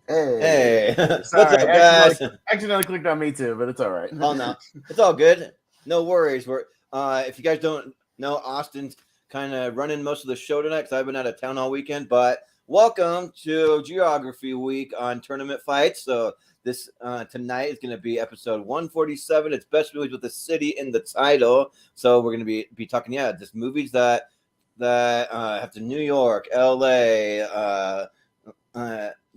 Hey, What's sorry, up, guys? accidentally clicked on me too, but it's all right. Oh no, it's all good. No worries. We're if you guys don't know, Austin's kind of running most of the show tonight because I've been out of town all weekend. But welcome to Geography Week on Tournament Fights. So this tonight is going to be episode 147. It's best movies with the city in the title. So we're going to be talking, just movies that have to New York, L.A.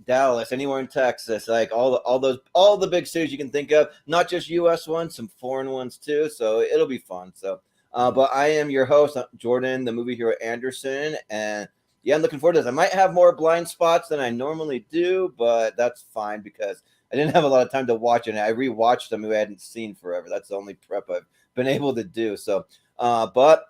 Dallas, anywhere in Texas, like all the big cities you can think of, not just U.S. ones, some foreign ones too. So it'll be fun. So, but I am your host, Jordan, the movie hero Anderson, and I'm looking forward to this. I might have more blind spots than I normally do, but that's fine because I didn't have a lot of time to watch it. I rewatched a movie I hadn't seen forever. That's the only prep I've been able to do. So, but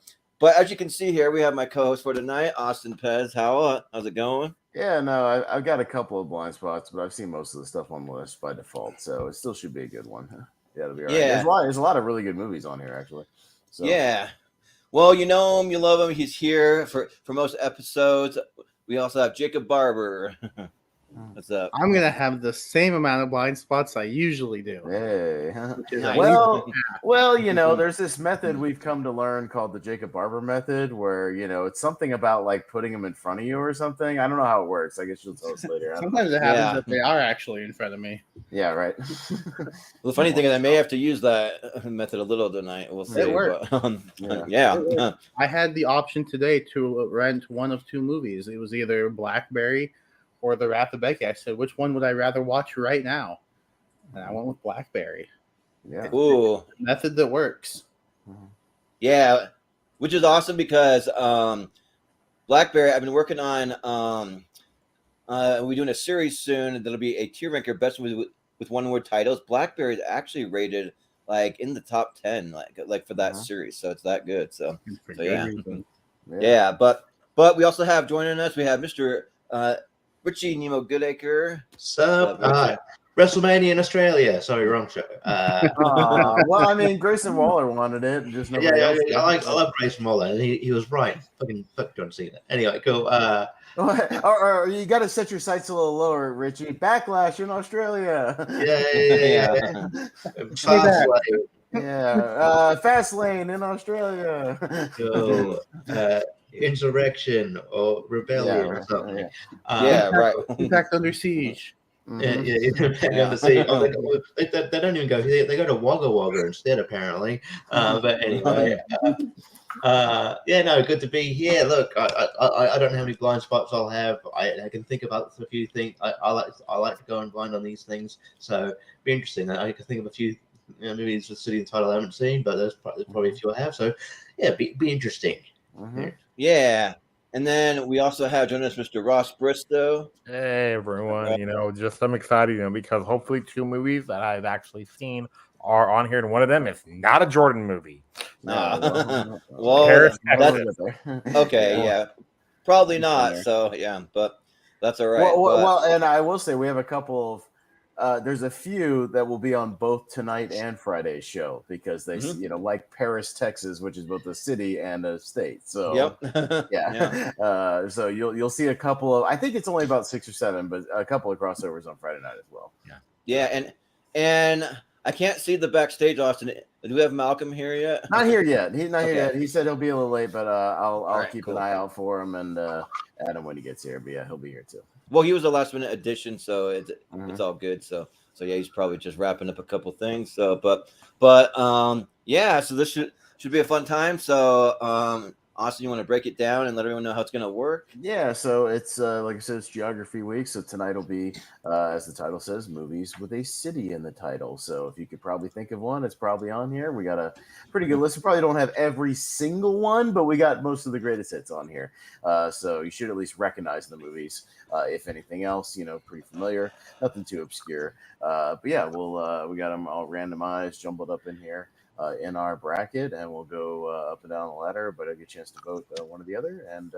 as you can see here, we have my co-host for tonight, Austin Pez Howell. How's it going? Yeah, no, I've got a couple of blind spots, but I've seen most of the stuff on the list by default, so it still should be a good one. Yeah, it'll be all right. Yeah. There's a lot of really good movies on here, actually. So. Yeah. Well, you know him, you love him. He's here for most episodes. We also have Jacob Barber. What's up? I'm going to have the same amount of blind spots I usually do. Hey. Nice. Well, you know, there's this method we've come to learn called the Jacob Barber method where, you know, it's something about like putting them in front of you or something. I don't know how it works. I guess you'll tell us later. Sometimes it happens that they are actually in front of me. Yeah, right. Well, the funny thing is I may have to use that method a little tonight. We'll see. It worked. Yeah. I had the option today to rent one of two movies. It was either Blackberry or The Wrath of Becky. I said, which one would I rather watch right now? And I went with Blackberry. Yeah. Ooh. Method that works. Yeah, which is awesome because Blackberry, I've been working on we're doing a series soon that'll be a tier ranker best with one word titles. Blackberry is actually rated like in the top 10 like for that series, so it's that good. So yeah. But we also have joining us, we have Mr. Richie Goodacre. Sup? WrestleMania in Australia. Sorry, wrong show. Well, I mean, Grayson Waller wanted it. Just nobody else did. I love Grayson Waller. And he was right. Fucking John Cena. Anyway, cool. Or you got to set your sights a little lower, Richie. Backlash in Australia. Yeah. Fast lane. Yeah. Fast lane in Australia. Cool. Insurrection or rebellion or something. Right. Impact Under Siege. They don't even go. They go to Wagga Wagga instead, apparently. But anyway, good to be here. Look, I don't know how many blind spots I'll have. I can think about a few things. I like to go in blind on these things, so it'd be interesting. I can think of a few movies with city and title I haven't seen, but there's probably a few I have. So yeah, be interesting. Mm-hmm. Yeah. And then we also have joining us Mr. Ross Bristow. Hey everyone, I'm excited, because hopefully two movies that I've actually seen are on here, and one of them is not a Jordan movie. Well, probably not. So but that's all right. Well, and I will say we have a couple of. There's a few that will be on both tonight and Friday's show because they, like Paris, Texas, which is both a city and a state. So, so you'll see a couple of. I think it's only about 6 or 7, but a couple of crossovers on Friday night as well. Yeah, and I can't see the backstage, Austin. Do we have Malcolm here yet? Not here yet. He's not here yet. He said he'll be a little late, but I'll keep an eye out for him and add him when he gets here. But yeah, he'll be here too. Well, he was a last minute addition, so it's all good. So he's probably just wrapping up a couple things. So, but so this should be a fun time. So, Austin, you want to break it down and let everyone know how it's going to work? Yeah, so it's like I said, it's Geography Week. So tonight will be, as the title says, movies with a city in the title. So if you could probably think of one, it's probably on here. We got a pretty good list. We probably don't have every single one, but we got most of the greatest hits on here. So you should at least recognize the movies. If anything else, pretty familiar, nothing too obscure. But yeah, we got them all randomized, jumbled up in here. In our bracket, and we'll go up and down the ladder, but I get a chance to vote one or the other, and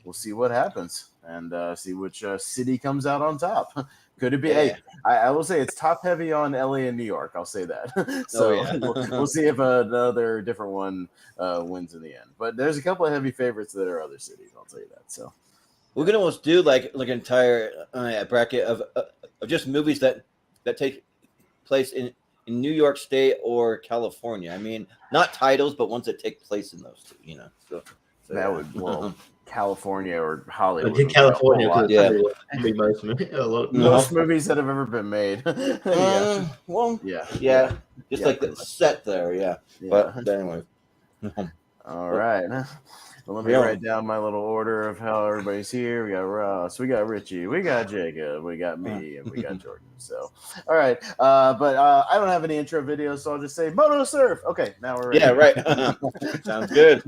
we'll see what happens and see which city comes out on top. Could it be? Hey, I will say it's top heavy on LA and New York. I'll say that. So we'll see if another different one wins in the end. But there's a couple of heavy favorites that are other cities. I'll tell you that. So. We're gonna almost do like an entire bracket of just movies that take place in New York State or California. I mean, not titles, but ones that take place in those two. You know, so that would California or Hollywood. I think California would could be be most movies that have ever been made. Well, yeah, just like the set there, yeah. But anyway. All right. Well, let me write down my little order of how everybody's here. We got Ross, we got Richie, we got Jacob, we got me, and we got Jordan. So, all right. But I don't have any intro videos, so I'll just say Moto Surf. Okay, now we're ready. Yeah, right. Sounds good.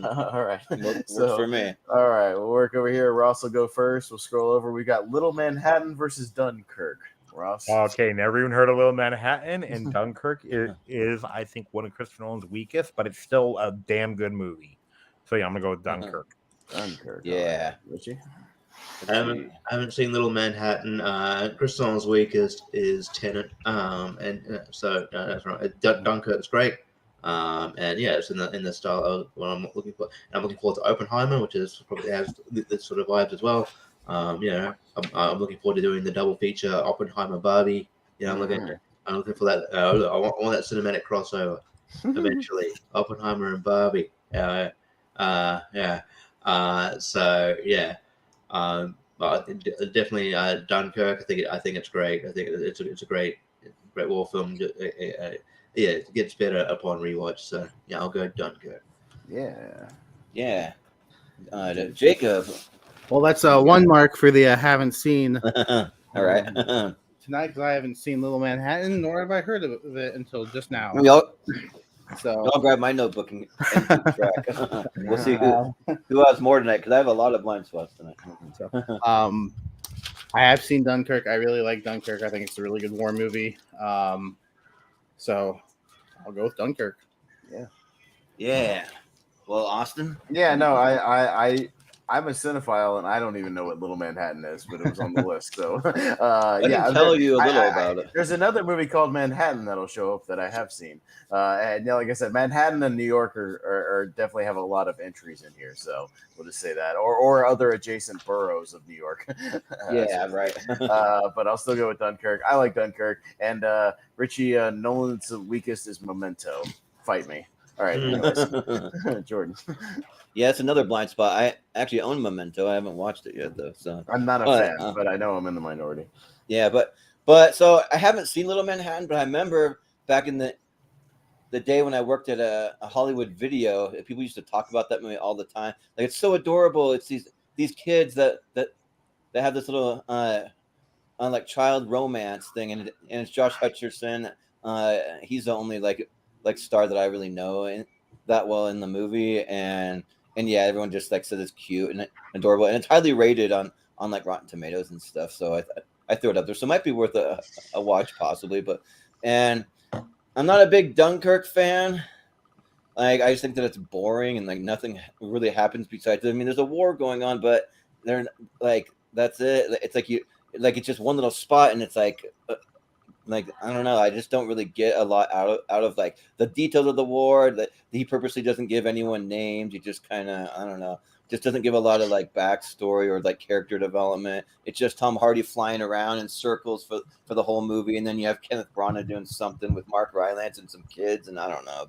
All right. Works for me. All right. We'll work over here. Ross will go first. We'll scroll over. We got Little Manhattan versus Dunkirk. Ross. Okay, never even heard of Little Manhattan, and Dunkirk is, I think, one of Christopher Nolan's weakest, but it's still a damn good movie. So yeah, I'm gonna go with Dunkirk. Dunkirk. Yeah. Right. Richie. I haven't seen Little Manhattan. Chris Nolan's weakest is Tenet, so that's right. Dunkirk's great, and yeah, it's in the style of what I'm looking for. And I'm looking forward to Oppenheimer, which is probably has this sort of vibes as well. You know, I'm looking forward to doing the double feature Oppenheimer Barbie. You know, I'm looking for that. I want that cinematic crossover eventually. Oppenheimer and Barbie. So yeah. But definitely Dunkirk. I think it's great. I think it's a great war film. Yeah, it gets better upon rewatch. So yeah, I'll go Dunkirk. Yeah. Jacob. Well, that's one mark for the haven't seen. All right. Tonight, because I haven't seen Little Manhattan, nor have I heard of it until just now. So I'll grab my notebook and keep track. We'll see who has more tonight, because I have a lot of blind spots tonight. So, I have seen Dunkirk. I really like Dunkirk. I think it's a really good war movie. So I'll go with Dunkirk. Yeah. Well, Austin? Yeah, no, I'm a cinephile, and I don't even know what Little Manhattan is, but it was on the list. So, I can tell you a little about it. There's another movie called Manhattan that'll show up that I have seen. And like I said, Manhattan and New York are definitely have a lot of entries in here. So we'll just say that, or other adjacent boroughs of New York. Yeah, right. But I'll still go with Dunkirk. I like Dunkirk, and Richie Nolan's weakest is Memento. Fight me. All right, anyways. Jordan. Yeah, it's another blind spot. I actually own Memento. I haven't watched it yet, though. So I'm not a fan, but I know I'm in the minority. Yeah, but so I haven't seen Little Manhattan, but I remember back in the day when I worked at a Hollywood Video, people used to talk about that movie all the time. Like, it's so adorable. It's these kids that have this little like child romance thing, and it's Josh Hutcherson. He's the only like star that I really know that well in the movie, and yeah, everyone just like says it's cute and adorable, and it's highly rated on like Rotten Tomatoes and stuff. So I threw it up there, so it might be worth a watch possibly. And I'm not a big Dunkirk fan. Like, I just think that it's boring and like nothing really happens besides. I mean, there's a war going on, but they're like, that's it. It's like it's just one little spot, and it's like I don't know. I just don't really get a lot out of like the details of the war. That he purposely doesn't give anyone names. He just kind of, I don't know, just doesn't give a lot of like backstory or like character development. It's just Tom Hardy flying around in circles for the whole movie, and then you have Kenneth Branagh doing something with Mark Rylance and some kids, and I don't know,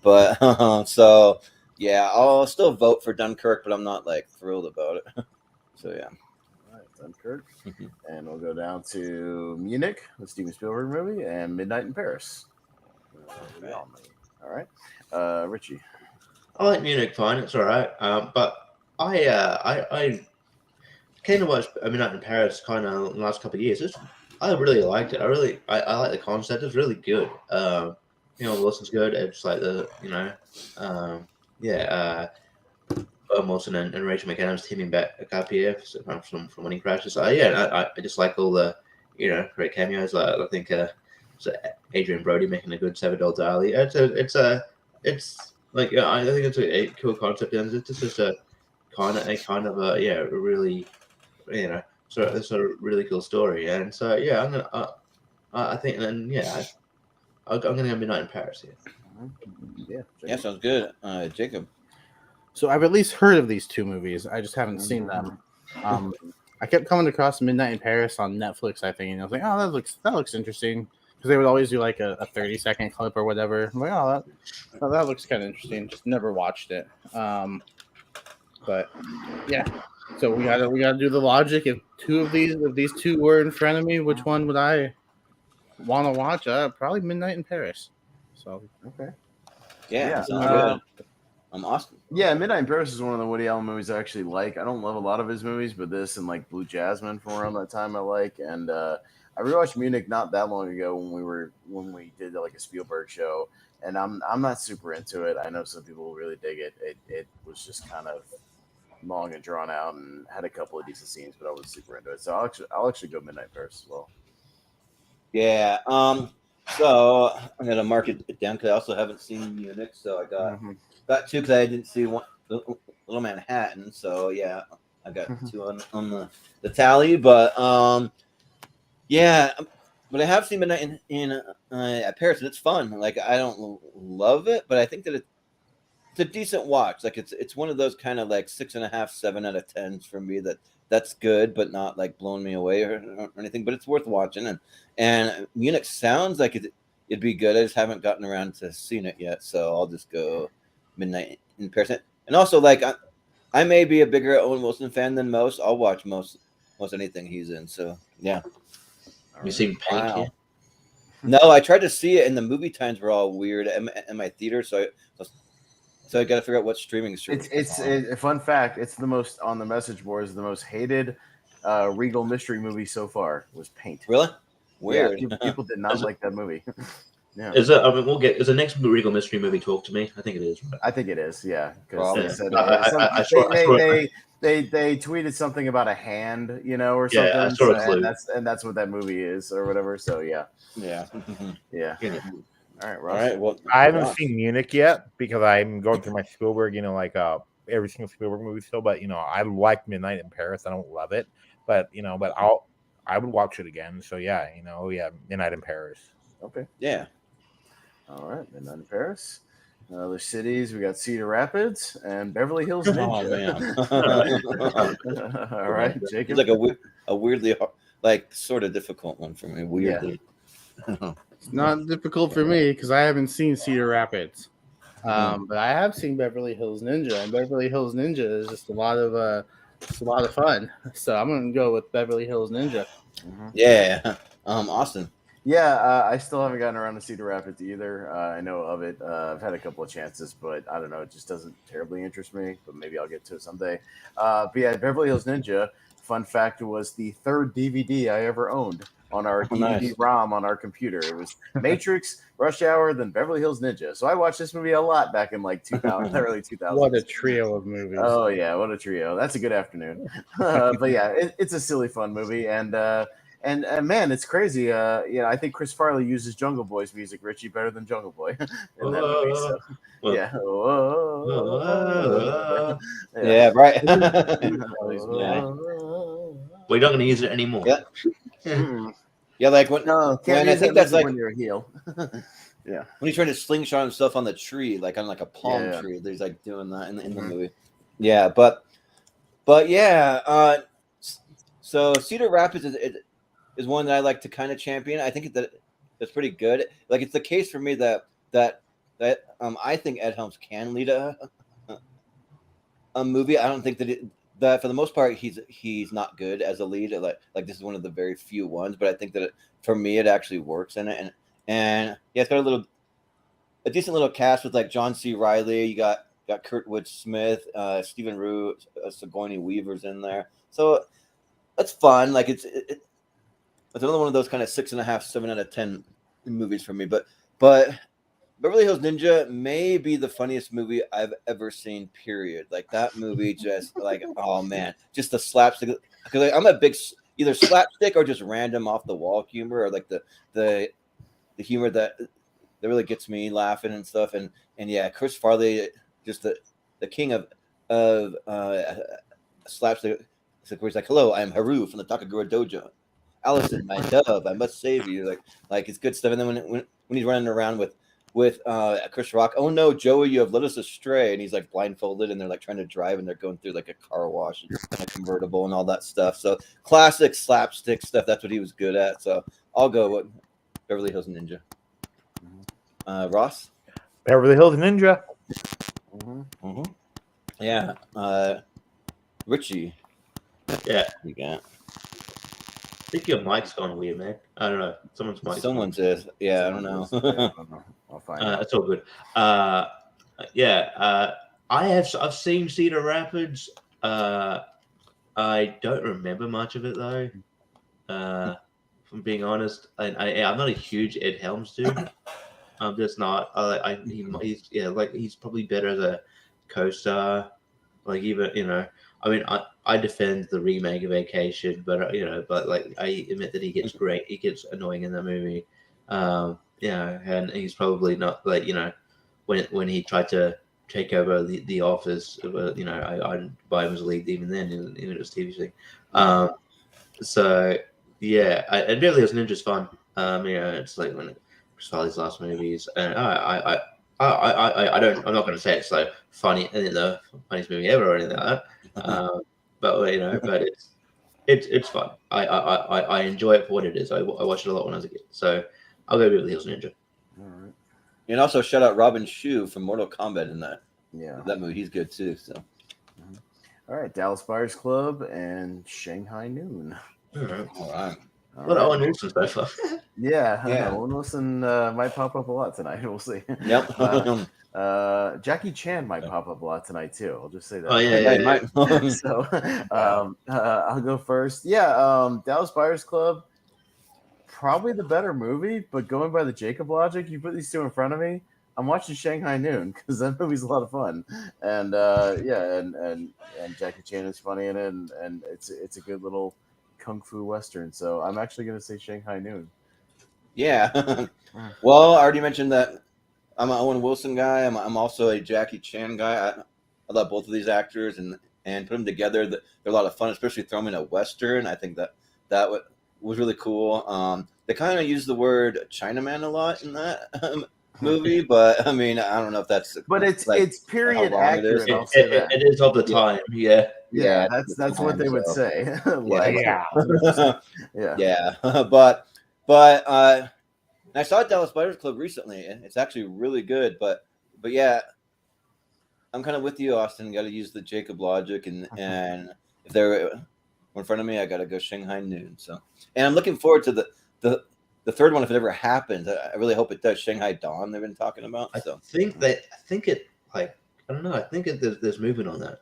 but so yeah, I'll still vote for Dunkirk, but I'm not like thrilled about it. So yeah. Dunkirk, and we'll go down to Munich, the Steven Spielberg movie, and Midnight in Paris. All right, Richie. I like Munich fine. It's all right. But I came to watch Midnight in Paris kind of in the last couple of years. I really liked it. I like the concept. It's really good. Wilson's good. It's like Wilson and Rachel McAdams teaming back up here from when he crashes. I just like all the great cameos. I think Adrian Brody making a good Salvador Dali. It's like I think it's a cool concept, and it's just a kind of a really sort of really cool story. And so yeah, I'm gonna I think I'm gonna go Midnight in Paris here. Yeah, sounds good. Jacob. So I've at least heard of these two movies. I just haven't seen them. I kept coming across Midnight in Paris on Netflix, I think, and I was like, oh, that looks interesting, because they would always do like a 30-second clip or whatever. I'm like, that looks kind of interesting. Just never watched it. But yeah, so we gotta do the logic. If these two were in front of me, which one would I want to watch? Probably Midnight in Paris. So Okay. Yeah, sounds good. I'm awesome. Yeah, Midnight in Paris is one of the Woody Allen movies I actually like. I don't love a lot of his movies, but this and like Blue Jasmine from around that time I like. And I rewatched Munich not that long ago when we did like a Spielberg show, and I'm not super into it. I know some people really dig it. It was just kind of long and drawn out and had a couple of decent scenes, but I wasn't super into it. So I'll actually go Midnight in Paris as well. Yeah. So I'm gonna mark it down because I also haven't seen Munich. So I got two because I didn't see one, Little Manhattan. So yeah, I got two on the tally. But yeah, but I have seen Midnight in at Paris, and it's fun. Like I don't love it, but I think that it's a decent watch. Like it's one of those kind of like 6.5, 7 out of 10s for me. That's good, but not like blowing me away or anything. But it's worth watching. And Munich sounds like it'd be good. I just haven't gotten around to seeing it yet, so I'll just go Midnight in Paris. And also, like I may be a bigger Owen Wilson fan than most. I'll watch most anything he's in. So yeah. You seen Payne? Wow. No, I tried to see it, and the movie times were all weird at my theater. So I got to figure out what streaming service. It's a fun fact. It's the most on the message boards. The most hated Regal mystery movie so far was Paint. Really weird. Yeah, people did not like that movie. Yeah. Is the next Regal mystery movie Talk to Me? I think it is. Right? I think it is. Yeah, because they tweeted something about a hand, or something. Yeah, I saw a clue. And that's what that movie is or whatever. So yeah. All right, Ross. All right. Well, I haven't seen Munich yet because I'm going through my Spielberg, like every single Spielberg movie still. But I like Midnight in Paris. I don't love it, but I would watch it again. So yeah, Midnight in Paris. Okay. Yeah. All right, Midnight in Paris. Other cities, we got Cedar Rapids and Beverly Hills Ninja. Oh man. All right, Jacob. It's like a weirdly sort of difficult one for me. Weirdly. Yeah. It's not difficult for me because I haven't seen Cedar Rapids, but I have seen Beverly Hills Ninja, and Beverly Hills Ninja is just a lot of fun. So I'm gonna go with Beverly Hills Ninja. Yeah. Austin. Yeah, I still haven't gotten around to Cedar Rapids either. I know of it. I've had a couple of chances, but I don't know. It just doesn't terribly interest me. But maybe I'll get to it someday. But yeah, Beverly Hills Ninja. Fun fact: it was the third DVD I ever owned on our DVD-ROM on our computer. It was Matrix, Rush Hour, then Beverly Hills Ninja. So I watched this movie a lot back in like 2000, early 2000s. What a trio of movies! Oh yeah, what a trio! That's a good afternoon. But yeah, it's a silly, fun movie, and man, it's crazy. I think Chris Farley uses Jungle Boy's music, Richie, better than Jungle Boy in that movie. So yeah, yeah, right. We're not going to use it anymore. Yeah. Yeah, like when I think that's like when you're a heel. Yeah, when he's trying to slingshot himself on the tree, like on like a palm tree. He's like doing that in the movie. Yeah, but yeah. So Cedar Rapids is one that I like to kind of champion. I think that's pretty good. Like it's the case for me that I think Ed Helms can lead a movie. I don't think that for the most part he's not good as a lead. Like this is one of the very few ones, but I think that for me it actually works in it. And yeah, it's got a decent little cast with like John C. Reilly. You got Kurtwood Smith, Stephen Root, Sigourney Weaver's in there. So that's fun. Like it's another one of those kind of 6.5, 7 out of 10 movies for me. But Beverly Hills Ninja may be the funniest movie I've ever seen. Period. Like that movie, just like oh man, just the slapstick. Because I'm a big either slapstick or just random off the wall humor, or like the humor that really gets me laughing and stuff. And yeah, Chris Farley, just the king of slapstick. Where he's like, "Hello, I'm Haru from the Takagura Dojo. Allison, my dove, I must save you." Like it's good stuff. And then when he's running around with with Chris Rock. Oh no, Joey, you have led us astray, and he's like blindfolded, and they're like trying to drive, and they're going through like a car wash and a convertible and all that stuff. So classic slapstick stuff. That's what he was good at. So I'll go with Beverly Hills Ninja. Ross. Beverly Hills Ninja. Yeah. Richie. Yeah. You got. I think your mic's gone weird, man. I don't know. Someone's is. Yeah, I don't know. I'll find out. It's all good. I've seen Cedar Rapids. I don't remember much of it though. If I'm being honest, I'm not a huge Ed Helms dude. I'm just not. He's probably better as a co-star. Like even I mean, I defend the remake of Vacation, but I admit that he gets great. He gets annoying in that movie. And he's probably not when he tried to take over the Office. I didn't buy him as a lead even then, even it was TV thing. And Beverly Hills Ninja's fun. It's like one of Chris Farley's last movies, and I'm not going to say it's like funny, the funniest movie ever or anything like that. But it's fun. I enjoy it for what it is. I watched it a lot when I was a kid, so I'll go Beverly Hills Ninja. All right. And also shout out Robin Shue from Mortal Kombat in that. Yeah, that movie. He's good too. So. All right, Dallas Buyers Club and Shanghai Noon. All right. All right. What Owen Wilson so far? Yeah. Yeah. Owen Wilson might pop up a lot tonight. We'll see. Yep. Jackie Chan might pop up a lot tonight too. I'll just say that. Oh yeah. So I'll go first. Yeah, Dallas Buyers Club, probably the better movie, but going by the Jacob logic, you put these two in front of me, I'm watching Shanghai Noon because that movie's a lot of fun, and and Jackie Chan is funny in it, and it's a good little kung fu western. So I'm actually going to say Shanghai Noon. Yeah. Well, I already mentioned that I'm an Owen Wilson guy. I'm also a Jackie Chan guy. I love both of these actors, and put them together. They're a lot of fun, especially throwing in a western. I think that was really cool. They kind of use the word Chinaman a lot in that movie, but I mean, I don't know if that's. But it's period accurate. It is of the time. Yeah, that's what they would say. Yeah. But I saw Dallas Buyers Club recently, and it's actually really good. But yeah, I'm kind of with you, Austin. Got to use the Jacob logic, and if they're in front of me, I got to go Shanghai Noon. So, and I'm looking forward to the third one if it ever happens. I really hope it does. Shanghai Dawn they've been talking about. So I think there's movement on that.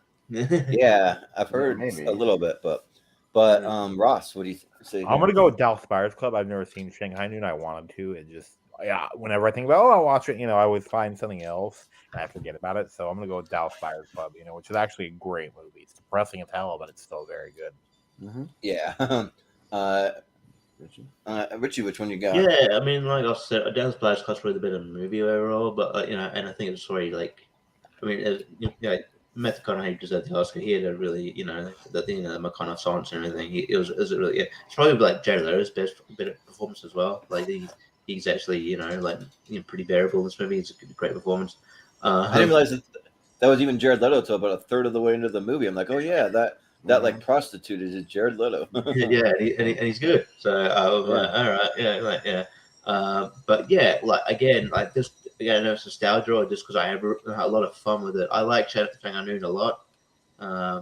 Yeah, I've heard a little bit, but Ross, what do you say? I'm gonna go with Dallas Buyers Club. I've never seen Shanghai Noon. I wanted to. It just whenever I think about I'll watch it, I always find something else and I forget about it. So I'm gonna go with Dallas Buyers Club, which is actually a great movie. It's depressing as hell, but it's still very good. Mm-hmm. Yeah. Richie, which one you got? Yeah, I mean, like I said, Dallas Buyers Club's probably the better movie overall, but and I think it's already Matthew McConaughey deserved the Oscar. He had a really, the McConaughey songs and everything. It was really, it's probably like Jared Leto's best bit of performance as well. Like he's actually, pretty bearable in this movie. It's a great performance. I didn't realize that was even Jared Leto until about a third of the way into the movie. I'm like, oh yeah, that like prostitute is Jared Leto. Yeah, and he's good. So all right, but yeah, it's nostalgia, or just because I had a lot of fun with it. I like Shanghai Noon a lot. I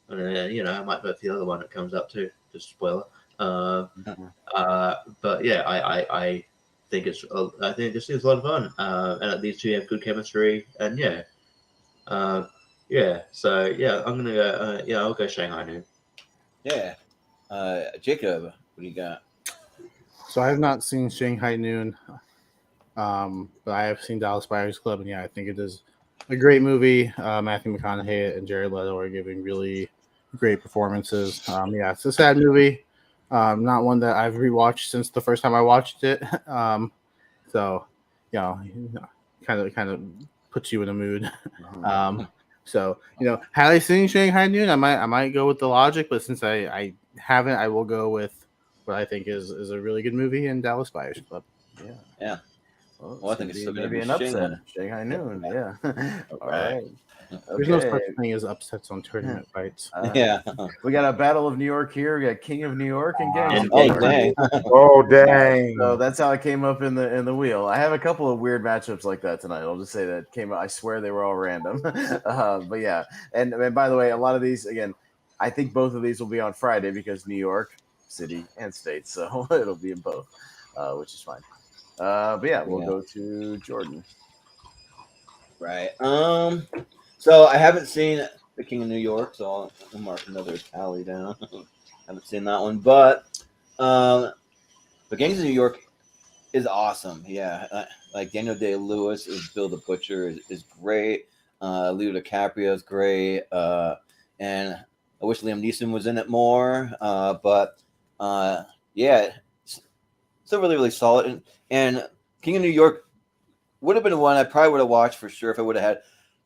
might vote for the other one that comes up too. Just spoiler. But yeah, I think this is a lot of fun. And these two have good chemistry, and So I'm gonna go. I'll go Shanghai Noon. Yeah, Jacob, what do you got? So I have not seen Shanghai Noon, but I have seen Dallas Buyers Club, and I think it is a great movie. Matthew McConaughey and Jared Leto are giving really great performances. It's a sad movie, not one that I've rewatched since the first time I watched it. So kind of puts you in a mood. Had I seen Shanghai Noon, I might go with the logic, but since I haven't, I will go with what I think is a really good movie in Dallas Buyers Club. Yeah. Well, I think it's still going to maybe be an upset. Shanghai. Shanghai Noon, yeah. All Okay. right. There's no Okay. such thing as upsets on tournament fights. Yeah. We got a Battle of New York here. We got King of New York and Gangs of New Oh, York. dang. Oh dang! So that's how it came up in the wheel. I have a couple of weird matchups like that tonight. I'll just say that came. I swear they were all random. But yeah, and by the way, a lot of these again, I think both of these will be on Friday because New York City and State, so it'll be in both, which is fine. But yeah, we'll go to Jordan. Right. So I haven't seen The King of New York, so I'll mark another tally down. Haven't seen that one, but The Gangs of New York is awesome. Yeah, like Daniel Day-Lewis as Bill the Butcher is great. Leo DiCaprio is great, and I wish Liam Neeson was in it more. But yeah, still really really solid. And King of New York would have been one I probably would have watched for sure if I would have had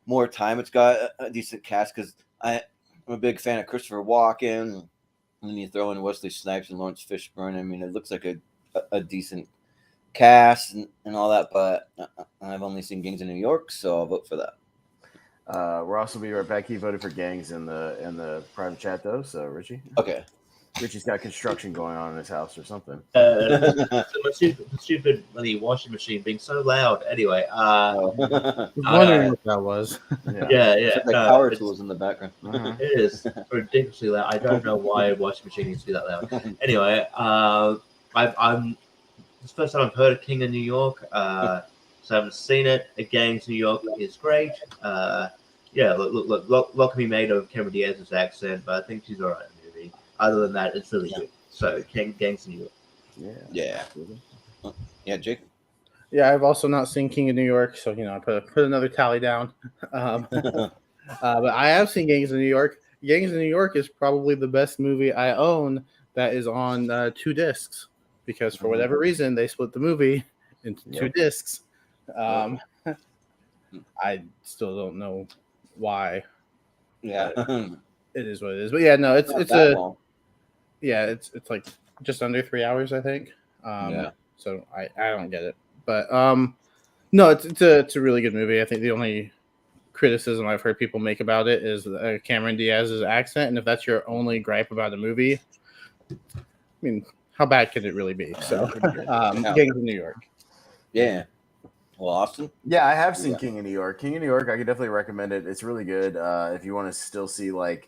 more time. It's got a decent cast because I'm a big fan of Christopher Walken, and then you throw in Wesley Snipes and Lawrence Fishburne. I mean, it looks like a decent cast and all that, but I've only seen Gangs in New York, so I'll vote for that. Ross will be right back. He voted for Gangs in the private chat though. So Richie. Okay. Richie's got construction going on in his house or something. So my stupid bloody washing machine being so loud. Anyway, I was wondering what that was. yeah. It's like power tools in the background. It is ridiculously loud. I don't know why a washing machine needs to be that loud. Anyway, I'm it's the first time I've heard of King of New York. So I haven't seen it. Gangs New York is great. Yeah, look, Lockerbie made of Cameron Diaz's accent, but I think she's alright in the movie. Other than that, it's really good. So Gangs New York. Yeah, Jake. Yeah, I've also not seen King of New York, so I put another tally down. But I have seen Gangs of New York. Gangs of New York is probably the best movie I own that is on 2 discs, because for whatever reason they split the movie into 2 discs. I still don't know why. Yeah, it is what it is. But yeah, no, it's long. Yeah, it's like just under 3 hours, I think. Yeah. So I don't get it, but no, it's a really good movie. I think the only criticism I've heard people make about it is Cameron Diaz's accent, and if that's your only gripe about a movie, I mean, how bad could it really be? So, Gangs of New York. Yeah. Well, Austin? Yeah, I have seen King of New York. King of New York, I could definitely recommend it. It's really good. If you want to still see like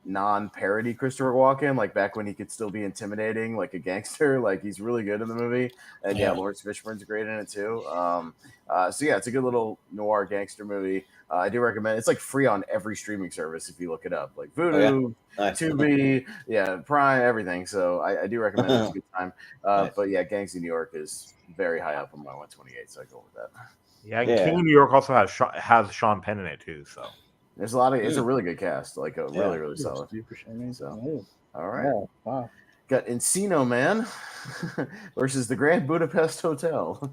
non-parody Christopher Walken, like back when he could still be intimidating, like a gangster, like he's really good in the movie. And yeah, Lawrence Fishburne's great in it too. So yeah, it's a good little noir gangster movie. I do recommend it. It's like free on every streaming service if you look it up, like Vudu, Tubi, Prime, everything. So I do recommend it. It's a good time. But yeah, Gangs of New York is very high up on my 128, so I go with that. Yeah, King of New York also has Sean Penn in it too. So there's a lot of. It's a really good cast, like a really solid. So all right, wow. Got Encino Man versus the Grand Budapest Hotel.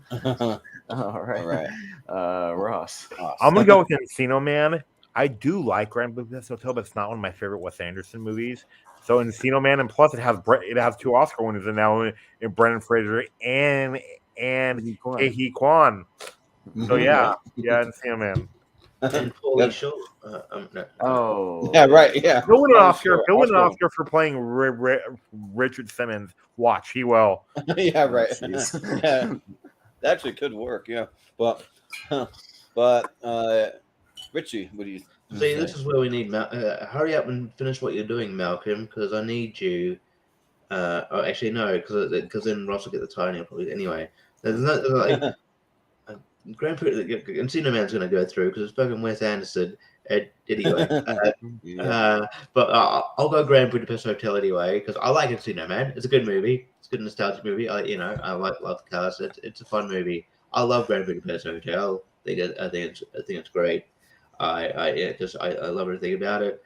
All right. Ross. I'm gonna go with Encino Man. I do like Grand Budapest Hotel, but it's not one of my favorite Wes Anderson movies. So Encino Man, and plus it has 2 Oscar winners in now in Brendan Fraser and Ke Quan. So yeah, Encino Man. And Paulie Shaw. No. Oh, yeah, right. Yeah, he'll win an Oscar. He'll win an Oscar for playing Richard Simmons. Watch, he will. Yeah, right. Yeah, that actually could work. Yeah, but Richie, what do you? See, this is where we need hurry up and finish what you're doing, Malcolm, because I need you. Oh, actually, no, because then Ross will get the tiny probably anyway. There's no Grand Prix Encino Man's going to go through because it's fucking Wes Anderson. Anyway, but I'll go Grand Budapest Hotel anyway because I like Encino Man. It's a good movie. It's a good nostalgic movie. I love the cast. It's a fun movie. I love Grand Budapest Hotel. I think it's great. I love everything about it.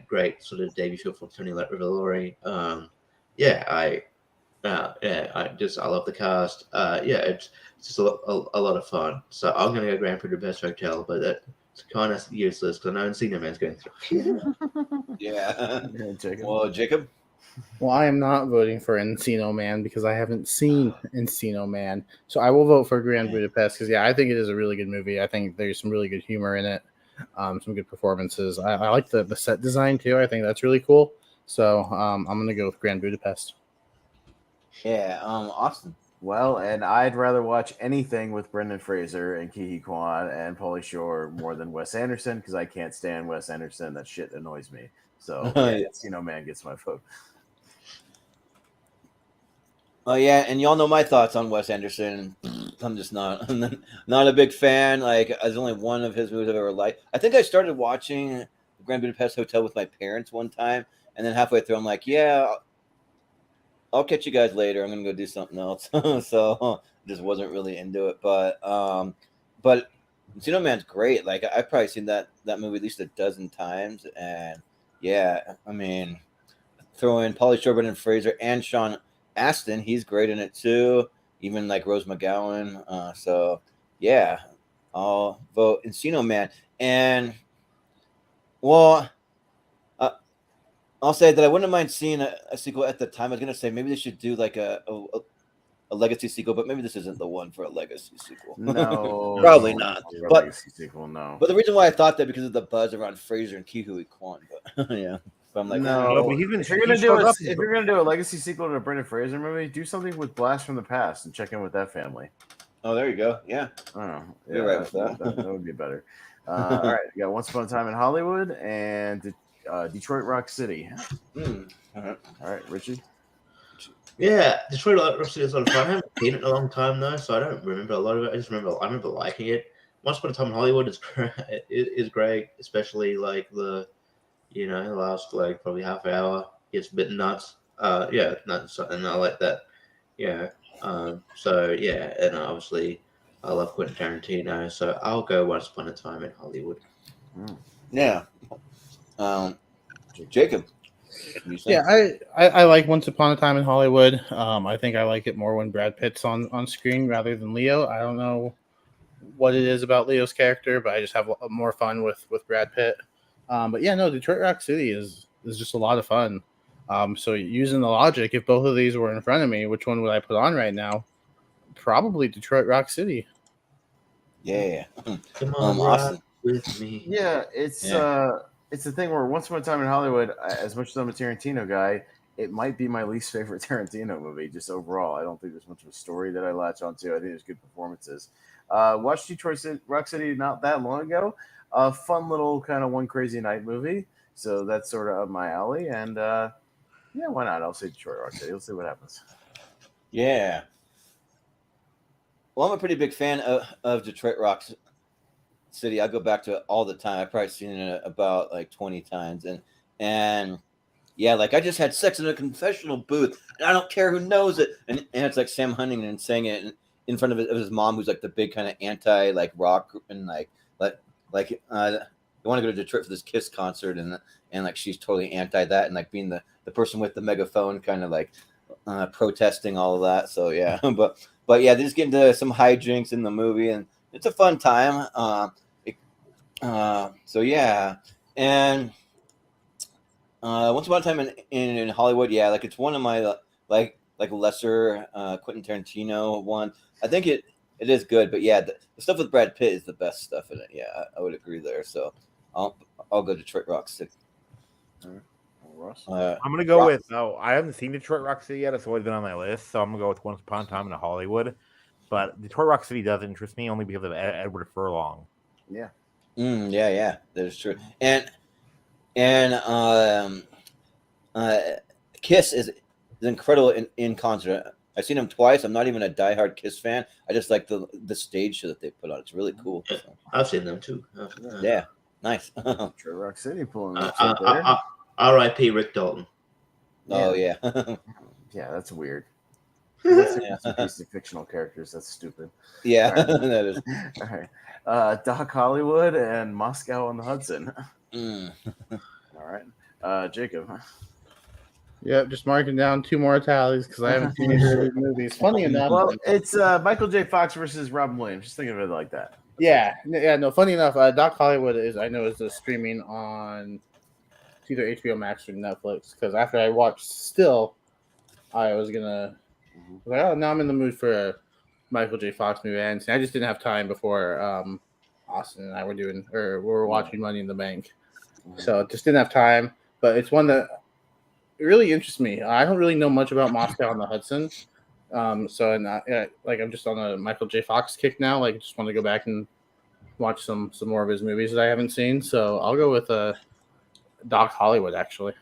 Great sort of debut from Tony Revolori. I love the cast. It's just a lot of fun. So I'm going to go Grand Budapest Hotel, but that's kind of useless because I know Encino Man's going through. Yeah. Jacob. Well, Jacob? Well, I am not voting for Encino Man because I haven't seen Encino Man. So I will vote for Grand Budapest because, yeah, I think it is a really good movie. I think there's some really good humor in it, some good performances. I like the set design, too. I think that's really cool. So I'm going to go with Grand Budapest. Yeah, Austin. Well, and I'd rather watch anything with Brendan Fraser and Ke Kwan and Pauly Shore more than Wes Anderson because I can't stand Wes Anderson. That shit annoys me. So, yeah, Encino Man gets my vote. Oh yeah, and y'all know my thoughts on Wes Anderson. I'm just not a big fan. Like, there's only one of his movies I've ever liked. I think I started watching Grand Budapest Hotel with my parents one time, and then halfway through, I'm like, yeah, I'll catch you guys later. I'm gonna go do something else. So just wasn't really into it. But Encino Man's great. Like, I've probably seen that movie at least a dozen times, and yeah, I mean, throw in Pauly Shore, Brendan Fraser, and Sean Astin, he's great in it too. Even like Rose McGowan. So yeah, I'll vote Encino Man. And well, I'll say that I wouldn't mind seeing a sequel at the time. I was gonna say maybe they should do like a legacy sequel, but maybe this isn't the one for a legacy sequel. No, Probably not. But legacy sequel, no. But the reason why I thought that because of the buzz around Fraser and Ke Huy Quan. But yeah. So I'm like, no, but if you're gonna do a legacy sequel to a Brendan Fraser movie, do something with Blast from the Past and check in with that family. oh, there you go. Yeah. I don't know. You're right with that. That would be better. All right, we got Once Upon a Time in Hollywood and Detroit Rock City. Uh-huh. All right, Richie. Yeah, Detroit Rock City is a lot of fun. I haven't seen it in a long time though, so I don't remember a lot of it. I remember liking it. Once Upon a Time in Hollywood is great, especially like the last like probably half hour gets a bit nuts. Nuts, and I like that. Yeah. So yeah, and obviously I love Quentin Tarantino, so I'll go Once Upon a Time in Hollywood. Yeah. Jacob. Yeah, I like Once Upon a Time in Hollywood. I think I like it more when Brad Pitt's on screen rather than Leo. I don't know what it is about Leo's character, but I just have more fun with Brad Pitt. But yeah, no, Detroit Rock City is just a lot of fun. So using the logic, if both of these were in front of me, which one would I put on right now? Probably Detroit Rock City. Yeah. Come on, Austin. with me. Yeah, it's the thing where Once Upon a Time in Hollywood, as much as I'm a Tarantino guy, it might be my least favorite Tarantino movie, just overall. I don't think there's much of a story that I latch onto. I think there's good performances. Watched Detroit Rock City not that long ago. A fun little kind of One Crazy Night movie. So that's sort of up my alley. And yeah, why not? I'll say Detroit Rock City. Let's see what happens. Yeah. Well, I'm a pretty big fan of Detroit Rock City. I go back to it all the time. I've probably seen it about like 20 times. And yeah, like I just had sex in a confessional booth, and I don't care who knows it. And it's like Sam Huntington saying it in front of his mom, who's like the big kind of anti like rock and like they want to go to Detroit for this Kiss concert, and like she's totally anti that, and like being the person with the megaphone, kind of like protesting all of that. So yeah, but yeah, they just get into some hijinks in the movie, and it's a fun time. So yeah, and Once Upon a Time in Hollywood, yeah, like it's one of my like lesser Quentin Tarantino one. I think it is good, but yeah, the stuff with Brad Pitt is the best stuff in it. Yeah, I would agree there. So I'll go Detroit Rock City. I'm gonna go with I haven't seen Detroit Rock City yet. It's always been on my list, so I'm gonna go with Once Upon a Time in Hollywood. But Detroit Rock City does interest me only because of Edward Furlong. Yeah. Yeah, that is true. And Kiss is incredible in concert. I've seen him twice. I'm not even a diehard Kiss fan. I just like the stage show that they put on. It's really cool. So. I've seen them too. Yeah, nice. Detroit Rock City pulling up there. R.I.P. Rick Dalton. Oh yeah. Yeah, that's weird. That's a piece of fictional characters. That's stupid. Yeah, right. that is. All right. Doc Hollywood and Moscow on the Hudson. All right. Jacob. Yep, just marking down 2 more tallies because I haven't seen either of these movies. Funny enough. Well, it's Michael J. Fox versus Robin Williams. Just think of it like that. Yeah. No. Funny enough, Doc Hollywood is streaming on It's either HBO Max or Netflix. Because after I watched Still, I was gonna like, oh, now I'm in the mood for a Michael J. Fox movie. And I just didn't have time before Austin and I were watching Money in the Bank. So just didn't have time. But it's one that really interests me. I don't really know much about Moscow on the Hudson. I'm just on a Michael J. Fox kick now. Like, just want to go back and watch some more of his movies that I haven't seen. So I'll go with Doc Hollywood, actually.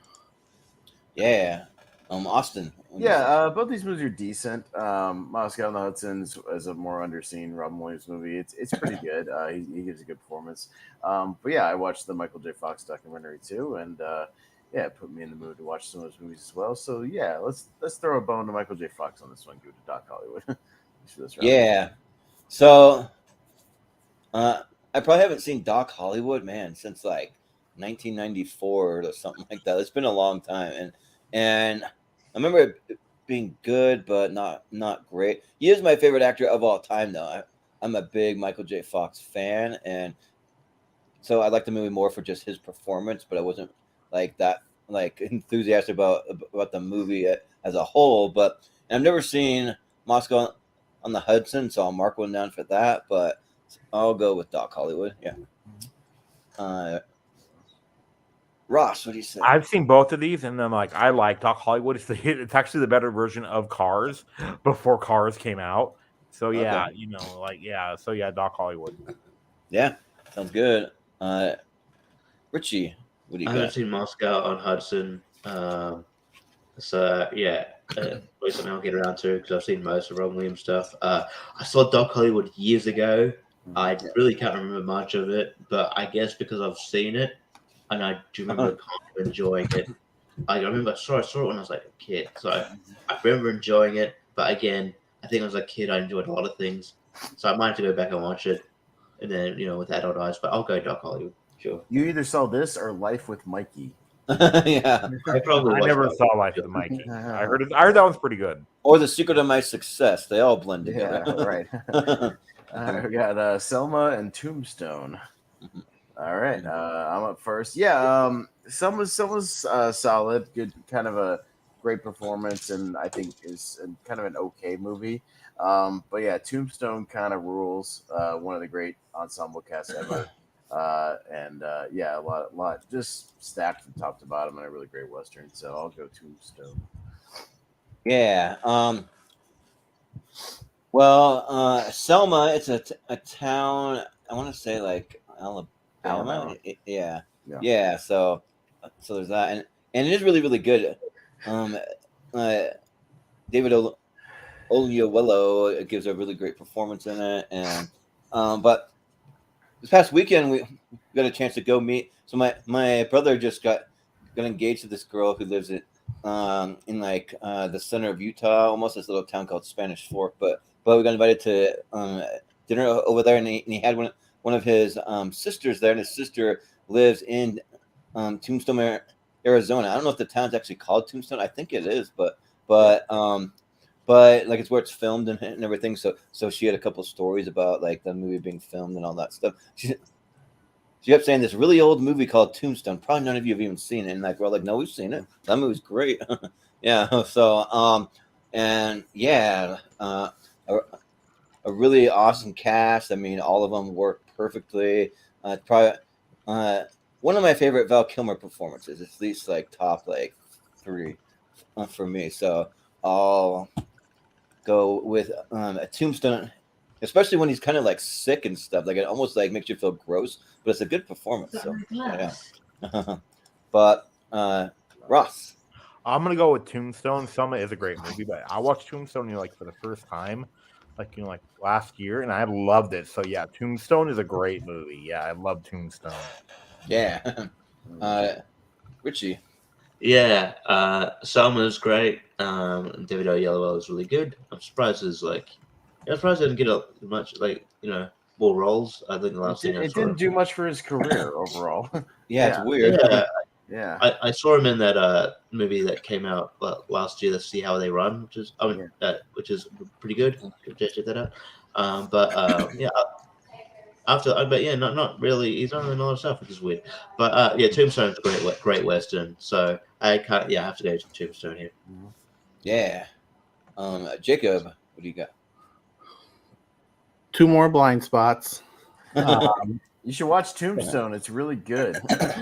Yeah. Austin. Yeah, both these movies are decent. Moscow on the Hudson is a more underseen Robin Williams movie. It's pretty good. He gives a good performance. But yeah, I watched the Michael J. Fox documentary too, and it put me in the mood to watch some of those movies as well. So yeah, let's throw a bone to Michael J. Fox on this one. Give it to Doc Hollywood. Yeah. So I probably haven't seen Doc Hollywood, man, since like 1994 or something like that. It's been a long time, and I remember it being good, but not great. He is my favorite actor of all time, though. I'm a big Michael J. Fox fan, and so I like the movie more for just his performance. But I wasn't like that enthusiastic about the movie as a whole. But I've never seen Moscow on the Hudson, so I'll mark one down for that. But I'll go with Doc Hollywood. Yeah. Ross, what do you say? I've seen both of these, and then I like Doc Hollywood. It's actually the better version of Cars before Cars came out. So yeah, Okay. So yeah, Doc Hollywood. Yeah, sounds good. Richie, what do you I got? haven't seen Moscow on Hudson. So yeah, probably something I'll get around to because I've seen most of Robin Williams stuff. I saw Doc Hollywood years ago. I really can't remember much of it, but I guess because I've seen it, and I do remember kind of enjoying it. I remember I saw it when I was like a kid, so I remember enjoying it. But again, I think as a kid I enjoyed a lot of things, so I might have to go back and watch it, and then with adult eyes. But I'll go Doc Hollywood. Sure. You either saw this or Life with Mikey. Yeah. I never saw Life with Mikey. I heard that one's pretty good. Or The Secret of My Success. They all blend together. Yeah, right. We got Selma and Tombstone. All right, I'm up first. Yeah, Selma's solid, good, kind of a great performance, and I think is kind of an okay movie. But yeah, Tombstone kind of rules. One of the great ensemble casts ever. A lot just stacked from top to bottom and a really great Western. So I'll go Tombstone. Yeah. Selma, it's a town, I want to say like Alabama. Yeah. So there's that, and it is really, really good. David Oyelowo gives a really great performance in it, and but this past weekend we got a chance to go meet. So my brother just got engaged to this girl who lives in the center of Utah, almost this little town called Spanish Fork. But we got invited to dinner over there, and he had one of his sisters there, and his sister lives in Tombstone, Arizona. I don't know if the town's actually called Tombstone. I think it is, but like it's where it's filmed and everything. So she had a couple of stories about like the movie being filmed and all that stuff. She kept saying this really old movie called Tombstone. Probably none of you have even seen it. And like we're like, no, we've seen it. That movie's great. Yeah. So and yeah, a really awesome cast. I mean, all of them work perfectly. Probably one of my favorite Val Kilmer performances. At least like top like 3 for me. So I'll go with a Tombstone, especially when he's kind of like sick and stuff. Like it almost like makes you feel gross, but it's a good performance. So yeah. But Ross, I'm gonna go with Tombstone. Selma is a great movie, but I watched Tombstone for the first time, like last year, and I loved it. So yeah, Tombstone is a great movie. Yeah, I love Tombstone. Yeah. Richie. Yeah, Selma's great. David Oyelowo is really good. I'm surprised I didn't get much more roles. I think the last thing it didn't do much for his career overall. Yeah, it's weird. Yeah. I saw him in that movie that came out last year, See How They Run, which is which is pretty good. Check that out. but yeah, not really. He's not in a lot of stuff, which is weird. But yeah, Tombstone's a great western. So I can't. Yeah, I have to go to Tombstone here. Yeah. Jacob, what do you got? 2 more blind spots. You should watch Tombstone. It's really good.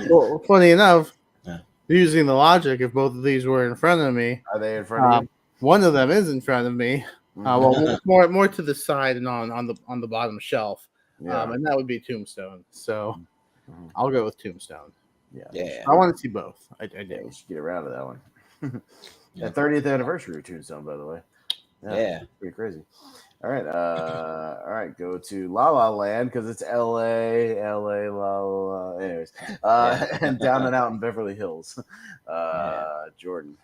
Well, funny enough, Yeah. using the logic, if both of these were in front of me, Are they in front of you? one of them is in front of me. Mhm. Well, more to the side and on the bottom shelf, Yeah. and that would be Tombstone. So Mhm. I'll go with Tombstone. Yeah. I want to see both. I Yeah, do. you should get around to that one. Yeah. 30th anniversary of Tombstone, by the way. Yeah. Pretty crazy. All right. Go to La La Land because it's L.A. La La. Anyways, and Down and Out in Beverly Hills. Jordan.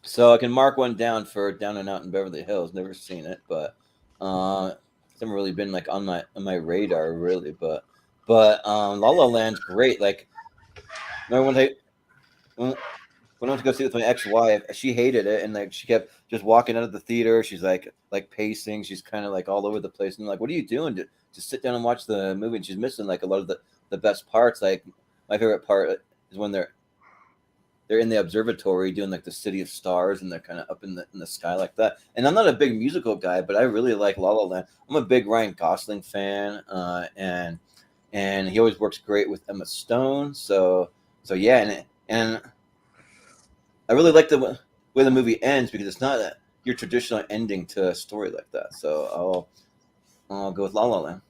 So I can mark one down for Down and Out in Beverly Hills. Never seen it, but it's never really been like on my radar really. But La La Land's great. Like, remember when I went to go see it with my ex-wife, she hated it, and like she kept just walking out of the theater. She's like pacing. She's kind of like all over the place. And I'm like, what are you doing? Just sit down and watch the movie. And she's missing like a lot of the best parts. Like my favorite part is when they're in the observatory doing like the City of Stars, and they're kind of up in the sky like that. And I'm not a big musical guy, but I really like La La Land. I'm a big Ryan Gosling fan, and he always works great with Emma Stone. So yeah, and I really like the way the movie ends because it's not your traditional ending to a story like that. So I'll go with La La Land.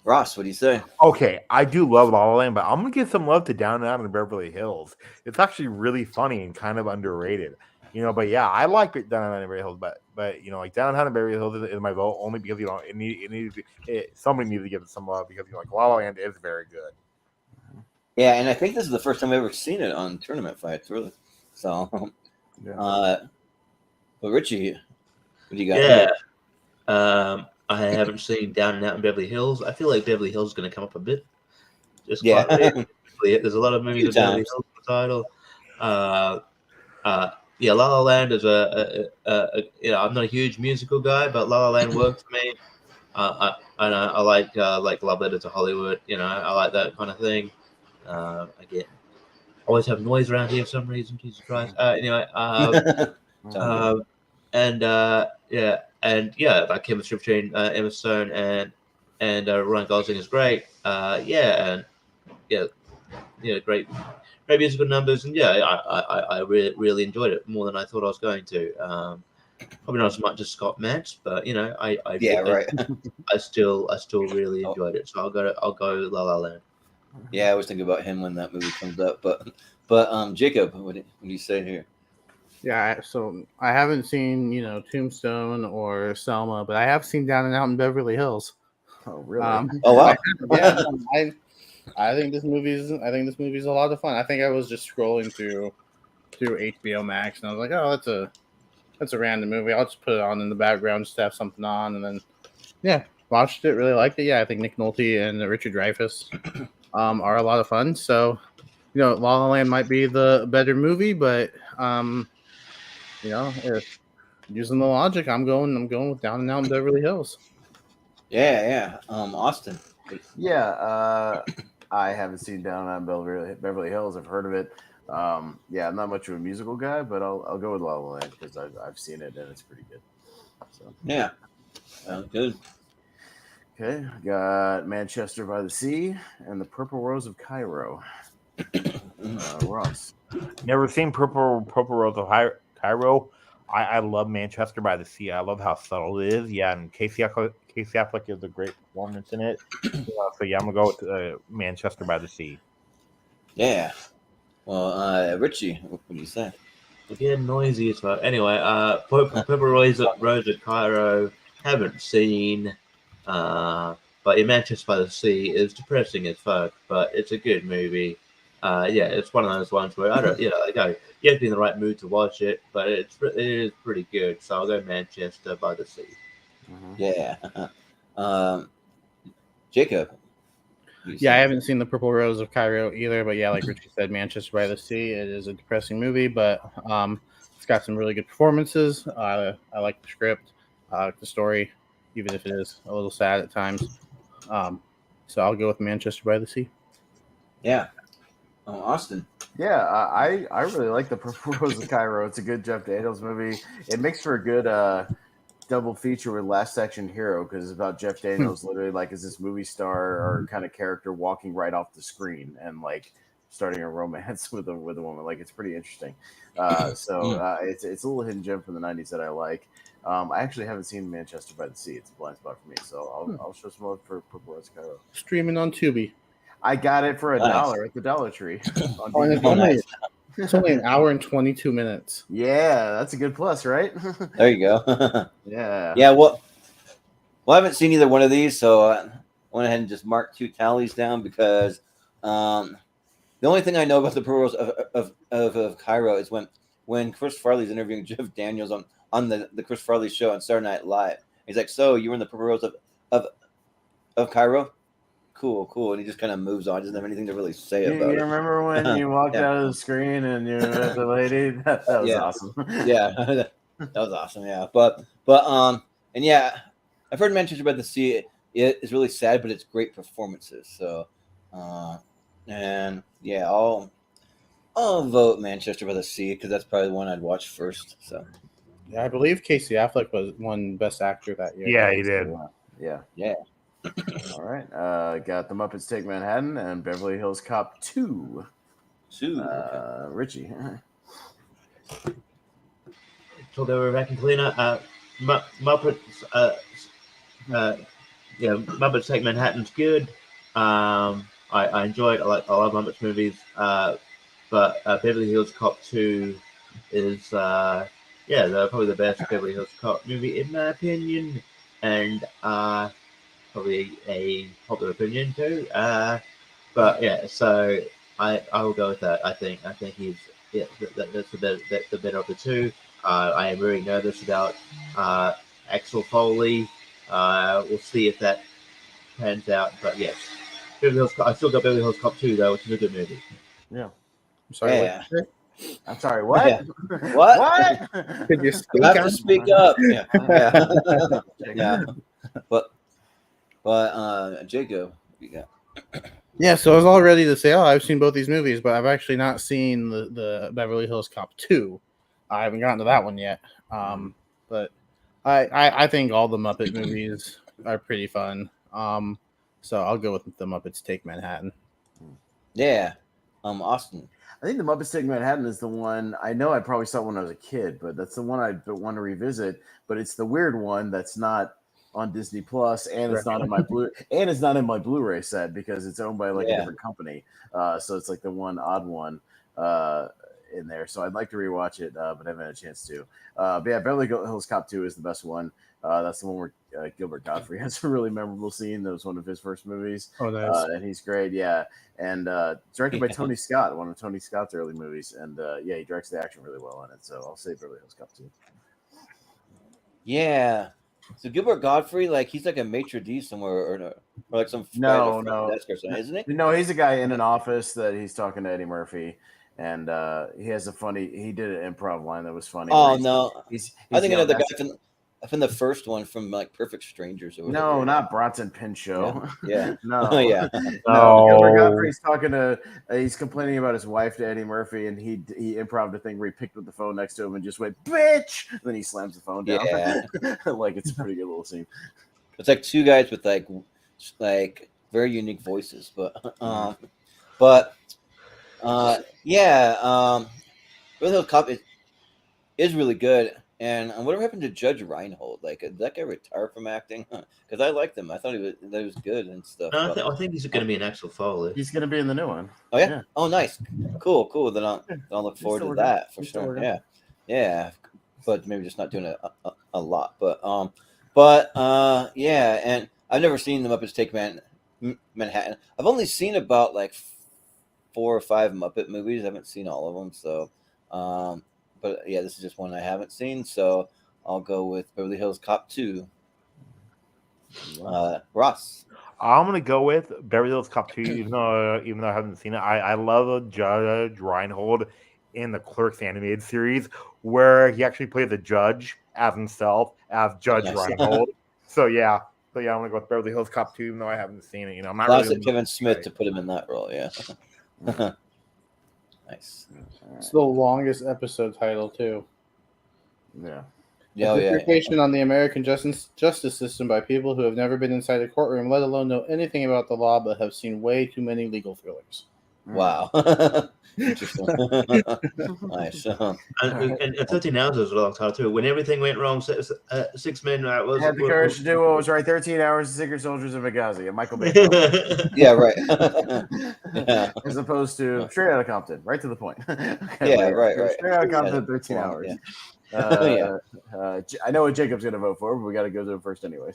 Ross, what do you say? Okay, I do love La La Land, but I'm gonna give some love to Down and Out in Beverly Hills. It's actually really funny and kind of underrated, But yeah, I like it Down and Out in Beverly Hills, but like Down and Out in Beverly Hills is my vote only because somebody needs to give it some love because like La La Land is very good. Yeah, and I think this is the first time I've ever seen it on Tournament Fights, really. So, but Richie, what do you got? Yeah. I haven't seen Down and Out in Beverly Hills. I feel like Beverly Hills is going to come up a bit. Just Yeah. quietly. There's a lot of movies with Beverly Hills in the title. Yeah, La La Land is I'm not a huge musical guy, but La La Land works for me. I like Love Letter to Hollywood. I like that kind of thing. Again, always have noise around here for some reason. Jesus Christ. That chemistry between Emma Stone and Ryan Gosling is great. Great musical numbers, and I really enjoyed it more than I thought I was going to. Probably not as much as Scott Metz, but I still really enjoyed it. So I'll go La La Land. Yeah, I was thinking about him when that movie comes up, but Jacob, what do you say here? Yeah, so I haven't seen Tombstone or Selma, but I have seen Down and Out in Beverly Hills. Oh, really? Oh wow! I think this movie's a lot of fun. I think I was just scrolling through HBO Max, and I was like, oh, that's a random movie. I'll just put it on in the background, just have something on, and then watched it, really liked it. Yeah, I think Nick Nolte and Richard Dreyfuss are a lot of fun. So La La Land might be the better movie, but if using the logic, I'm going with Down and Out in Beverly Hills. Yeah. Austin. Yeah, I haven't seen Down and Out in Beverly Hills. I've heard of it. I'm not much of a musical guy, but I'll go with La La Land because I've seen it and it's pretty good. So yeah, sounds good. Okay, got Manchester by the Sea and the Purple Rose of Cairo. Ross. Never seen Purple Rose of Cairo. I love Manchester by the Sea. I love how subtle it is. Yeah, and Casey Affleck is a great performance in it. So yeah, I'm gonna go with Manchester by the Sea. Yeah. Well, Richie, what do you say? Again, noisy as well. Anyway, Purple Rose of Cairo. Haven't seen. But in Manchester by the Sea is depressing as fuck, but it's a good movie. It's one of those ones where I don't, you have to be in the right mood to watch it, but it is pretty good. So I'll go Manchester by the Sea. Mm-hmm. Yeah. Jacob. Yeah, I haven't seen the Purple Rose of Cairo either, but like Richie said, Manchester by the Sea. It is a depressing movie, but it's got some really good performances. I like the script, I like the story. even if it is a little sad at times. So I'll go with Manchester by the Sea. Yeah. Austin. Yeah, I really like the Purple Rose of Cairo. It's a good Jeff Daniels movie. It makes for a good double feature with Last Action Hero because it's about Jeff Daniels literally like as this movie star or kind of character walking right off the screen and like starting a romance with a woman. Like it's pretty interesting. It's a little hidden gem from the '90s that I like. I actually haven't seen Manchester by the Sea. It's a blind spot for me, so I'll show some love for Purple Rose of Cairo. Streaming on Tubi. I got it for $1 at the Dollar Tree. It's only an hour and 22 minutes. Yeah, that's a good plus, right? There you go. Yeah. Yeah. Well, I haven't seen either one of these, so I went ahead and just marked 2 tallies down because the only thing I know about the Purple Rose of Cairo is when Chris Farley's interviewing Jeff Daniels on the Chris Farley show on Saturday Night Live. He's like, "So you were in the Purple Rose of Cairo? Cool." And he just kind of moves on. He doesn't have anything to really say about it. You remember when you walked out of the screen and you met the lady? That was awesome. Yeah, that was awesome. Yeah, but and yeah, I've heard Manchester by the Sea. It is really sad, but it's great performances. So, and yeah, I'll vote Manchester by the Sea because that's probably the one I'd watch first. So, yeah, I believe Casey Affleck won Best Actor that year. Yeah, he did. Yeah. All right. Got The Muppets Take Manhattan and Beverly Hills Cop 2. Richie. Talk over vacuum cleaner. Muppets. Muppets Take Manhattan's good. I enjoy it. I love Muppets movies. But Beverly Hills Cop 2 is probably the best Beverly Hills Cop movie in my opinion, and probably a popular opinion too. But yeah, so I will go with that. I think he's that's the better of the two. I am very nervous about Axel Foley. We'll see if that pans out. But yes, I still got Beverly Hills Cop 2 though, which is a good movie. Yeah. I'm sorry. Yeah. I'm sorry. What? Yeah. What? Could you You have to speak up. Yeah. But Jacob, you got. Yeah, so I was all ready to say, I've seen both these movies, but I've actually not seen the Beverly Hills Cop 2. I haven't gotten to that one yet. But I think all the Muppet movies are pretty fun. So I'll go with the Muppets Take Manhattan. Yeah. Austin. I think The Muppets Take Manhattan is the one. I know I probably saw it when I was a kid, but that's the one I want to revisit. But it's the weird one that's not on Disney Plus, and it's not in my Blu-ray set because it's owned by a different company. So it's like the one odd one in there. So I'd like to rewatch it, but I haven't had a chance to. But yeah, Beverly Hills Cop 2 is the best one. That's the one where Gilbert Godfrey has a really memorable scene. That was one of his first movies. Oh, nice. And he's great, yeah. And directed by Tony Scott, one of Tony Scott's early movies. And he directs the action really well in it. So I'll say Beverly Hills Cop 2. Yeah. So Gilbert Godfrey, he's like a maitre d' somewhere, or like some no, desk or something, isn't he? No, he's a guy in an office that he's talking to Eddie Murphy, and he has he did an improv line that was funny. Oh no, I think another guy from the first one from Perfect Strangers or whatever. No, not Bronson Pinchot. Yeah. No. Yeah. No. Gilbert Godfrey's talking he's complaining about his wife to Eddie Murphy, and he improv a thing where he picked up the phone next to him and just went, "Bitch!" And then he slams the phone down. Yeah. It's a pretty good little scene. It's like two guys with very unique voices, but Beverly Hills Cop is really good. And whatever happened to Judge Reinhold? Did that guy retire from acting? Because I liked him. I thought he was good and stuff. No, I think he's going to be an Axel Foley. He's going to be in the new one. Oh yeah. Oh nice. Cool. Then I'll look forward to that for sure. Yeah. Yeah. But maybe just not doing it a lot. But yeah. And I've never seen the Muppets Take Manhattan. I've only seen about 4 or 5 Muppet movies. I haven't seen all of them. So. But yeah, this is just one I haven't seen, so I'll go with Beverly Hills Cop 2. Ross. I'm gonna go with Beverly Hills Cop 2, even though I haven't seen it. I love Judge Reinhold in the Clerks animated series, where he actually played the judge as himself, as Judge Reinhold. So yeah, I'm gonna go with Beverly Hills Cop 2, even though I haven't seen it. I'm not Classic really Kevin Smith to put him in that role. Yeah. Nice. It's the longest episode title too. Yeah. Yeah, A dissertation on the American justice system by people who have never been inside a courtroom, let alone know anything about the law, but have seen way too many legal thrillers. Wow. Interesting. Nice. And 13 hours was a long time too. When everything went wrong, 6 men was Had the courage to do what was right. 13 hours, The Secret Soldiers of Benghazi, and Michael Bay. Yeah, right. Yeah. As opposed to Straight Outta Compton, right to the point. Yeah, right. Straight Outta Compton, Yeah, 13 long, hours. yeah. I know what Jacob's gonna vote for, but we got to go to it first, anyways.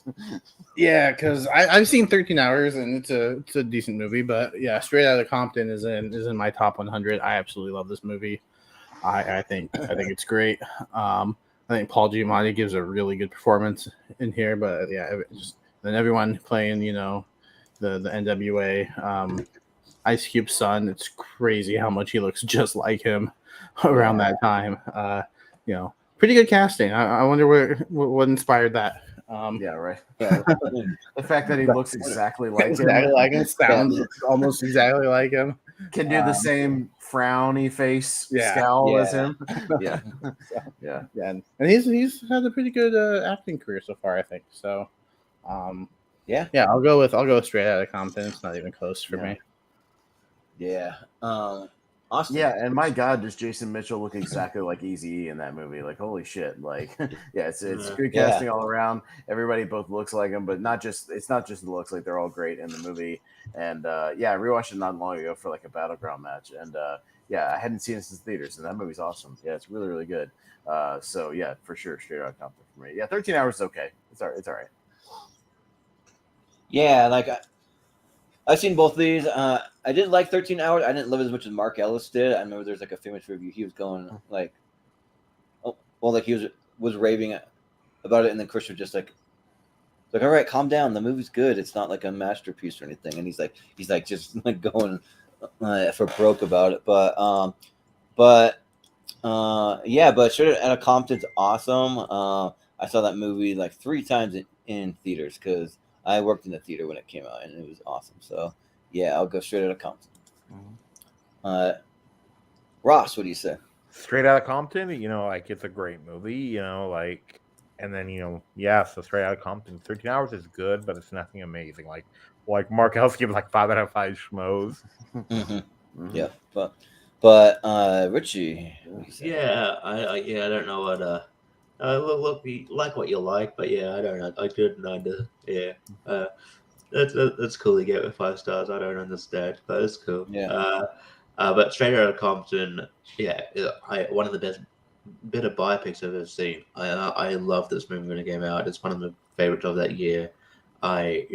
Yeah, because I've seen 13 Hours and it's a decent movie, but yeah, Straight Outta Compton is in my top 100. I absolutely love this movie. I think it's great. I think Paul Giamatti gives a really good performance in here, but yeah, then everyone playing the NWA, Ice Cube's son. It's crazy how much he looks just like him around that time. Pretty good casting. I wonder what inspired that. Yeah, right. The fact that he looks exactly like exactly him, like him, sounds almost exactly like him. can do the same frowny face scowl as him. Yeah, yeah. And he's had a pretty good acting career so far, I think. So, Yeah. I'll go with Straight Outta Compton. It's not even close for me. Yeah. Awesome. Yeah, and my God, does Jason Mitchell look exactly like Eazy-E in that movie? Like, holy shit! Like, yeah, it's good casting all around. Everybody both looks like him, but it's not just the looks. Like, they're all great in the movie. And I rewatched it not long ago for like a battleground match, and I hadn't seen it since theaters, and that movie's awesome. Yeah, it's really really good. So yeah, for sure, Straight Outta Compton for me. Yeah, 13 Hours is okay. It's all right. Yeah, like I've seen both of these. I did like 13 Hours. I didn't love it as much as Mark Ellis did. I remember there's like a famous review. He was going like, he was raving about it, and then Chris was just like, all right, calm down. The movie's good. It's not like a masterpiece or anything. And he's like just like going for broke about it. But Straight Outta Compton's awesome. I saw that movie like 3 times in theaters because I worked in the theater when it came out, and it was awesome. So, yeah, I'll go Straight Outta Compton. Ross, what do you say? Straight Outta Compton, it's a great movie, and then, so Straight Outta Compton, 13 Hours is good, but it's nothing amazing. Like Mark Ellis gives like 5 out of 5 schmoes. Yeah, but Richie, what do you say? Yeah, I don't know what look, we like what you like, but yeah, I don't know. I couldn't under. Yeah, that's cool to get with 5 stars. I don't understand, but it's cool. Yeah. But Straight Outta Compton, one of the better biopics I've ever seen. I love this movie when it came out. It's one of the favorites of that year. I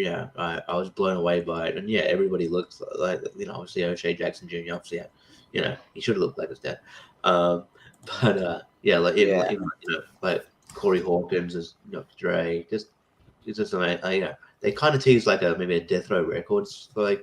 was blown away by it, and yeah, everybody looks like obviously O'Shea Jackson Jr. Obviously, he should have looked like his dad. Like Corey Hawkins as Dr. Dre, it's just they kind of tease like maybe a Death Row Records for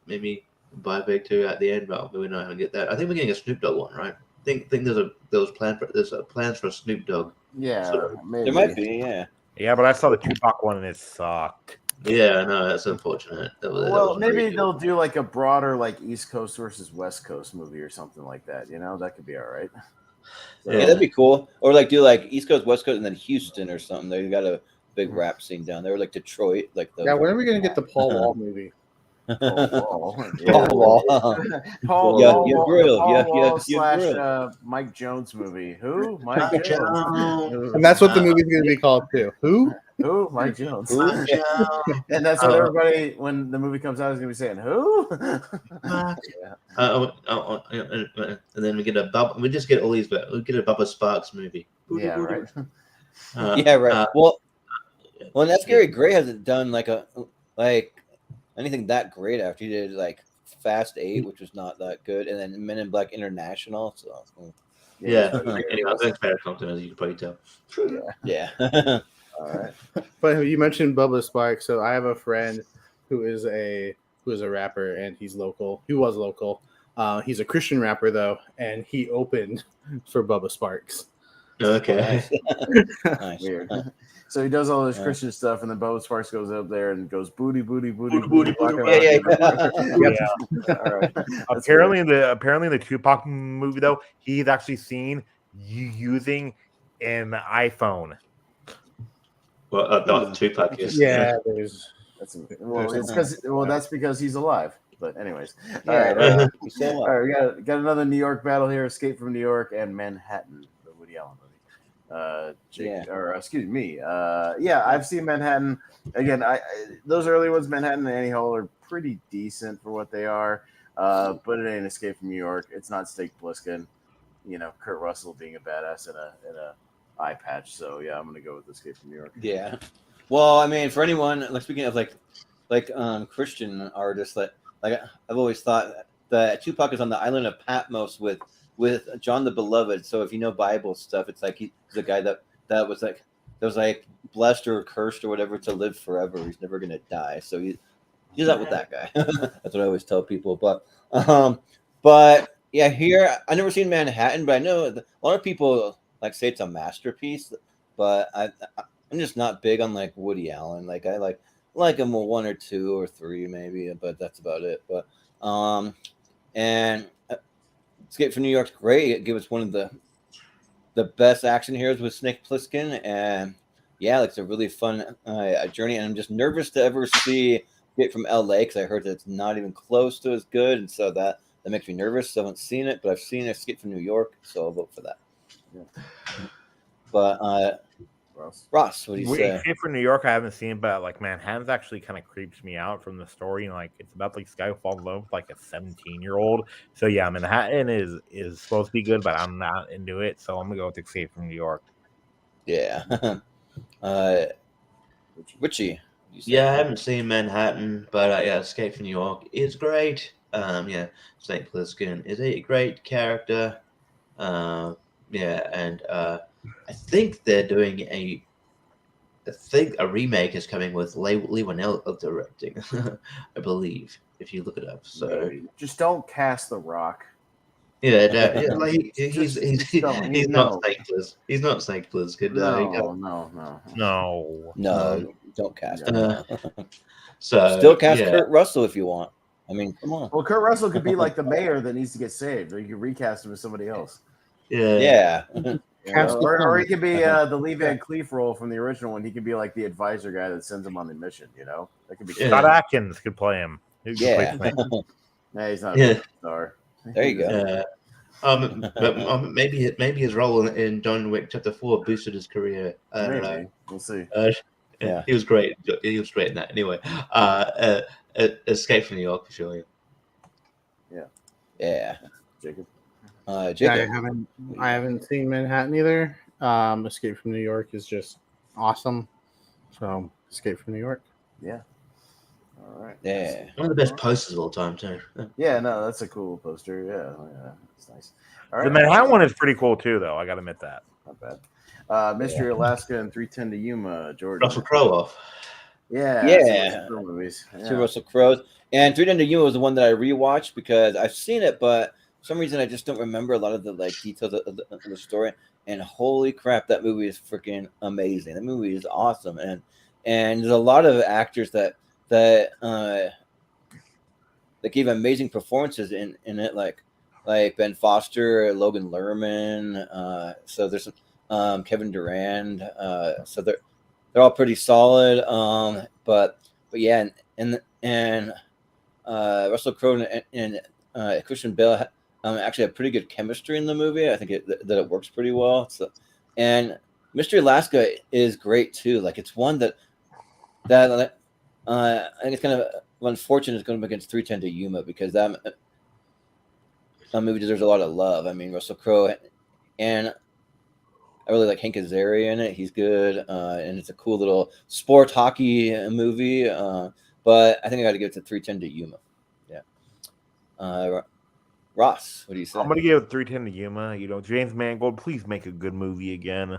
maybe biopic too at the end, but we're not going to get that. I think we're getting a Snoop Dogg one, right? I think there's plans for a Snoop Dogg. Yeah, maybe. There might be, yeah. Yeah, but I saw the Tupac one and it sucked. Yeah, no, that's unfortunate. Maybe they'll do like a broader East Coast versus West Coast movie or something like that. That could be all right. Yeah, that'd be cool. Or do East Coast, West Coast, and then Houston or something. They got a big rap scene down there, like Detroit. When are we gonna get the Paul Wall movie? Paul Wall / Mike Jones movie. Who? Mike Jones. And that's what the movie's going to be called too. Who? Mike Jones. And that's what everybody, when the movie comes out, is going to be saying, who? And then we get we just get all these, but we get a Bubba Sparks movie. Yeah, right. Yeah, right. And that's Gary Gray hasn't done anything that great after he did Fast 8, which was not that good, and then Men in Black International. So anyway, that's better something, as you can probably tell. Yeah. All right. But you mentioned Bubba Sparks, so I have a friend who is a rapper, and he's local. He was local. He's a Christian rapper though, and he opened for Bubba Sparks. Okay. Nice. Weird. So he does all this Yeah. Christian stuff, and then Bubba Sparks goes up there and goes booty, booty, booty, Booty, booty, booty, booty. Yeah. All right. That's Apparently, in the Tupac movie, though, he's actually seen you using an iPhone. Well, not Tupac is. Yeah, there's. That's that's because he's alive. But anyways, all Yeah, right. he's still All right, we got another New York battle here: Escape from New York and Manhattan, the Woody Allen movie. Excuse me. Yeah, I've seen Manhattan. Again, those early ones, Manhattan and Annie Hall, are pretty decent for what they are. But it ain't Escape from New York. It's not Snake Plissken. You know, Kurt Russell being a badass in a eye patch. So yeah, I'm gonna go with Escape from New York. Yeah. Well, I mean, for anyone, like speaking of like Christian artists, like I've always thought that Tupac is on the island of Patmos with John the Beloved. So if you know Bible stuff, it's like he's a guy that was like blessed or cursed or whatever to live forever. He's never gonna die. So he's out with that guy. That's what I always tell people. But yeah, here I never seen Manhattan, but I know a lot of people like say it's a masterpiece. But I'm just not big on like Woody Allen. Like I like him 1 or 2 or 3 maybe, but that's about it. But and Escape from New York's great. It gives us one of the best action heroes with Snake Plissken, and yeah, like it's a really fun journey. And I'm just nervous to ever see it from LA because I heard that it's not even close to as good, and so that makes me nervous. So I haven't seen it, but I've seen Escape from New York, so I'll vote for that. Yeah. But Ross, what do you say? Escape from New York, I haven't seen, but like Manhattan's actually kind of creeps me out from the story. And like it's about like this guy who falls in love with like a 17-year-old. So yeah, Manhattan is supposed to be good, but I'm not into it. So I'm gonna go with Escape from New York. Yeah. Richie. Yeah, I haven't seen Manhattan, but yeah, Escape from New York is great. Yeah, Snake Plissken is a great character. Yeah, and I think they're doing a remake is coming with Leigh Whannell directing, I believe, if you look it up. So just don't cast The Rock. Yeah, like he's not Snake Plissken. He's not Snake Plissken. No, don't cast him. So still cast Kurt Russell if you want. I mean, come on. Well, Kurt Russell could be like the mayor that needs to get saved, or you could recast him as somebody else. Yeah. Or he could be the Lee Van Cleef role from the original one. He could be like the advisor guy that sends him on the mission. You know, that could be. Scott Adkins could play him. Yeah. Nah, he's not a star. There you go. But maybe his role in John Wick Chapter 4 boosted his career. Maybe. We'll see. Yeah, he was great. He was great in that. Anyway, Escape from New York for sure. Yeah. Jacob. Jacob. I haven't seen Manhattan either. Escape from New York is just awesome. So Escape from New York. Yeah. All right. Yeah. One of the best posters of all time too. Yeah, no, that's a cool poster. Yeah, it's nice. All right. The Manhattan one is pretty cool too, though. I got to admit that. Not bad. Mystery Alaska and 310 to Yuma, Jordan. Russell Crowe off. Yeah. Movies. Two Russell Crowe. And 310 to Yuma was the one that I rewatched because I've seen it, but for some reason I just don't remember a lot of the like details of the story. And holy crap, that movie is freaking amazing. That movie is awesome. And there's a lot of actors that gave amazing performances in it, like Ben Foster, Logan Lerman. So there's Kevin Durand. So they're all pretty solid. But yeah, and Russell Crowe and Christian Bale actually have pretty good chemistry in the movie. I think that it works pretty well. So, and Mystery Alaska is great too. Like it's one that I think it's kind of unfortunate it's going up against 310 to Yuma because that movie deserves a lot of love. I mean, Russell Crowe, and I really like Hank Azaria in it. He's good, and it's a cool little sport hockey movie. But I think I got to give it to 310 to Yuma. Yeah. Ross, what do you say? I'm going to give it 310 to Yuma. You know, James Mangold, please make a good movie again.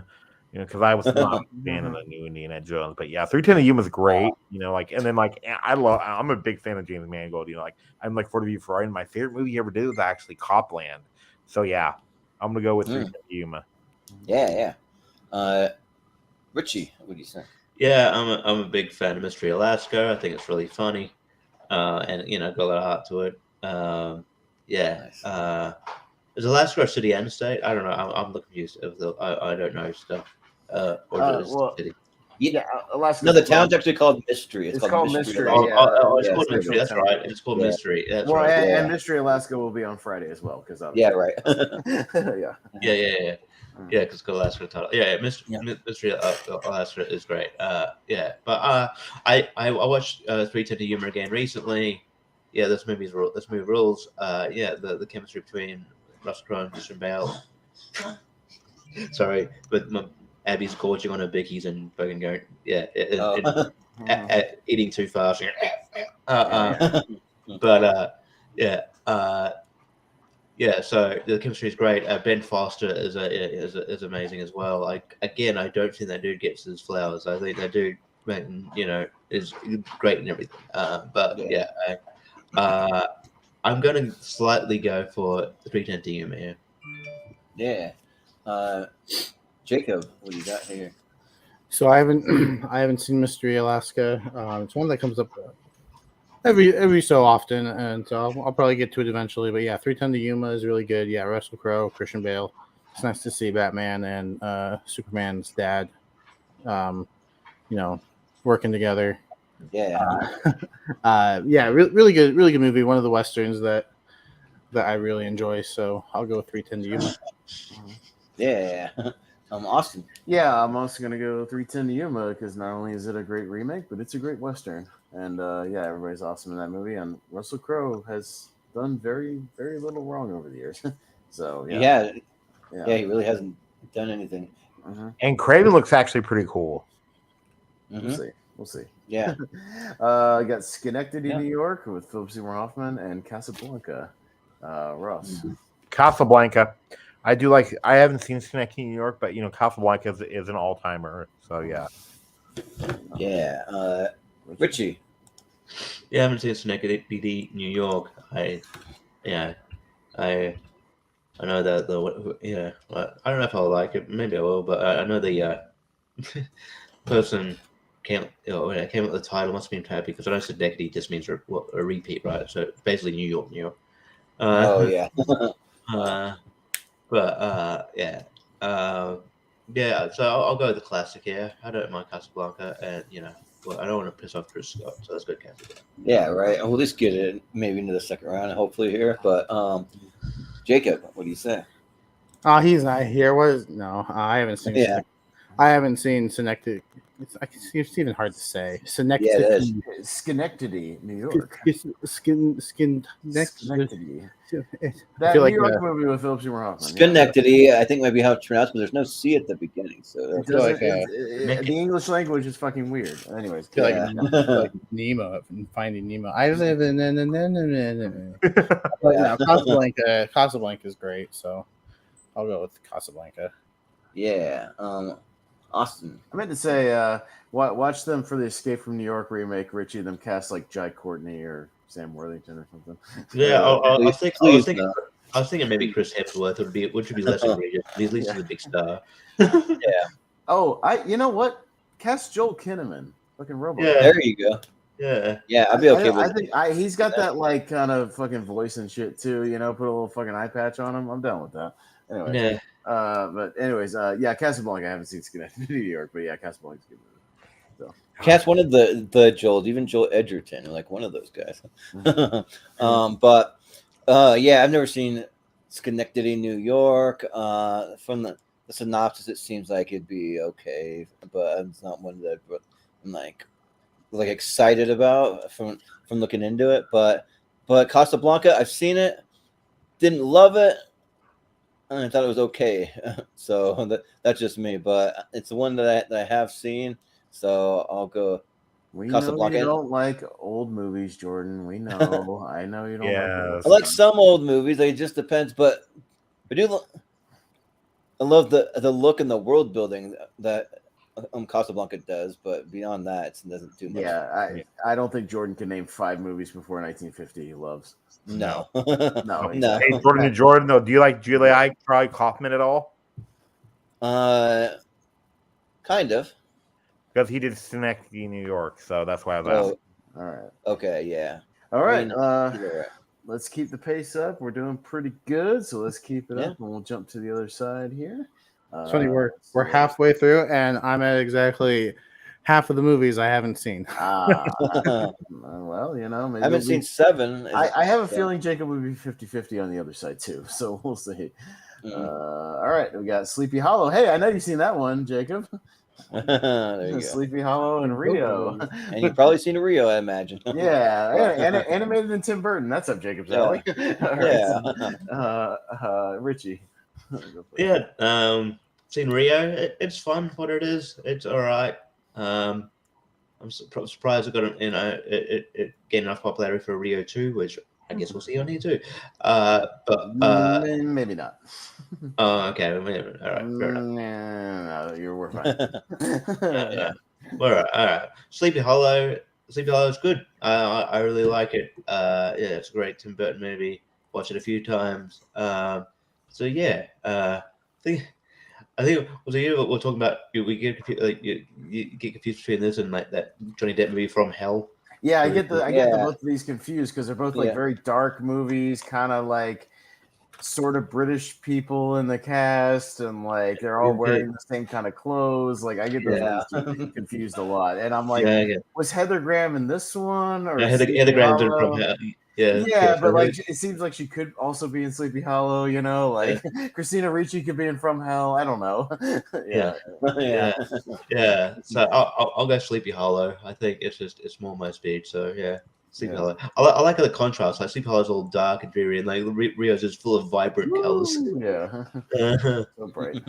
You know, because I was not a fan of the new Indiana Jones, but yeah, 310 to Yuma is great. You know, like, and then like, I'm a big fan of James Mangold. You know, like, I'm like 40 View Ferrari. My favorite movie he ever did was actually Copland. So yeah, I'm gonna go with 310 to Yuma. Yeah. Richie, what do you say? Yeah, I'm a big fan of Mystery Alaska. I think it's really funny, and got a lot of heart to it. Yeah. Nice. Is Alaska a city and state? I don't know. I'm a little confused. I don't know stuff. Or is it Well, city? yeah, Alaska. No, the town's actually called Mystery. It's called Mystery. Oh, Yeah, it's yeah, called so Mystery. That's right. It's called Yeah. Mystery. That's Well, right. and Yeah. Mystery Alaska will be on Friday as well because Yeah, right. yeah. Yeah. Yeah, because Alaska title. Yeah, Yeah. Mystery Alaska is great. Yeah, but I watched 310 to Humor again recently. Yeah, this movie rules. Yeah, the chemistry between Russell Crowe and Christian Bale. Sorry, but Abby's gorging on her bickies and fucking going, eating too fast. Yeah, so the chemistry is great. Ben Foster is amazing as well. I don't think that dude gets his flowers. I think that dude, is great and everything. I'm going to slightly go for the 310 team here. Yeah. Jacob, what do you got here? So I haven't seen Mystery Alaska. It's one that comes up every so often, and so I'll probably get to it eventually. But yeah, 310 to Yuma is really good. Yeah, Russell Crowe, Christian Bale. It's nice to see Batman and Superman's dad, working together. Yeah. Really good movie. One of the westerns that I really enjoy. So I'll go with 310 to Yuma. Yeah. Austin. Yeah, I'm also gonna go 310 to Yuma because not only is it a great remake, but it's a great western, and everybody's awesome in that movie. And Russell Crowe has done very, very little wrong over the years. So Yeah, he really hasn't done anything. And Craven looks actually pretty cool. We'll see. Yeah. I got Schenectady, New York, with Philip Seymour Hoffman, and Casablanca. Ross. Casablanca. I haven't seen Schenectady, New York, but Casablanca is an all-timer. So yeah. Yeah. Richie. Yeah, I haven't seen Schenectady, New York. I know that I don't know if I'll like it. Maybe I will, but I know the person came up with the title must have been happy because I know Schenectady just means a repeat, right? So basically New York. Oh yeah. So I'll go with the classic here. I don't mind Casablanca, and I don't want to piss off Chris Scott, so let's go Casablanca. Yeah, right. We'll just get it maybe into the second round, hopefully here. But Jacob, what do you say? Oh, he's not here. I haven't seen. Yeah. I haven't seen Schenectady. It's even hard to say. Yeah, it is. Schenectady, New York. Schenectady. That New York movie with Philip Seymour Hoffman. Schenectady, I think might be how it's pronounced, but there's no C at the beginning. So the English language is fucking weird. Anyways, like Nemo and Finding Nemo. I live in. Casablanca is great, so I'll go with Casablanca. Yeah. Austin. I meant to say, watch them for the Escape from New York remake. Richie, them cast like Jai Courtney or Sam Worthington or something. Yeah, I was thinking maybe Chris Hemsworth would be less egregious. At least he's a big star. Yeah. Oh, you know what? Cast Joel Kinnaman, fucking robot. Yeah. There you go. Yeah. Yeah, I'd be okay with I think he's got that like kind of fucking voice and shit too. Put a little fucking eye patch on him. I'm down with that. Anyway. Yeah. But anyways, Casablanca. I haven't seen Schenectady, New York, but yeah, Casablanca's a good movie. So. Cast one of the Joels, even Joel Edgerton, like one of those guys. I've never seen Schenectady, New York. From the synopsis, it seems like it'd be okay, but it's not one that I'm like excited about from looking into it. But Casablanca, I've seen it, didn't love it. I thought it was okay, so that's just me. But it's the one that I have seen, so I'll go. We know you don't like old movies, Jordan. We know. I know you don't. Yeah, like I like some old movies. It just depends, but I do. I love the look and the world building that Casablanca does, but beyond that, it doesn't do much. Yeah, I don't think Jordan can name 5 movies before 1950 he loves. No. No. Hey, Jordan, though, do you like Julia Kaufman at all? Kind of. Because he did Schenectady, New York, so that's why I was Oh, asking. All right. okay, yeah. All right. You're right. Let's keep the pace up. We're doing pretty good, so let's keep it Yeah. up, and we'll jump to the other side here. It's funny, we're So- halfway through, and I'm at exactly half of the movies I haven't seen. Well, you know, maybe I haven't seen 7. I have a feeling Jacob would be 50-50 on the other side too, so we'll see. All right, we got Sleepy Hollow. Hey, I know you've seen that one, Jacob. There you go. Sleepy Hollow and Rio. And you've probably seen Rio, I imagine. Yeah, animated in Tim Burton. That's up Jacob's alley. All right. Richie. Yeah, seen Rio. It's fun. What it is, it's all right. I'm surprised it got it gained enough popularity for Rio 2, which I guess we'll see on here too. But maybe not. Oh, okay. All right. Fair enough. No, we're fine. Yeah. All right. Sleepy Hollow is good. I really like it. Yeah, it's a great Tim Burton movie. Watched it a few times. So yeah, I think was it you we're talking about? We get confused, you get confused between this and like that Johnny Depp movie From Hell. Yeah, I get the both of these confused because they're both like very dark movies, kind of like sort of British people in the cast, and like they're all wearing the same kind of clothes. Like I get those confused a lot, and I'm like, was Heather Graham in this one? Or Heather Graham's in From Hell. Yeah, but like it seems like she could also be in Sleepy Hollow, you know, like Christina Ricci could be in From Hell. I don't know. Yeah. So I'll go Sleepy Hollow. I think it's more my speed. So yeah, Sleepy Hollow. I like the contrast. Like Sleepy Hollow's all dark and dreary, and like Rio's just full of vibrant colors. Yeah, so bright.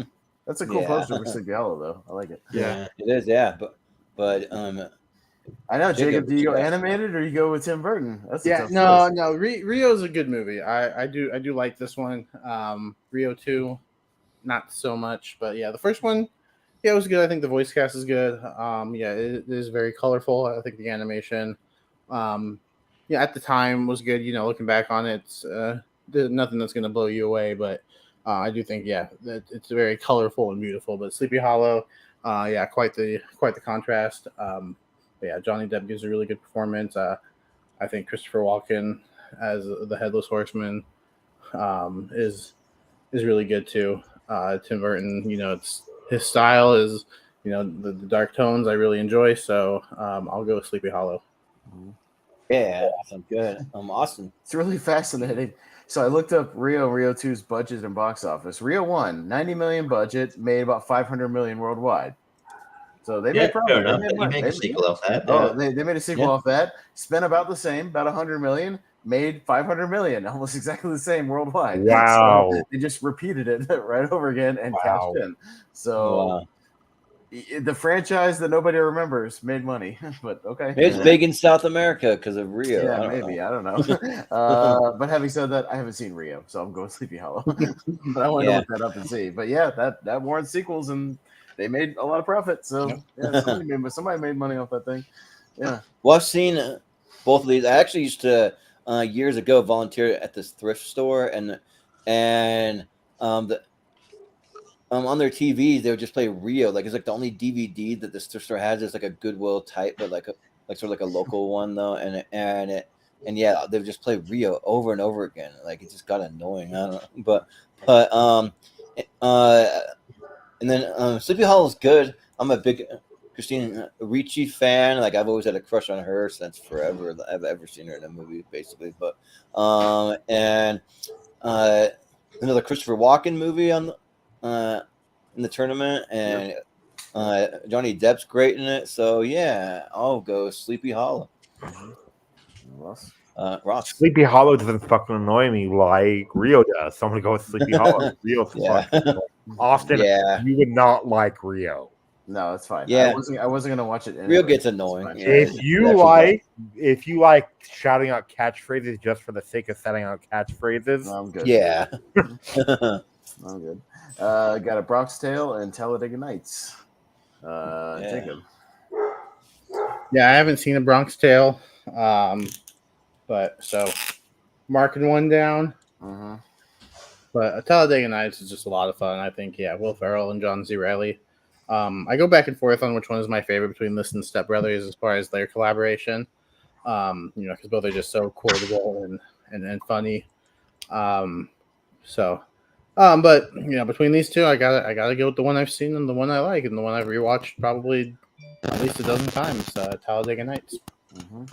That's a cool poster for Sleepy Hollow, though. I like it. Yeah, it is. Yeah, but I know, Jacob. Do you go animated or you go with Tim Burton? That's no. Rio's a good movie. I do like this one. Rio 2, not so much, but yeah, the first one, it was good. I think the voice cast is good. It is very colorful. I think the animation, at the time was good. You know, looking back on it, it's nothing that's gonna blow you away, but I do think that it's very colorful and beautiful. But Sleepy Hollow, quite the contrast. Johnny Depp gives a really good performance. I think Christopher Walken as the Headless Horseman is really good too. Tim Burton, it's his style is, the dark tones I really enjoy. So I'll go with Sleepy Hollow. Yeah, sounds good. Awesome. It's really fascinating. So I looked up Rio 2's budget and box office. Rio 1, 90 million budget, made about 500 million worldwide. So they made profit. They made a sequel off that. They made a sequel off that. Spent about the same, about 100 million. Made 500 million, almost exactly the same worldwide. Wow! So they just repeated it right over again and cashed in. So the franchise that nobody remembers made money, but okay. It's big in South America because of Rio. Yeah, I don't know. But having said that, I haven't seen Rio, so I'm going Sleepy Hollow. But I want to look that up and see. But yeah, that warrants sequels and. They made a lot of profit, so somebody made money off that thing. Yeah. Well, I've seen both of these. I actually used to years ago volunteer at this thrift store, and on their TVs they would just play Rio. Like it's like the only DVD that this thrift store has is like a Goodwill type, but like sort of like a local one though, and they would just play Rio over and over again. Like it just got annoying. I don't know, but and then Sleepy Hollow is good. I'm a big Christina Ricci fan. Like I've always had a crush on her since forever. I've ever seen her in a movie, basically. But and another Christopher Walken movie in the tournament, and Johnny Depp's great in it. So yeah, I'll go Sleepy Hollow. Ross. Sleepy Hollow doesn't fucking annoy me like Rio does. So I'm gonna go with Sleepy Hollow. Rio's fucking Austin, you would not like Rio. No, it's fine. Yeah, I wasn't gonna watch it. Anyway. Rio gets annoying. If you like shouting out catchphrases just for the sake of shouting out catchphrases, I'm good. Yeah, I'm good. Got a Bronx Tale and Talladega Nights. Jacob. Yeah, I haven't seen a Bronx Tale, but so marking one down. But Talladega Nights is just a lot of fun. I think, yeah, Will Ferrell and John C. Reilly. I go back and forth on which one is my favorite between this and Step Brothers as far as their collaboration. Because both are just so quotable and funny. But between these two, I gotta go with the one I've seen and the one I like and the one I've rewatched probably at least a dozen times. Talladega Nights. Mm-hmm.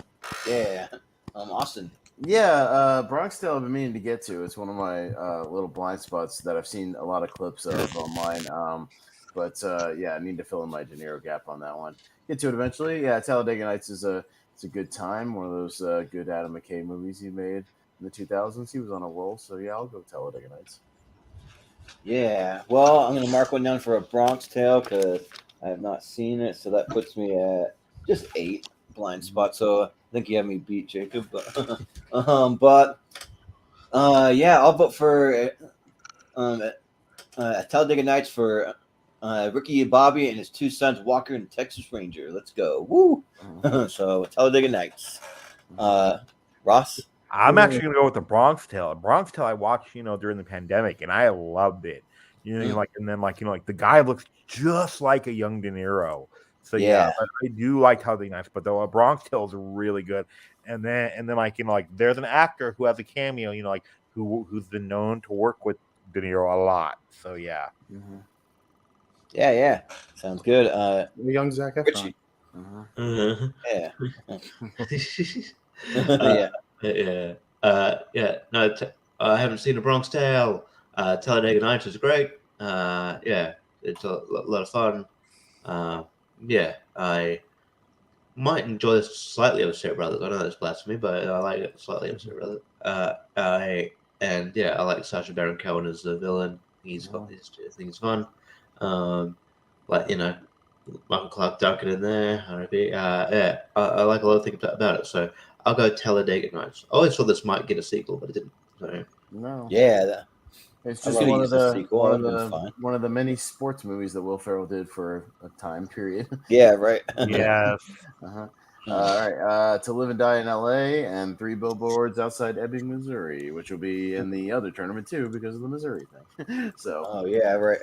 Yeah. Austin. Yeah, Bronx Tale I've been meaning to get to. It's one of my little blind spots that I've seen a lot of clips of online. Yeah, I need to fill in my De Niro gap on that one. Get to it eventually. Yeah, Talladega Nights is a good time. One of those good Adam McKay movies he made in the 2000s. He was on a roll, so yeah, I'll go Talladega Nights. Yeah. Well, I'm gonna mark one down for A Bronx Tale because I have not seen it, so that puts me at just 8 blind spots. So I think you have me beat, Jacob. But yeah, I'll vote for Talladega Nights for Ricky Bobby and his 2 sons, Walker and Texas Ranger. Let's go. Woo! So Talladega Nights. Ross? I'm actually gonna go with the Bronx Tale. Bronx Tale I watched, during the pandemic, and I loved it. Like the guy looks just like a young De Niro. So yeah, but I do like Talladega Nights, but the Bronx Tale is really good. And then there's an actor who has a cameo, who's been known to work with De Niro a lot. So yeah. Mm-hmm. Yeah. Sounds good. The young Zac Efron. Yeah. No, I haven't seen A Bronx Tale. Talladega Nights is great. It's a lot of fun. I might enjoy this slightly over Shepard Brothers. I know that's blasphemy, but I like it slightly over Shepard Brothers. I like Sacha Baron Cohen as the villain. He's got these things fun. Michael Clark Duncan in there. I like a lot of things about it. So I'll go Talladega Nights. I always thought this might get a sequel, but it didn't. So. No. Yeah. It's just one of the many sports movies that Will Ferrell did for a time period. Yeah, right. Yes. All right. To Live and Die in L.A. and 3 Billboards Outside Ebbing, Missouri, which will be in the other tournament too because of the Missouri thing. So. Oh yeah, right.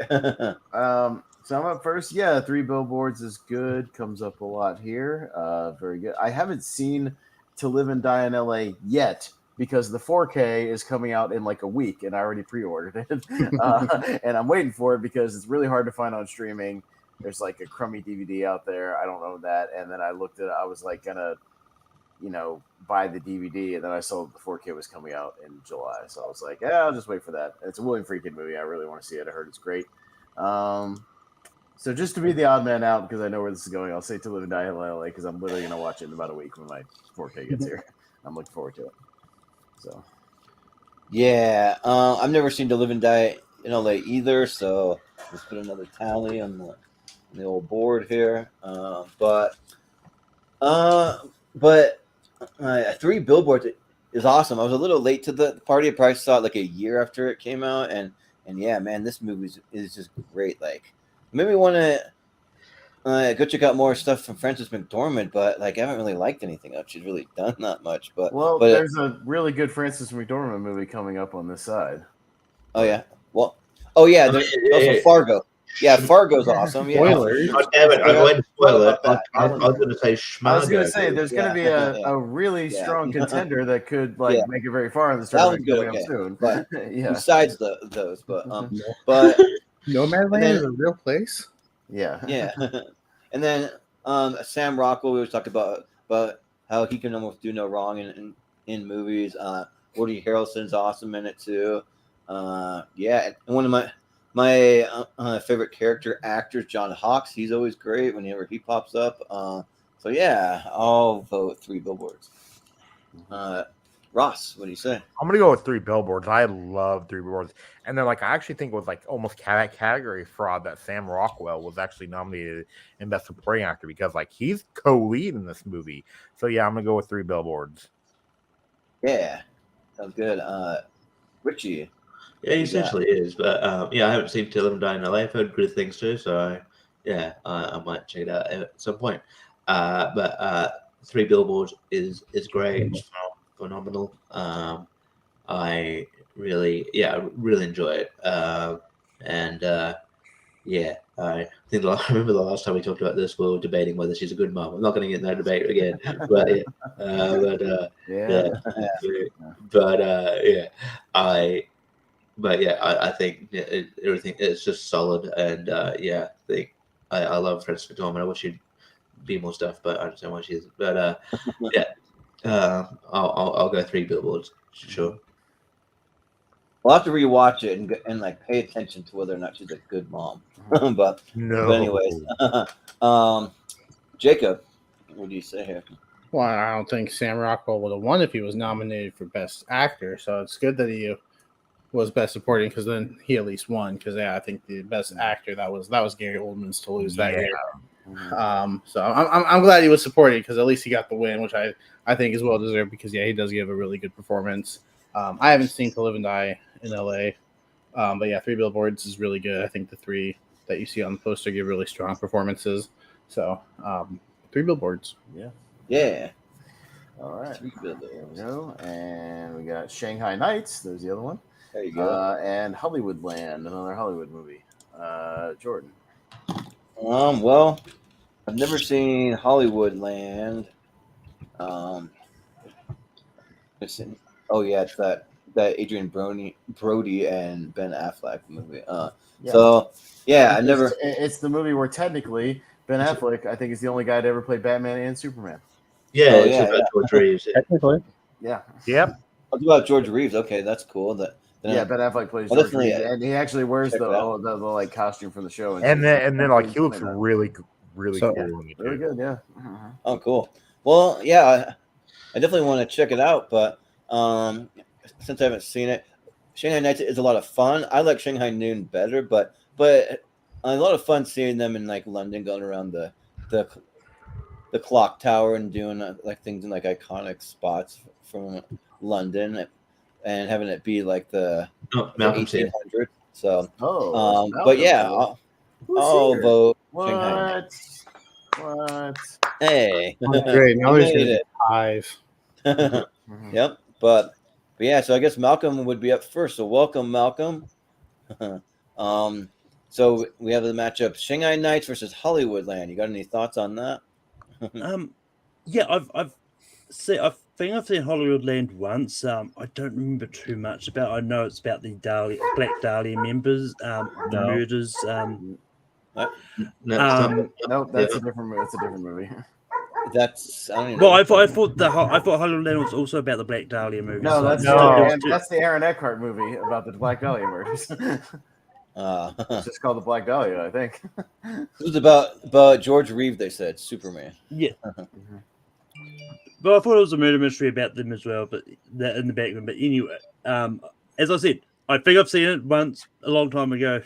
So I'm up first. Yeah, 3 Billboards is good. Comes up a lot here. Very good. I haven't seen To Live and Die in L.A. yet because the 4K is coming out in like a week, and I already pre-ordered it. And I'm waiting for it because it's really hard to find on streaming. There's like a crummy DVD out there. I don't know that. And then I looked at it. I was like gonna, buy the DVD, and then I saw the 4K was coming out in July. So I was like, yeah, I'll just wait for that. It's a William Friedkin movie. I really want to see it. I heard it's great. So just to be the odd man out, because I know where this is going, I'll say To Live and Die in LA because I'm literally gonna watch it in about a week when my 4K gets here. I'm looking forward to it. So, yeah, I've never seen To Live and Die in LA either, so let's put another tally on the old board here. But 3 Billboards is awesome. I was a little late to the party. I probably saw it like a year after it came out, and yeah, man, this movie is just great. Like, maybe want to go check out more stuff from Frances McDormand, but I haven't really liked anything else she's really done that much. But there's a really good Frances McDormand movie coming up on this side. Oh yeah, there's also Fargo. Yeah, Fargo's awesome. Yeah. Spoilers. God damn it! I'm going to spoil it. I was going to say Schmargo. I was going to say there's going to be a really strong contender that could make it very far in the tournament coming up soon. But besides those, but Nomadland is a real place. Yeah. And then Sam Rockwell, we was talking about how he can almost do no wrong in movies. Woody Harrelson's awesome in it too. And one of my favorite character actors, John Hawkes, he's always great whenever he pops up. So yeah, I'll vote 3 Billboards. Ross, what do you say? I'm gonna go with 3 Billboards. I love 3 Billboards, and then I actually think it was almost category fraud that Sam Rockwell was actually nominated in Best Supporting Actor because he's co-lead in this movie. So yeah, I'm gonna go with 3 Billboards. Yeah, sounds good. Richie. Yeah, he essentially is, but I haven't seen To Live and Die in LA. I've heard good things too, so I might check it out at some point. But 3 Billboards is great. It's phenomenal. I really enjoy it. And yeah, I think I remember the last time we talked about this, we were debating whether she's a good mom. I'm not going to get in that debate again, but Yeah. I think everything is just solid, and I love Frances McDormand. I wish she'd be more stuff, but I understand why she isn't. But I'll go 3 billboards, sure. We'll have to rewatch it and like pay attention to whether or not she's a good mom. but anyways, Jacob, what do you say here? Well, I don't think Sam Rockwell would have won if he was nominated for Best Actor. So it's good that he was Best Supporting, because then he at least won. Because I think the Best Actor that was Gary Oldman's to lose that year. So I'm glad he was supporting, because at least he got the win, which I think is well deserved, because he does give a really good performance. I haven't seen To Live and Die in LA, but yeah, 3 Billboards is really good. I think the 3 that you see on the poster give really strong performances. So 3 Billboards. Yeah. All right. There we go. And we got Shanghai Nights. There's the other one. There you go. And Hollywoodland, another Hollywood movie. Jordan. Well, I've never seen Hollywoodland. Oh yeah, it's that Adrian Brody and Ben Affleck movie. So yeah, I never. It's the movie where technically Ben Affleck, I think, is the only guy to ever play Batman and Superman. Yeah, it's about George Reeves. Technically. Yeah. Yep. It's about George Reeves. Okay, that's cool. Ben Affleck plays George Reeves, and he actually wears the like costume from the show. And then like he looks really cool. Really good, yeah. Oh, cool. Well, yeah, I definitely want to check it out, but since I haven't seen it, Shanghai Nights is a lot of fun. I like Shanghai Noon better, but a lot of fun seeing them in like London, going around the clock tower and doing like things in like iconic spots from London, and having it be like the 1800s. So, but yeah, I'll vote Shanghai Nights. What? Hey, great. Now there's gonna be 5. Yep, but yeah, so I guess Malcolm would be up first. So welcome, Malcolm. So we have the matchup: Shanghai Nights versus Hollywoodland. You got any thoughts on that? Yeah, I think I've seen Hollywoodland once. I don't remember too much about it. I know it's about the Black Dahlia members, the murders. No, that's a different movie. It's a different movie. That's I don't even know. I thought Hollywoodland was also about the Black Dahlia movie. No, that's the Aaron Eckhart movie about the Black Dahlia murders. It's just called the Black Dahlia, I think. It was about George Reeves. They said Superman. Yeah. But I thought it was a murder mystery about them as well, but that in the background. But anyway, as I said, I think I've seen it once a long time ago.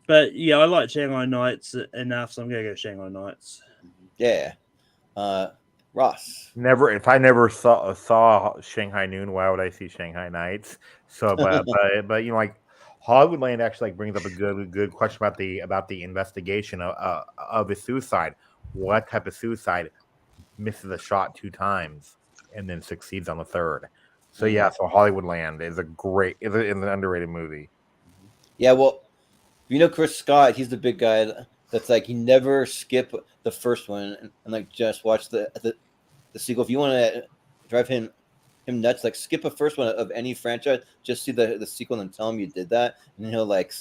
But yeah, I like Shanghai Nights enough, so I'm gonna go Shanghai Nights. Yeah. Ross. Never. If I never saw Shanghai Noon, why would I see Shanghai Nights? So, but like Hollywoodland actually like brings up a good question about the investigation of a suicide. What type of suicide misses a shot 2 times and then succeeds on the 3rd? So yeah, so Hollywoodland is an underrated movie. Yeah, well, Chris Scott, he's the big guy that's like he never skip the first one and like just watch the sequel. If you want to drive him nuts, like skip a first one of any franchise, just see the sequel and tell him you did that, and he'll like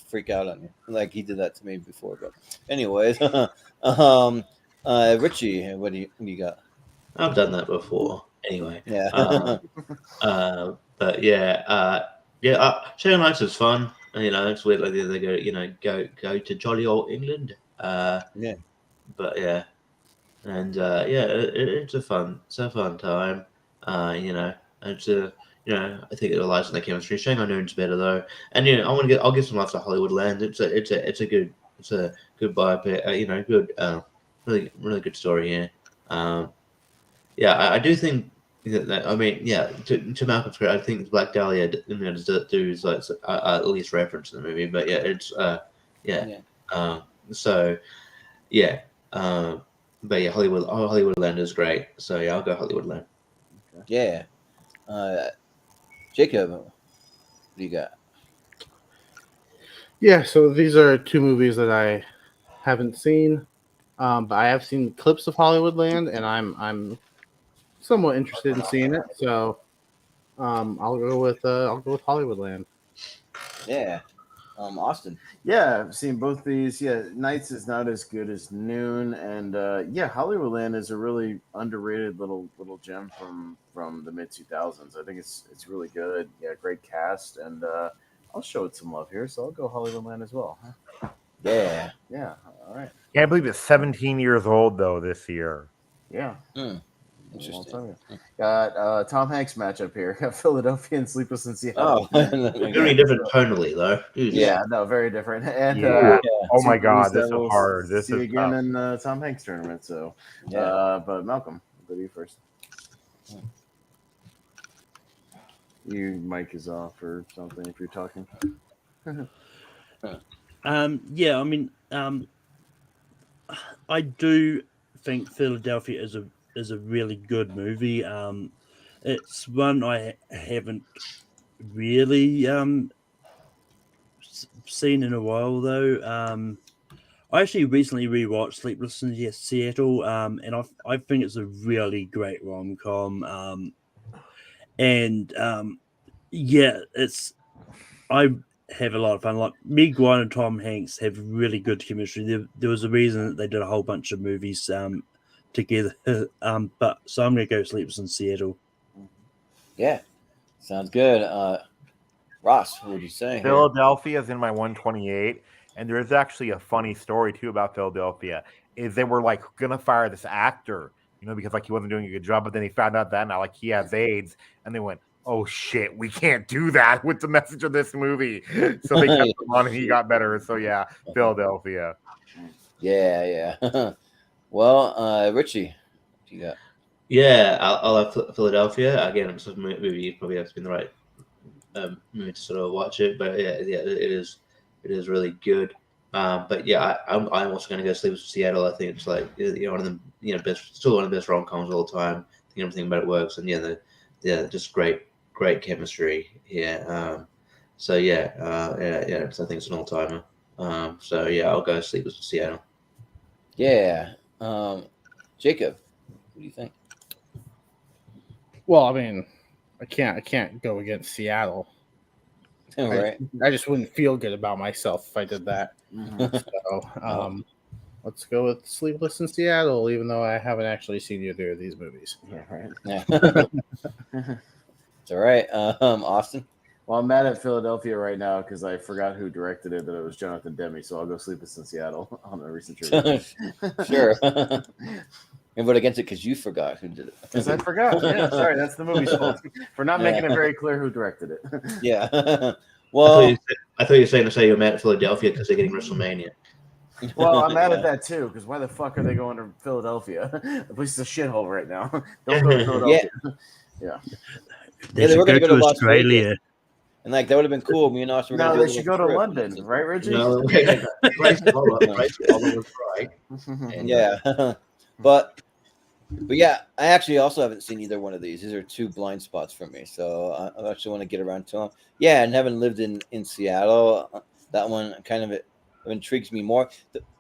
freak out on you. Like he did that to me before. But anyways, Richie, what do you got? I've done that before. Anyway, yeah. But yeah, Shanghai Nights is fun. It's weird like they go to jolly old England. Yeah. But yeah, and it's a fun time. It's I think it relies on the chemistry. Shanghai Noon's better though, and I'll give some love to Hollywoodland. It's a good biopic. Good, really good story here. I do think that to Malcolm's credit, I think Black Dahlia does like at least reference in the movie, but Hollywoodland is great. So yeah, I'll go Hollywoodland. Yeah. Jacob, what do you got? Yeah, so these are two movies that I haven't seen, but I have seen clips of Hollywoodland, and I'm somewhat interested in seeing it. So I'll go with Hollywoodland. Yeah, Austin. Yeah, I've seen both these. Yeah, Nights is not as good as Noon, and yeah, Hollywoodland is a really underrated little gem from the mid 2000s. I think it's really good. Yeah, great cast, and I'll show it some love here, so I'll go Hollywoodland as well. Yeah. Yeah, all right. Can't believe it's 17 years old though this year. Yeah. Interesting. Got Tom Hanks matchup here. Got Philadelphia and Sleepless in Seattle. Oh, Very different tonally, though. Yeah, no, very different. And Yeah. Oh two my movies God, that this is we'll hard. This see is again tough. in Tom Hanks tournament. So, Yeah. but Malcolm, I'll go to you first. Your mic is off or something if you're talking. Yeah, I mean, I do think Philadelphia is a really good movie. It's one I haven't really seen in a while though. I actually recently rewatched Sleepless in Seattle, and I think it's a really great rom com. And yeah, I have a lot of fun. Like Meg Ryan and Tom Hanks have really good chemistry. There was a reason that they did a whole bunch of movies together. But so I'm gonna go Sleepless in Seattle. Yeah, sounds good. Ross, what would you say? Here? Philadelphia is in my 128, and there is actually a funny story too about Philadelphia. Is they were like gonna fire this actor, because like he wasn't doing a good job, but then they found out that now like he has AIDS, and they went, "Oh shit, we can't do that with the message of this movie." So they kept him on, and he got better. So yeah, Philadelphia. Yeah. Well, Richie, what you got? Yeah, I'll have Philadelphia. Again, it's a movie you probably have to be in the right movie to sort of watch it. But yeah, it is really good. But yeah, I'm also going to go Sleepless in Seattle. I think it's like one of the still one of the best rom-coms of all time. I think everything about it works, and just great chemistry here. So yeah, I think it's an all-timer. So yeah, I'll go Sleepless in Seattle. Yeah, Jacob, what do you think? Well, I mean, I can't go against Seattle. All right. I just wouldn't feel good about myself if I did that. So let's go with Sleepless in Seattle, even though I haven't actually seen either of these movies. Yeah, right. Yeah. It's all right. Austin. Well, I'm mad at Philadelphia right now because I forgot who directed it. That it was Jonathan Demme. So I'll go Sleepless in Seattle on a recent trivia. Sure. And vote against it because you forgot who did it. Because I forgot. Yeah, sorry, that's the movie's fault for not making it very clear who directed it. Yeah. Well, I thought you were saying to say you're mad at Philadelphia because they're getting WrestleMania. Well, I'm mad at that too because why the fuck are they going to Philadelphia? The place is a shithole right now. Don't go to Philadelphia. Yeah. They they were should going to go to Las Australia. Vegas. And like that would have been cool. Me and Austin were No, gonna they should go to London, right, Richie? No, Bryce was right. And yeah. But yeah, I actually also haven't seen either one of these. These are two blind spots for me, so I actually want to get around to them. Yeah, and having lived in Seattle, that one kind of intrigues me more.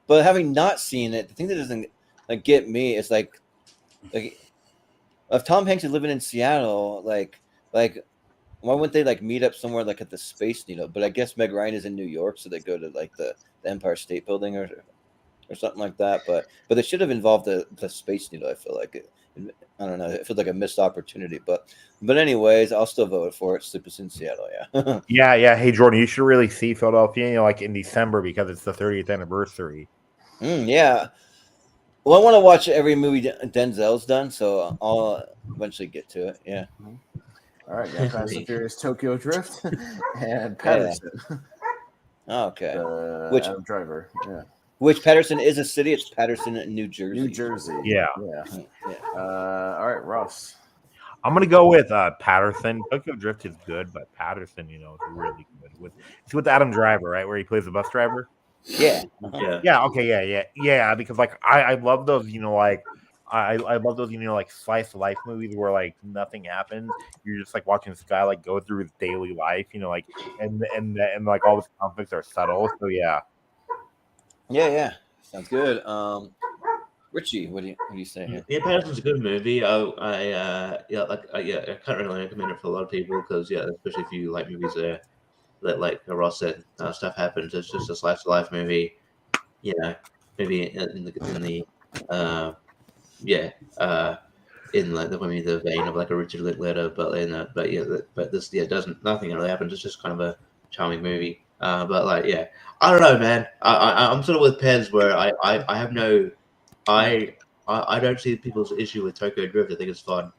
But having not seen it, the thing that doesn't get me is like if Tom Hanks is living in Seattle, like why wouldn't they meet up somewhere at the Space Needle? But I guess Meg Ryan is in New York, so they go to the Empire State Building or something like that. But they should have involved the Space Needle. I feel like I don't know. It feels like a missed opportunity. But anyways, I'll still vote for it. Sleepless in Seattle. Yeah. Yeah. Hey Jordan, you should really see Philadelphia, in December because it's the 30th anniversary. Yeah. Well, I want to watch every movie Denzel's done, so I'll eventually get to it. Yeah. All right, got Fast and Furious Tokyo Drift and Patterson. Okay. Which Adam Driver? Yeah. Which Patterson is a city? It's Patterson, New Jersey. New Jersey. Yeah. All right, Ross. I'm gonna go with Patterson. Tokyo Drift is good, but Patterson, is really good. It's with Adam Driver, right, where he plays the bus driver. Yeah. Yeah. Yeah. Okay. Yeah. Because I love those. I love those, like slice of life movies where like nothing happens. You're just like watching this guy like go through his daily life, like and like all his conflicts are subtle. So yeah. Yeah. Sounds good. Richie, what do you say here? Yeah, Patterson's a good movie. I can't really recommend it for a lot of people because especially if you like movies that like Ross said, stuff happens. It's just a slice of life movie. Maybe in the in like the vein of like a Richard Linklater, but this doesn't, nothing really happens. It's just kind of a charming movie. I don't know, man. I'm sort of with Pez where I have no. I don't see people's issue with Tokyo Drift. I think it's fun.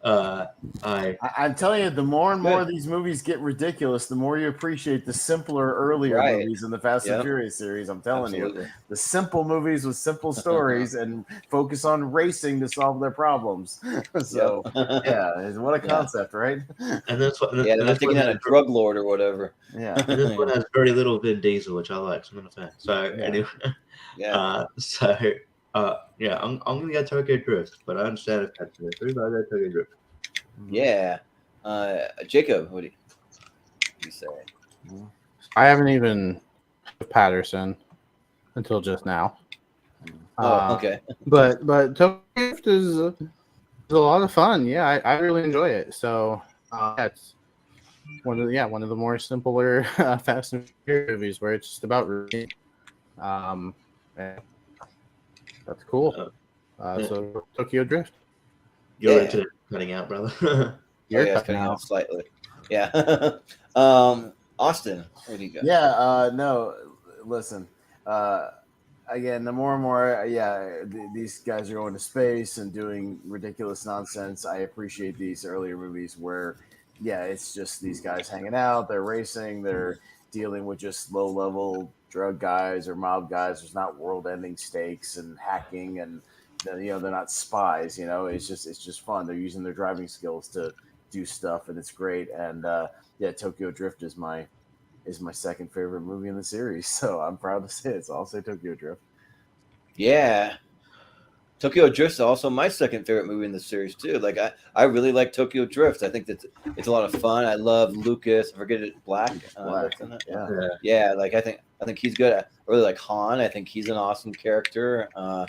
I'm telling you, the more and more these movies get ridiculous, the more you appreciate the simpler, earlier movies in the Fast and Furious series. I'm telling you, the simple movies with simple stories and focus on racing to solve their problems. So, what a concept, right? And that's what. They're not taking out a drug lord or whatever. Yeah, and this one has very little Vin Diesel, which I like. So I'm a fan. So anyway, I'm gonna go Tokyo Drift, but I understand if that's the truth. I go Tokyo Drift. Yeah, Jacob, what do you say? I haven't even Patterson until just now. Okay. But Tokyo Drift is a lot of fun. Yeah, I really enjoy it. So it's one of the more simpler Fast and Furious movies where it's just about routine. That's cool. So Tokyo Drift. You're into cutting out, brother. You're cutting out slightly. Yeah. Austin, where do you go? Yeah. No. Listen. Again, the more and more, these guys are going to space and doing ridiculous nonsense. I appreciate these earlier movies where, it's just these guys hanging out, they're racing, they're dealing with just low-level drug guys or mob guys. There's not world-ending stakes and hacking, and they're not spies. It's just fun. They're using their driving skills to do stuff, and it's great. And Tokyo Drift is my second favorite movie in the series, so I'm proud to say it. So I'll say Tokyo Drift. Yeah. Tokyo Drift is also my second favorite movie in the series too. Like I really like Tokyo Drift. I think that it's a lot of fun. I love Lucas. I forget it, Black. Black. Yeah. Like I think he's good. I really like Han. I think he's an awesome character. I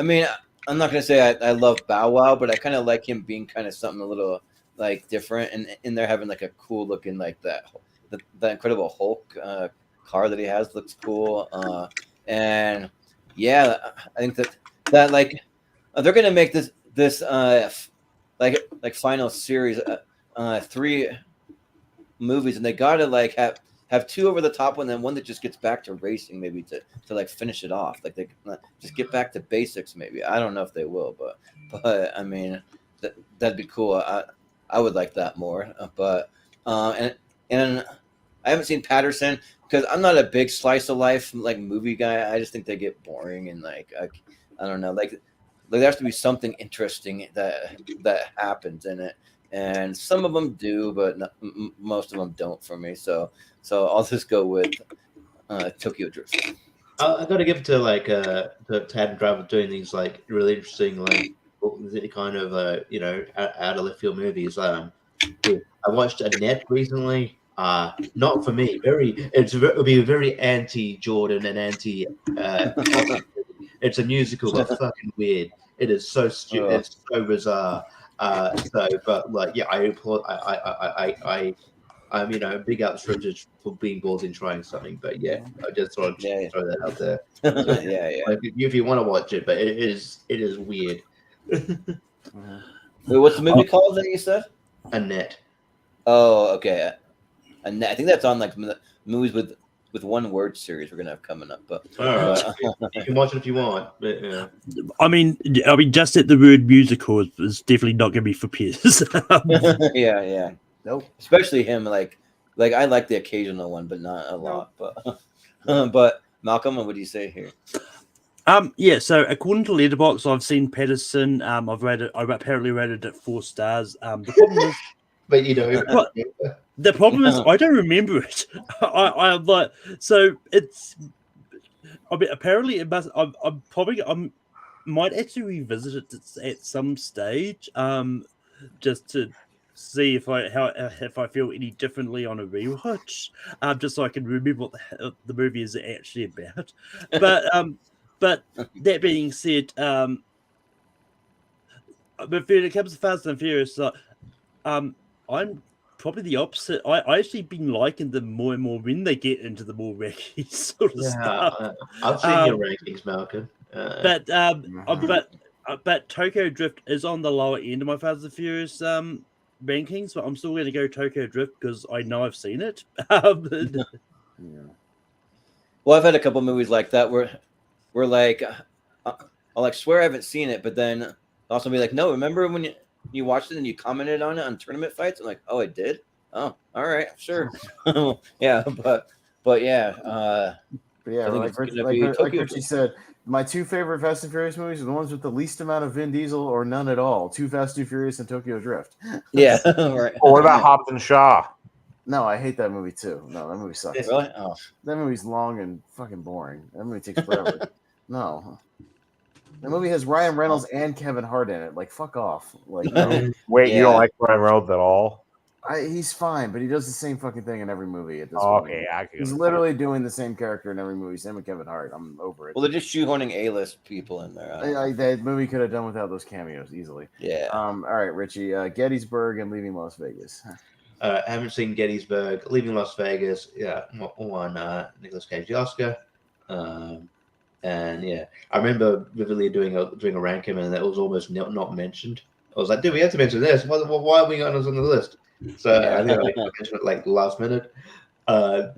mean, I'm not gonna say I love Bow Wow, but I kind of like him being kind of something a little like different, and in there having like a cool looking like that Incredible Hulk car that he has looks cool. And I think that like. They're gonna make this like final series 3 movies, and they gotta like have 2 over the top one, and then one that just gets back to racing, maybe to like finish it off. Like they just get back to basics. Maybe I don't know if they will, but I mean that'd be cool. I would like that more. But and I haven't seen Patterson because I'm not a big slice of life like movie guy. I just think they get boring and like I don't know like. There has to be something interesting that happens in it, and some of them do, but most of them don't for me. So I'll just go with Tokyo Drift. I got to give it to like to Tad Driver doing these like really interesting like kind of out of left field movies. I watched Annette recently. Not for me. It'll be very anti-Jordan and anti. It's a musical, but fucking weird. It is so stupid. It's so bizarre. I applaud. I'm big ups for being bold in trying something. But I just thought I'd throw that out there. Like, if you want to watch it, but it is weird. Wait, what's the movie called that you said? Annette. Oh, okay. Annette. I think that's on like movies with one word series we're gonna have coming up, but you can watch it if you want. But, I mean, just at the word musical is definitely not gonna be for Pez. yeah. Nope. Especially him, like I like the occasional one, but not a lot. But Malcolm, what do you say here? So according to Letterboxd, I've seen Patterson. I've apparently rated it 4 stars. The problem is, but you know. The problem is I don't remember it. I'm like, so it's. I mean, apparently it must. I'm might actually revisit it at some stage, just to see if I feel any differently on a rewatch, just so I can remember what the movie is actually about. But that being said, but when it comes to Fast and Furious, I'm probably the opposite. I actually been liking them more and more when they get into the more wacky sort of stuff. I've seen your rankings, Malcolm. But Tokyo Drift is on the lower end of my Fast and Furious rankings, but I'm still going to go Tokyo Drift because I know I've seen it. Well, I've had a couple movies like that where like I'll like swear I haven't seen it, but then I'll also be like, no, remember when you watched it and you commented on it on tournament fights? I'm like, oh, I did. Oh, all right, sure. Yeah, but yeah. But yeah, like Richie said, my two favorite Fast and Furious movies are the ones with the least amount of Vin Diesel or none at all. Too Fast, Too Furious, and Tokyo Drift. Yeah, right. Well, what about Hobbs and Shaw? No, I hate that movie too. No, that movie sucks. Really? Oh. That movie's long and fucking boring. That movie takes forever. No. The movie has Ryan Reynolds and Kevin Hart in it. Like, fuck off. Like, no. Wait, you don't like Ryan Reynolds at all? He's fine, but he does the same fucking thing in every movie at this point. Okay, he's literally doing the same character in every movie. Same with Kevin Hart. I'm over it. Well, they're just shoehorning A-list people in there. That movie could have done without those cameos easily. Yeah. All right, Richie. Gettysburg and Leaving Las Vegas. I haven't seen Gettysburg. Leaving Las Vegas. Yeah, won Nicolas Cage the Oscar. And yeah, I remember vividly doing a ranking, and that was almost not mentioned. I was like, dude, we have to mention this. Why are we got us on the list? So I think I mentioned it like last minute.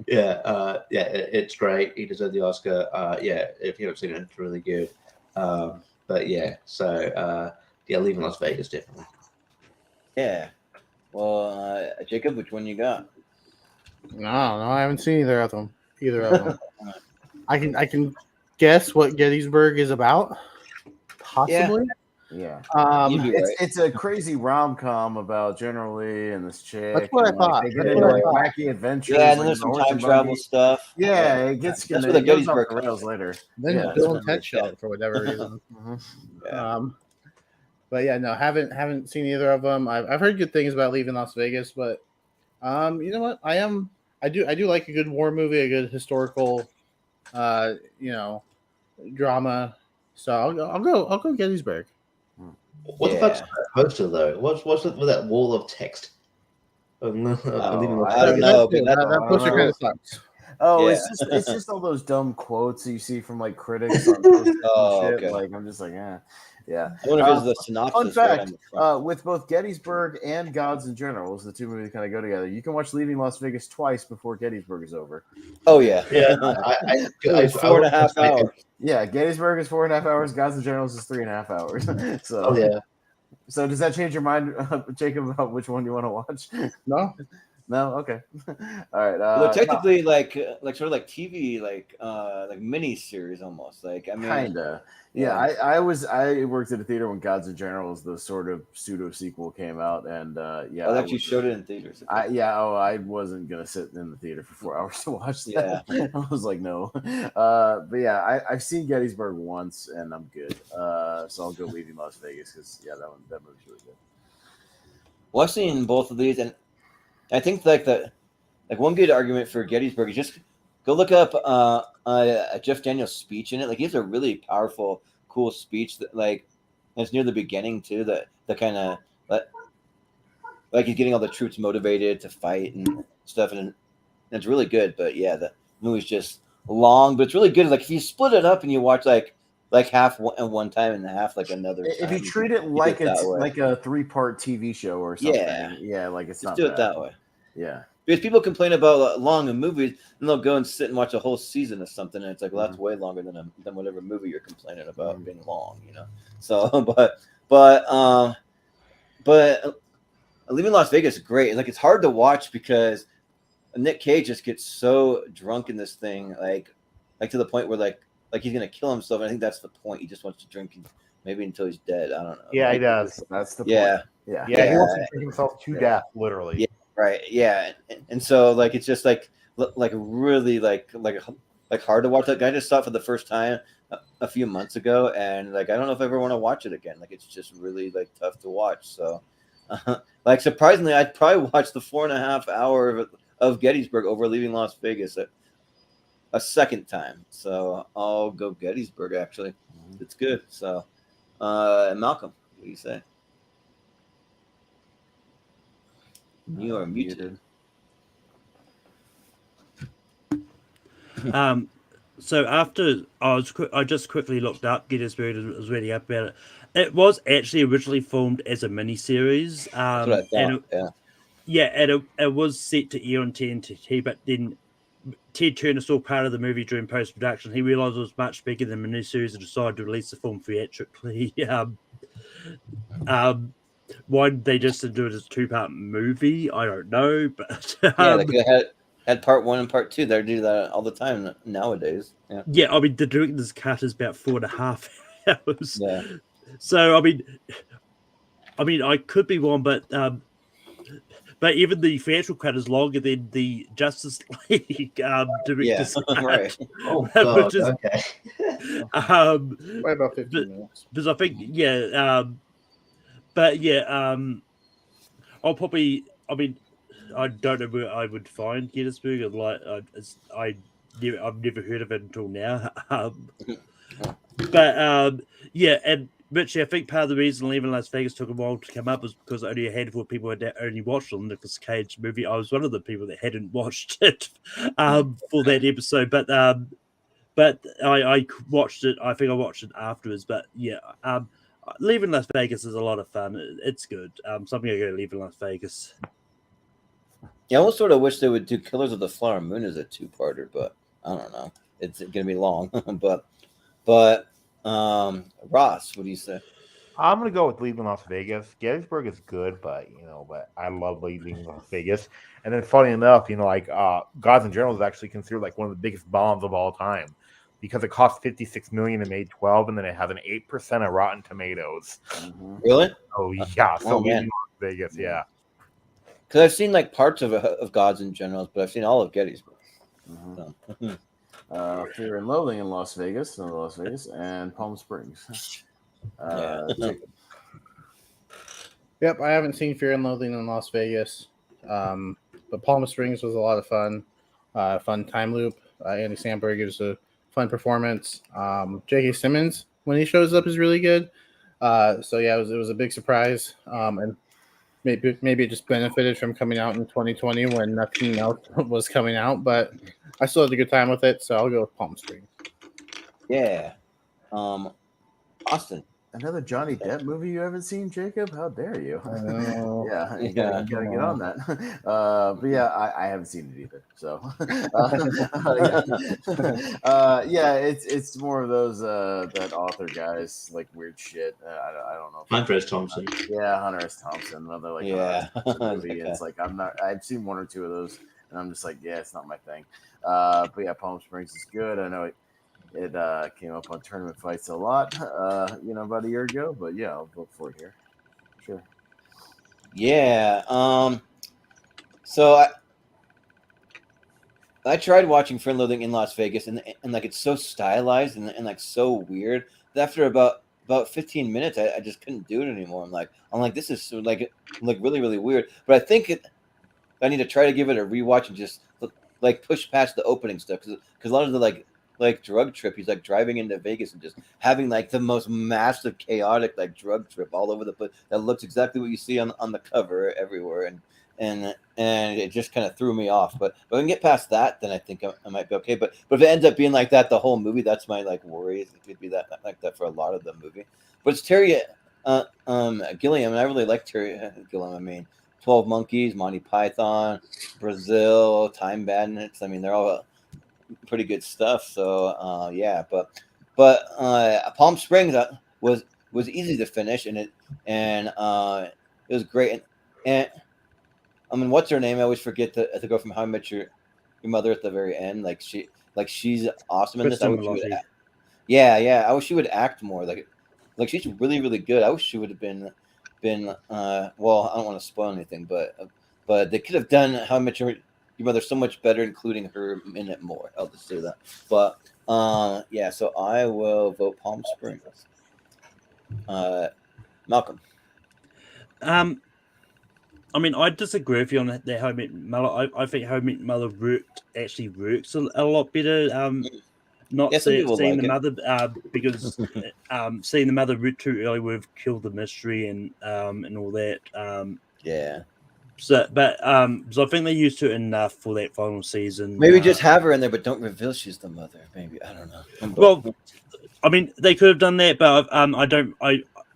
It's great. He deserved the Oscar. If you haven't seen it, it's really good. But yeah, so Leaving Las Vegas definitely. Yeah. Well, Jacob, which one you got? No, I haven't seen either of them. I can guess what Gettysburg is about, possibly. Yeah. Right. It's a crazy rom-com about General Lee and this chick. That's what I thought. They get into wacky adventures. Yeah, and then there's some time travel stuff. Yeah, it gets that's what the Gettysburg off the rails later. Then Bill and Ted show for whatever reason. But yeah, no, haven't seen either of them. I've heard good things about Leaving Las Vegas, but you know what? I do like a good war movie, a good historical, drama. So I'll go Gettysburg. What the fuck's that poster though? What's with that wall of text? I don't know. That poster kind of sucks. Oh, yeah. it's just all those dumb quotes that you see from like critics on posters and shit. Okay. Like I'm just like, yeah. I wonder if it's the synopsis. Fun fact: with both Gettysburg and Gods and Generals, the two movies kind of go together. You can watch Leaving Las Vegas twice before Gettysburg is over. Oh yeah, It's 4.5 hours. Yeah, Gettysburg is 4.5 hours. Gods and Generals is 3.5 hours. So yeah. So does that change your mind, Jacob, about which one you want to watch? No, okay. All right. Well, technically, like sort of like TV, like mini series almost. Like I mean, kinda. Yeah, I worked at a theater when Gods and Generals, the sort of pseudo sequel, came out, and I actually showed it in theaters. I wasn't gonna sit in the theater for 4 hours to watch that. Yeah. I was like, no. But yeah, I've seen Gettysburg once, and I'm good. So I'll go Leaving Las Vegas because that movie's really good. Well, I've seen both of these, and I think like one good argument for Gettysburg is just go look up Jeff Daniels' speech in it. Like he has a really powerful, cool speech that like it's near the beginning too. The kind of like he's getting all the troops motivated to fight and stuff, and it's really good. But yeah, the movie's just long, but it's really good. Like if you split it up and you watch like half one time and half like another. If you treat it like it's like a 3-part TV show or something, yeah, like it's just not do it that way. Yeah. Because people complain about long movies, and they'll go and sit and watch a whole season of something, and it's like, well, that's way longer than whatever movie you're complaining about being long, So, but Leaving Las Vegas is great. Like it's hard to watch because Nick Cage just gets so drunk in this thing, like to the point where like he's gonna kill himself. And I think that's the point. He just wants to drink maybe until he's dead. I don't know. Yeah, he does. That's the point. Yeah. He wants to drink himself to death, literally. Yeah. Right. Yeah. And so like it's just like really like hard to watch. Like I just saw it for the first time a few months ago, and like I don't know if I ever want to watch it again. Like it's just really like tough to watch. So, like surprisingly, I'd probably watch the 4.5 hour of Gettysburg over leaving Las Vegas a second time. So I'll go Gettysburg. Actually, it's good. So, Malcolm, what do you say? You are muted. So after I just quickly looked up Gettysburg and was reading up about it. It was actually originally filmed as a miniseries. That's what I thought. And it was set to air on TNT, but then Ted Turner saw part of the movie during post production. He realized it was much bigger than the miniseries and decided to release the film theatrically. Why they just didn't do it as a 2-part movie, I don't know. But they could have had part 1 and part 2. They do that all the time nowadays. Yeah, I mean the director's cut is about 4.5 hours. Yeah. So I mean I could be wrong, but even the theatrical cut is longer than the Justice League director's cut. Right. Oh God. Which is, Okay. By about 15 minutes. Because I think but yeah, I'll probably. I mean, I don't know where I would find Gettysburg. Like, I've never heard of it until now. Yeah, and Richie, I think part of the reason Leaving Las Vegas took a while to come up was because only a handful of people had only watched the Nicolas Cage movie. I was one of the people that hadn't watched it for that episode, but I watched it. I think I watched it afterwards. But yeah, Leaving Las Vegas is a lot of fun. It's good. Something I go to Leaving Las Vegas. Yeah, I almost sort of wish they would do Killers of the Flower Moon as a 2-parter, but I don't know. It's gonna be long. but Ross, what do you say? I'm gonna go with Leaving Las Vegas. Gettysburg is good, but I love Leaving Las Vegas. And then, funny enough, Gods and Generals is actually considered like one of the biggest bombs of all time because it cost $56 million and made 12, and then it has an 8% of Rotten Tomatoes. Mm-hmm. Really? Oh yeah. So Leaving Las Vegas, yeah. Because I've seen like parts of Gods and Generals, but I've seen all of Gettysburg. Mm-hmm. So. Fear and Loathing in Las Vegas, and Palm Springs. Yep, I haven't seen Fear and Loathing in Las Vegas, but Palm Springs was a lot of fun. Fun time loop. Andy Samberg gives a fun performance. J.K. Simmons, when he shows up, is really good. So yeah, it was a big surprise, and maybe it just benefited from coming out in 2020 when nothing else was coming out. But I still had a good time with it, so I'll go with Palm Springs. Yeah, Austin. Another Johnny Depp movie you haven't seen, Jacob? How dare you? Yeah, you gotta get on that. But yeah, I haven't seen it either. So it's more of those that author guys like weird shit. I don't know. Hunter S. Thompson. Yeah, Hunter S. Thompson. Another like movie. It's like I've seen 1 or 2 of those, and I'm just like, yeah, it's not my thing. But yeah, Palm Springs is good. I know it came up on Tournament Fights a lot, about a year ago. But yeah, I'll vote for it here. Sure. Yeah. So I tried watching Fear and Loathing in Las Vegas, and like it's so stylized and like so weird that after about 15 minutes, I just couldn't do it anymore. I'm like this is so, like really really weird. But I think I need to try to give it a rewatch and just like push past the opening stuff because a lot of the like drug trip, he's like driving into Vegas and just having like the most massive chaotic like drug trip all over the place that looks exactly what you see on the cover everywhere, and it just kind of threw me off. But if I can get past that, then I think I might be okay. But if it ends up being like that the whole movie, that's my like worry. It could be that like that for a lot of the movie. But it's Terry Gilliam, and I really like Terry Gilliam. I mean, 12 Monkeys, Monty Python, Brazil, Time Bandits. I mean, they're all pretty good stuff. So but Palm Springs was easy to finish, and it was great. And I mean, what's her name? I always forget the girl from How I Met Your Mother at the very end. Like she's awesome in this. I wish she would act. Yeah. I wish she would act more. Like she's really really good. I wish she would have been. Well, I don't want to spoil anything, but they could have done How I Met Your Your mother's so much better, including her in it more. I'll just say that. But yeah, so I will vote Palm Springs. Malcolm. I mean, I disagree with you on that How I Met Mother. I think How I Met Mother actually works a lot better. Not Yeah, some people seeing like the it. mother because seeing the mother root too early would have killed the mystery and all that. Yeah. So I think they used it enough for that final season. Maybe just have her in there, but don't reveal she's the mother. Maybe, I don't know. Well, I mean, they could have done that, but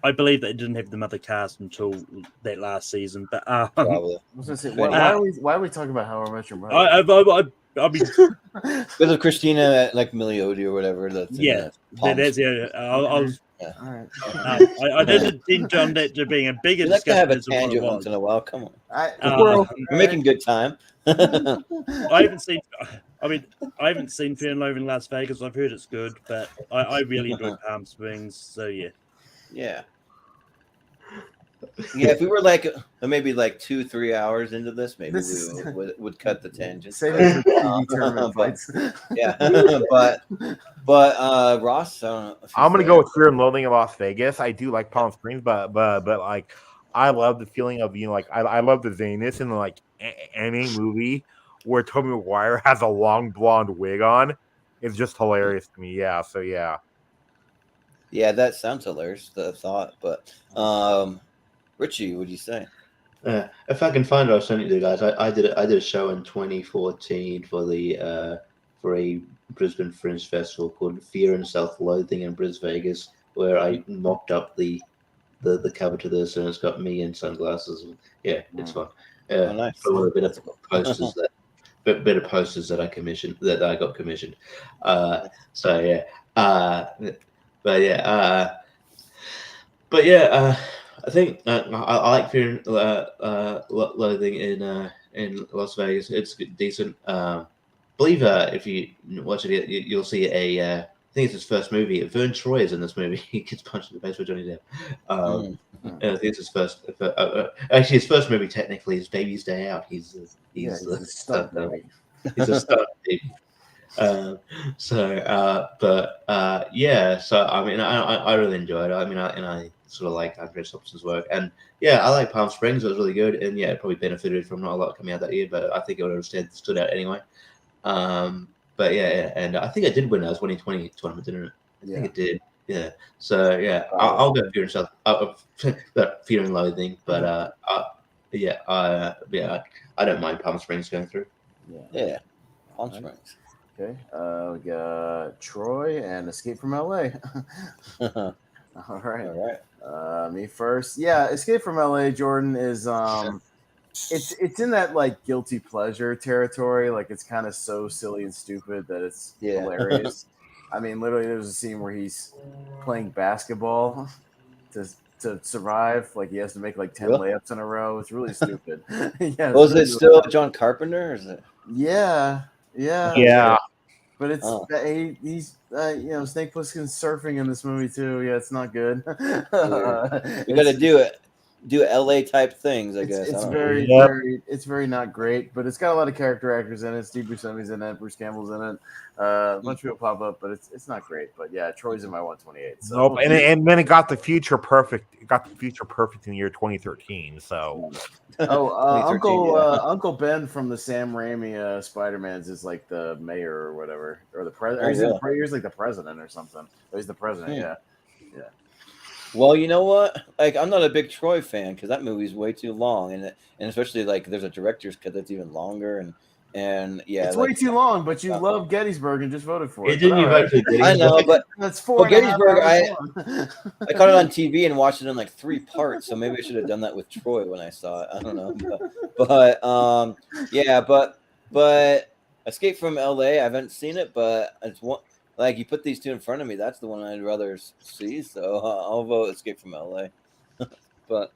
I believe they didn't have the mother cast until that last season. But Probably. I was gonna say, why are we talking about How I Met Your Mother? I mean, because of Christina like Milioti or whatever. That's that's yeah. All right. I didn't intend on that to being a bigger You like to have a discussion. tangent once in a while. Come on, We're we're making good time. I haven't seen. I mean, I haven't seen Fear and Loathing in Las Vegas. I've heard it's good, but I really enjoyed Palm Springs. So yeah. Yeah. Yeah, if we were like maybe like 2-3 hours into this, maybe we would cut the tangent. Save it for TV tournament fights. Yeah, but Ross, I don't know if I'm gonna go with Fear and Loathing in Las Vegas. I do like Palm Springs, but like I love the feeling of like I love the zaniness in like any movie where Tobey Maguire has a long blonde wig on. It's just hilarious to me. Yeah, so yeah. Yeah, that sounds hilarious. The thought, but Richie, what do you say? If I can find it, I'll send it to you guys. I did a show in 2014 for a Brisbane Fringe Festival called Fear and Self-Loathing in Bris Vegas, where I mocked up the cover to this, and it's got me in sunglasses. Yeah, it's fun. Nice. A bit of posters bit of posters that I commissioned that I got commissioned. So yeah. But yeah. I think I like Fear and Loathing in Las Vegas. It's decent. Believe if you watch it, you'll see I think it's his first movie. Vern Troy is in this movie. He gets punched in the face by Johnny Depp. I think it's his first. Actually, his first movie technically is Baby's Day Out. He's a stunt baby. He's a stunt baby. Yeah. So I mean, I really enjoyed it. I mean, I sort of like Andrea Thompson's work, and yeah, I like Palm Springs. It was really good, and yeah, it probably benefited from not a lot coming out that year, but I think it would have stood out anyway. But yeah, and I think it did win. That was 2020 tournament, didn't it? I think it did. Yeah. So yeah, I'll go Fear and Fear and Loathing, but I don't mind Palm Springs going through. Yeah, Palm Springs. Okay, we got Troy and Escape from LA. All right. Me first. Yeah, Escape from LA, Jordan, is it's in that like guilty pleasure territory. Like it's kind of so silly and stupid that it's hilarious. I mean, literally, there's a scene where he's playing basketball to survive. Like he has to make like 10 layups in a row. It's really stupid. Yeah. Was it still John Carpenter? Or is it? Yeah. But it's he's Snake Plissken's surfing in this movie too. Yeah, it's not good. You got to do LA type things, I guess. It's very not great, but it's got a lot of character actors in it. Steve Buscemi's in it, Bruce Campbell's in it. A bunch of people pop up, but it's not great. But yeah, Troy's in my 128. So. Nope, and then it got the future perfect. It got the future perfect in the year 2013. So. Uncle Ben from the Sam Raimi Spider-Man's is like the mayor or whatever, or the president. He's like the president or something. Oh, he's the president. Yeah. Well, you know what? Like, I'm not a big Troy fan because that movie's way too long, and especially like there's a director's cut that's even longer, and yeah, it's way too long. But you love Gettysburg and just voted for it. Didn't you vote for Gettysburg? I know, but that's 4.5 Gettysburg. I caught it on TV and watched it in like 3 parts, so maybe I should have done that with Troy when I saw it. I don't know, but Escape from LA, I haven't seen it, but it's one. Like, you put these two in front of me, that's the one I'd rather see. So I'll vote Escape from LA. But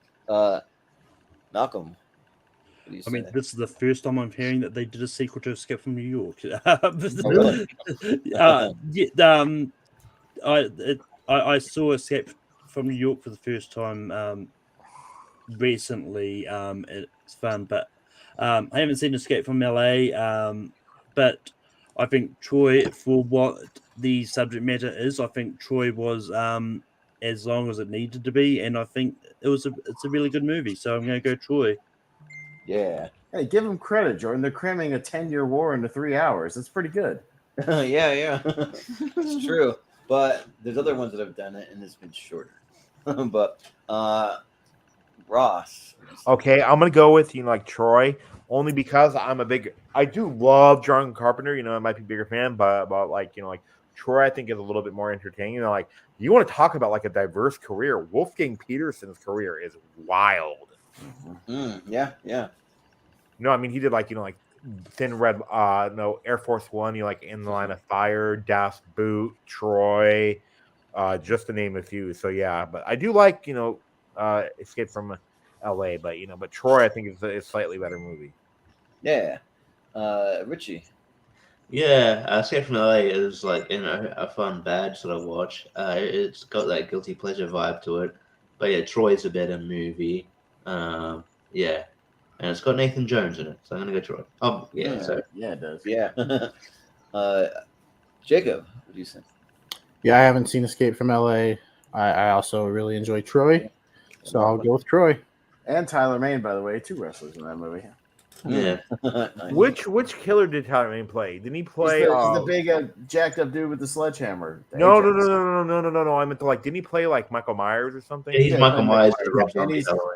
Malcolm, what do you say? I mean, this is the first time I'm hearing that they did a sequel to Escape from New York. Really? I saw Escape from New York for the first time recently. It's fun, but I haven't seen Escape from LA, but I think Troy, for what the subject matter is, I think Troy was as long as it needed to be, and I think it's a really good movie. So I'm going to go Troy. Yeah. Hey, give them credit, Jordan. They're cramming a 10-year war into 3 hours. That's pretty good. Yeah. It's true. But there's other ones that have done it, and it's been shorter. But Ross. Okay, I'm gonna go with like Troy, only because I do love John Carpenter. I might be a bigger fan, but like like Troy, I think is a little bit more entertaining. Like you want to talk about like a diverse career. Wolfgang Petersen's career is wild. Yeah. I mean he did like like Thin Red, Air Force One. Like In the Line of Fire, Das Boot, Troy, just to name a few. So yeah, but I do like Escape from LA, but Troy I think is a slightly better movie. Yeah. Richie. Yeah, Escape from LA is like a fun, bad sort of watch. It's got that guilty pleasure vibe to it. But yeah, Troy's a better movie. Yeah, and it's got Nathan Jones in it, so I'm gonna go Troy. Yeah, so Yeah, it does. Yeah. Jacob, what do you think? Yeah, I haven't seen Escape from LA. I also really enjoy Troy, so I'll go with Troy. And Tyler Mane, by the way, 2 wrestlers in that movie. yeah. Nice. Which killer did Tyler Mane play? Didn't he play? He's the big jacked up dude with the sledgehammer. No. I meant to didn't he play like Michael Myers or something? Yeah, he's Michael Myers.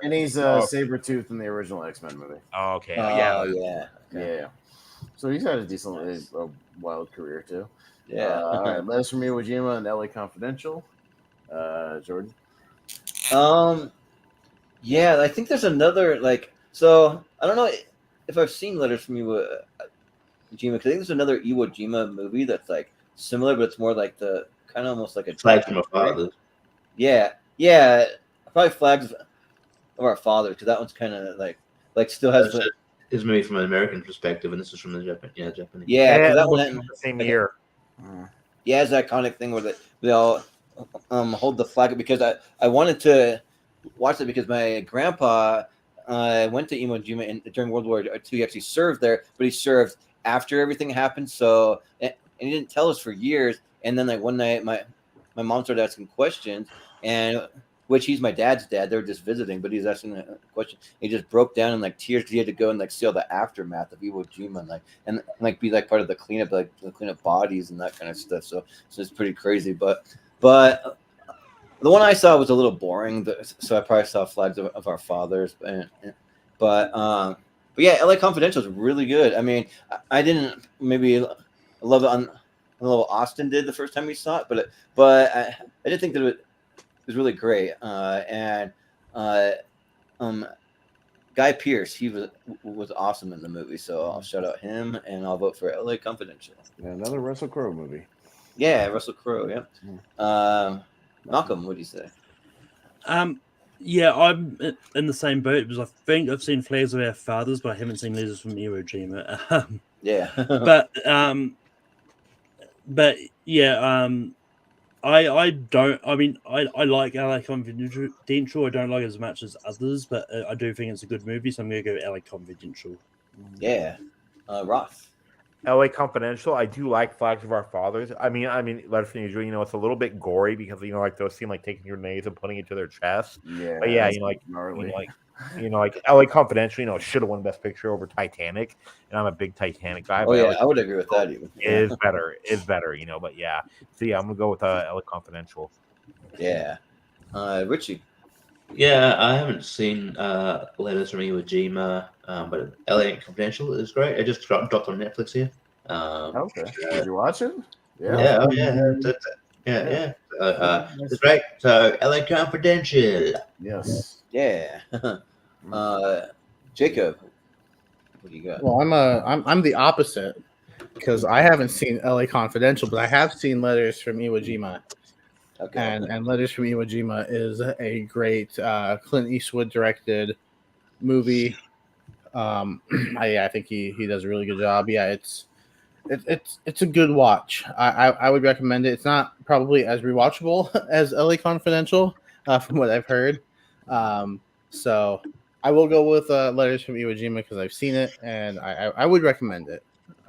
And he's Sabretooth in the original X-Men movie. Oh, okay. Yeah. Yeah. So he's had a decent, wild career too. Yeah. All right, Letters from Iwo Jima and LA Confidential. Jordan. Yeah, I think there's another so I don't know if I've seen Letters from Iwo Jima, because I think there's another Iwo Jima movie that's like similar, but it's more like the kind of almost like a Flags from Our Fathers. Yeah, probably Flags of Our Fathers, because that one's kind of like still has his movie from an American perspective, and this is from the Japanese. Yeah, because that was one the same year. Yeah, it's that iconic thing where they all hold the flag, because I wanted to watch it because my grandpa went to Iwo Jima during World War II. He actually served there, but he served after everything happened. So, and he didn't tell us for years. And then one night, my mom started asking questions, and which he's my dad's dad. They were just visiting, but he's asking a question. He just broke down in tears because he had to go and see all the aftermath of Iwo Jima and be part of the cleanup, clean up bodies and that kind of stuff. So it's pretty crazy. But the one I saw was a little boring. So I probably saw Flags of Our Fathers. But yeah, LA Confidential is really good. I mean, I didn't maybe love it on the level Austin did the first time we saw it, but I did think that it was really great. And Guy Pearce, he was awesome in the movie. So I'll shout out him, and I'll vote for LA Confidential. Yeah, another Russell Crowe movie. Yeah, Russell Crowe. Yeah. Malcolm, what do you say? Yeah, I'm in the same boat because I think I've seen Flags of Our Fathers, but I haven't seen Letters from Iwo Jima. Yeah. but yeah, I don't. I mean, I like LA Confidential. I don't like it as much as others, but I do think it's a good movie, so I'm going to go LA Confidential. Yeah. Ross. LA Confidential. I do like Flags of Our Fathers. I mean, Letters from Usual. It's a little bit gory because those seem like taking grenades and putting it to their chest. Yeah. But yeah, gnarly. LA Confidential. Should have won Best Picture over Titanic, and I'm a big Titanic guy. Oh yeah, I would agree with that even. Is better. But yeah. So yeah, I'm gonna go with LA Confidential. Yeah. Richie. Yeah, I haven't seen Letters from Iwo Jima, but LA Confidential is great. I just dropped on Netflix here. Okay. Did you watch it? Yeah. It's great. So LA Confidential. Yes. Yeah. Jacob, what do you got? Well, I'm the opposite because I haven't seen LA Confidential, but I have seen Letters from Iwo Jima. Okay. And Letters from Iwo Jima is a great Clint Eastwood directed movie. I think he does a really good job. Yeah, it's a good watch. I would recommend it. It's not probably as rewatchable as LA Confidential, from what I've heard. So I will go with Letters from Iwo Jima because I've seen it and I would recommend it.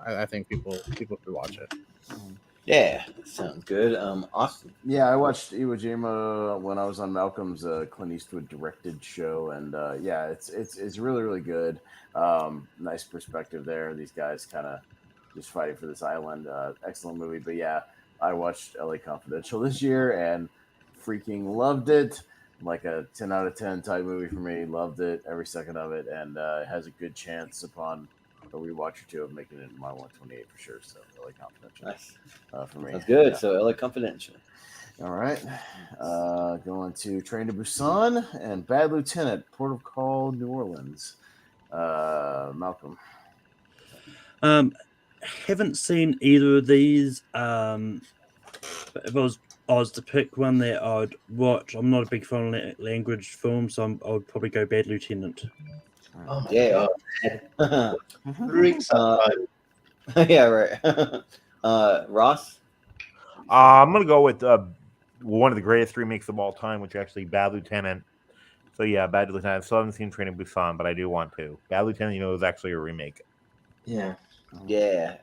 I think people should watch it. Yeah, sounds good. Austin. Yeah, I watched Iwo Jima when I was on Malcolm's Clint Eastwood directed show, and yeah, it's really really good. Nice perspective there. These guys kind of just fighting for this island. Excellent movie. But yeah, I watched LA Confidential this year and freaking loved it. Like a 10 out of 10 type movie for me. Loved it, every second of it, and it has a good chance upon a rewatch or two of making it in my 128 for sure. So LA Confidential. Nice. For me. That's good. Yeah. So LA Confidential. All right. Going to Train to Busan and Bad Lieutenant, Port of Call, New Orleans. Malcolm. Haven't seen either of these. But if I was to pick one that I'd watch, I'm not a big fan of language films, so I would probably go Bad Lieutenant. Oh my Yeah. God. Greek subtitle. Yeah, right. Ross. I'm gonna go with one of the greatest remakes of all time, which is actually Bad Lieutenant. So yeah, Bad Lieutenant. I still haven't seen Train to Busan, but I do want to. Bad Lieutenant, is actually a remake. Yeah. Yeah.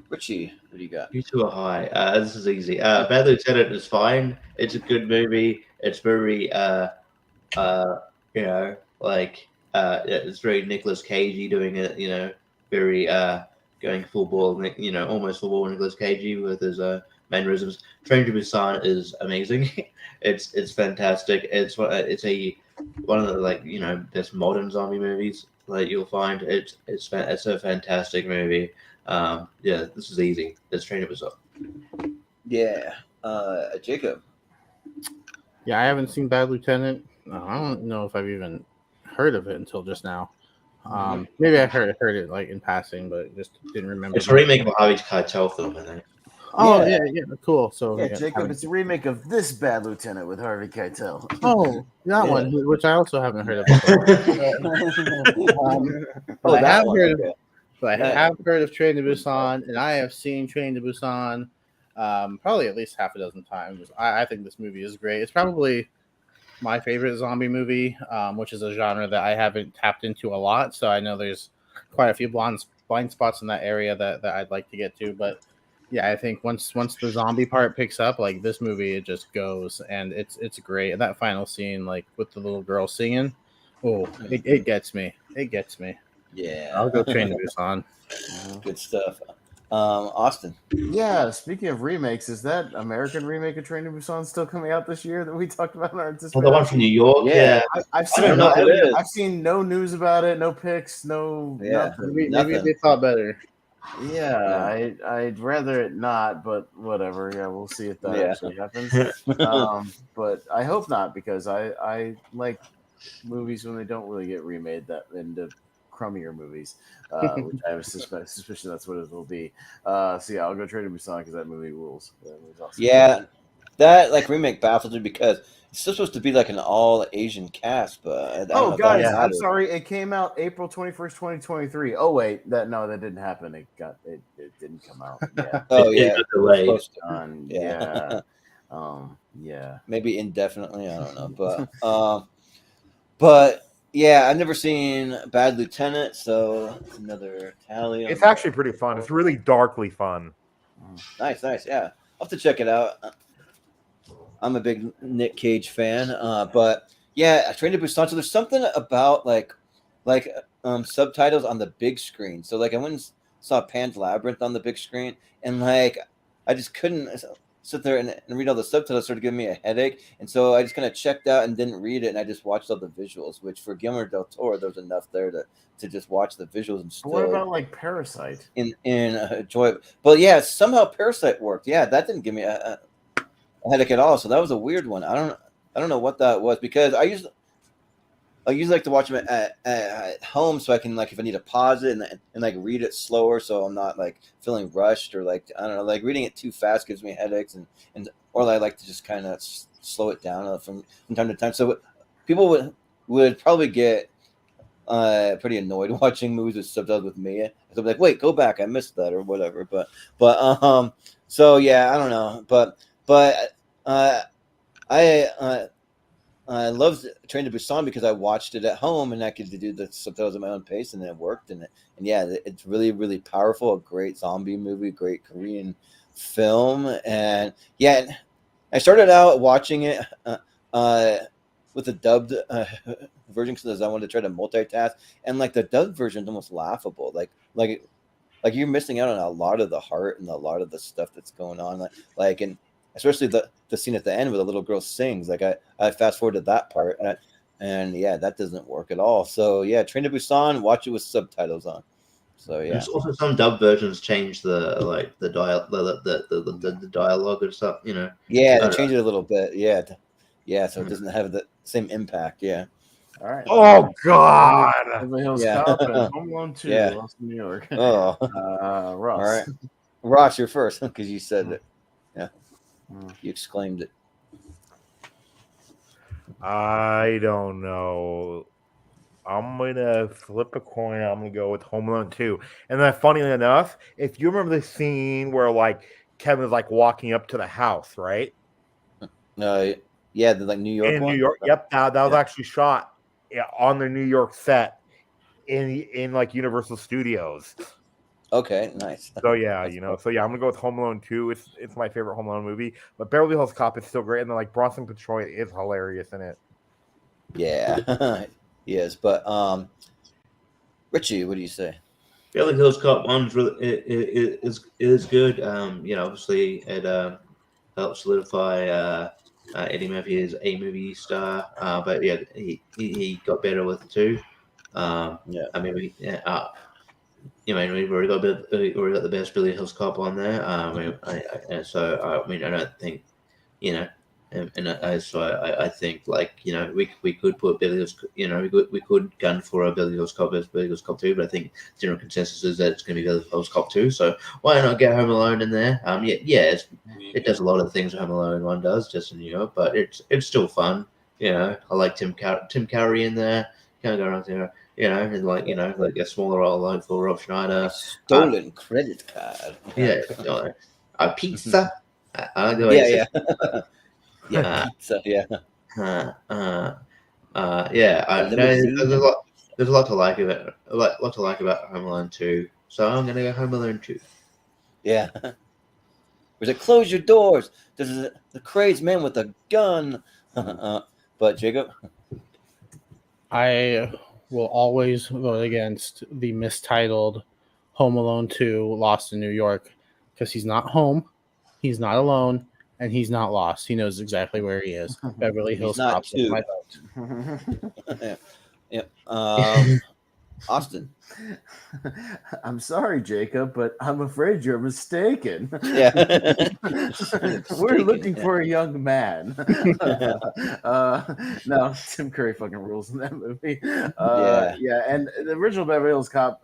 Richie, what do you got? You two are high. This is easy. Bad Lieutenant is fine. It's a good movie. It's very it's very Nicolas Cagey doing it, very going full ball, almost full ball Nicolas Cagey with his mannerisms. Train to Busan is amazing. It's fantastic. It's one of the best modern zombie movies that you'll find. It's a fantastic movie. Yeah, this is easy. It's Train to Busan. Yeah. Jacob. Yeah, I haven't seen Bad Lieutenant. I don't know if I've even heard of it until just now. Maybe I heard it like in passing, but just didn't remember. It's a remake of a Harvey Keitel film, I think. Oh yeah, cool. So Yeah, Jacob, it's a remake of this Bad Lieutenant with Harvey Keitel. Oh, that one, which I also haven't heard of. But I have heard of Train to Busan, and I have seen Train to Busan probably at least half a dozen times. I think this movie is great. It's probably my favorite zombie movie, which is a genre that I haven't tapped into a lot. So I know there's quite a few blind spots in that area that I'd like to get to. But yeah, I think once the zombie part picks up, like this movie, it just goes, and it's great. And that final scene, like with the little girl singing, it gets me. It gets me. Yeah. I'll go Train to Busan. Good stuff. Austin. Yeah, speaking of remakes, is that American remake of Train to Busan still coming out this year that we talked about in our Well, the one from New York, Yeah. I've I don't know seen who it is. I've seen no news about it, no pics, no Yeah. nothing. Maybe Nothing. they thought better. Yeah, I'd rather it not, but whatever. Yeah, we'll see if that Yeah. actually happens. But I hope not, because I like movies when they don't really get remade that into crummier movies, which I have a suspicion that's what it will be. So yeah, I'll go Train to Busan because that movie rules. That movie's awesome. Yeah, that like remake baffles me because it's still supposed to be like an all Asian cast, but I don't know if guys, that I'm matters. sorry. It came out April 21st, 2023. Oh wait, that didn't happen. It didn't come out. Yeah. Oh It yeah, got delayed. It's supposed to. Yeah. Yeah. Yeah. Maybe indefinitely. I don't know, but yeah, I've never seen Bad Lieutenant, so it's another tally. It's actually pretty fun. It's really darkly fun. Nice. Yeah, I'll have to check it out. I'm a big Nick Cage fan, but yeah, Train to Busan. So there's something about like subtitles on the big screen. So like I went and saw Pan's Labyrinth on the big screen, and like I just couldn't sit there and read all the subtitles. Started giving me a headache, and so I just kind of checked out and didn't read it, and I just watched all the visuals. Which for Guillermo del Toro, there was enough there to just watch the visuals and still. What about like Parasite? Enjoy it? But yeah, somehow Parasite worked. Yeah, that didn't give me a headache at all. So that was a weird one. I don't know what that was, because I usually like to watch them at home, so I can, like, if I need to pause it and like read it slower, so I'm not like feeling rushed, or like, I don't know, like reading it too fast gives me headaches, or I like to just kind of slow it down from time to time. So people would probably get pretty annoyed watching movies with subtitles with me. So I'm like, wait, go back, I missed that or whatever. But so yeah, I don't know, but I I loved Train to Busan because I watched it at home and I could do the subtitles at my own pace, and it worked. And yeah, it's really, really powerful. A great zombie movie, great Korean film, and yeah, I started out watching it with the dubbed version because I wanted to try to multitask, and like the dubbed version is almost laughable. Like you're missing out on a lot of the heart and a lot of the stuff that's going on. Like and especially the scene at the end where the little girl sings. Like I fast forward to that part, and yeah, that doesn't work at all. So yeah, Train to Busan, watch it with subtitles on. So yeah, There's also some dub versions change the dialogue and stuff. You know. yeah, I they change it a little bit. Yeah, yeah, so it doesn't have the same impact. Yeah, All right. Oh God! Beverly Hills Yeah. Cop and Home Alone 2, Yeah. Lost in New York. Oh. Ross. all right, Ross, you're first because you said it. Yeah, Mm. you exclaimed it. I don't know. I'm gonna flip a coin. I'm gonna go with Home Alone 2. And then, funny enough, if you remember the scene where like Kevin's like walking up to the house, right? Yeah, the like New York In one. New York. Yep, that was Yeah. actually shot on the New York set in like Universal Studios. Okay, nice. So yeah, That's you know, cool. so yeah, I'm gonna go with Home Alone 2. It's my favorite Home Alone movie, but Beverly Hills Cop is still great, and then like Bronson Pinchot is hilarious in it. Yeah, yes, but Richie, what do you say? Beverly Hills Cop one's really is good. You know, obviously it helped solidify Eddie Murphy as a movie star. But yeah, he got better with two. Yeah. I mean, we've already got the best Beverly Hills Cop on there. I don't think, you know, I think like we could put Beverly Hills, we could gun for a Beverly Hills Cop as Beverly Hills Cop 2, but I think general consensus is that it's going to be Beverly Hills Cop 2. So why not get Home Alone in there? It does a lot of the things Home Alone 1 does, just in New York, but it's still fun. You know, I like Tim Curry in there. Kind of go around there. And like a smaller role like for Rob Schneider. Stolen credit card. Yeah, a pizza. I like the way Yeah, he says yeah, pizza. Yeah, there's a lot to like about Home Alone 2. So I'm gonna go Home Alone 2. yeah. Was it close your doors? This is the crazed man with a gun. But Jacob, I will always vote against the mistitled Home Alone 2 Lost in New York because he's not home, he's not alone, and he's not lost. He knows exactly where he is. Beverly Hills not Cop is two. my vote. yeah. Austin. I'm sorry, Jacob, but I'm afraid you're mistaken. Yeah. We're looking for a young man. No, Tim Curry fucking rules in that movie. Yeah, and the original Beverly Hills Cop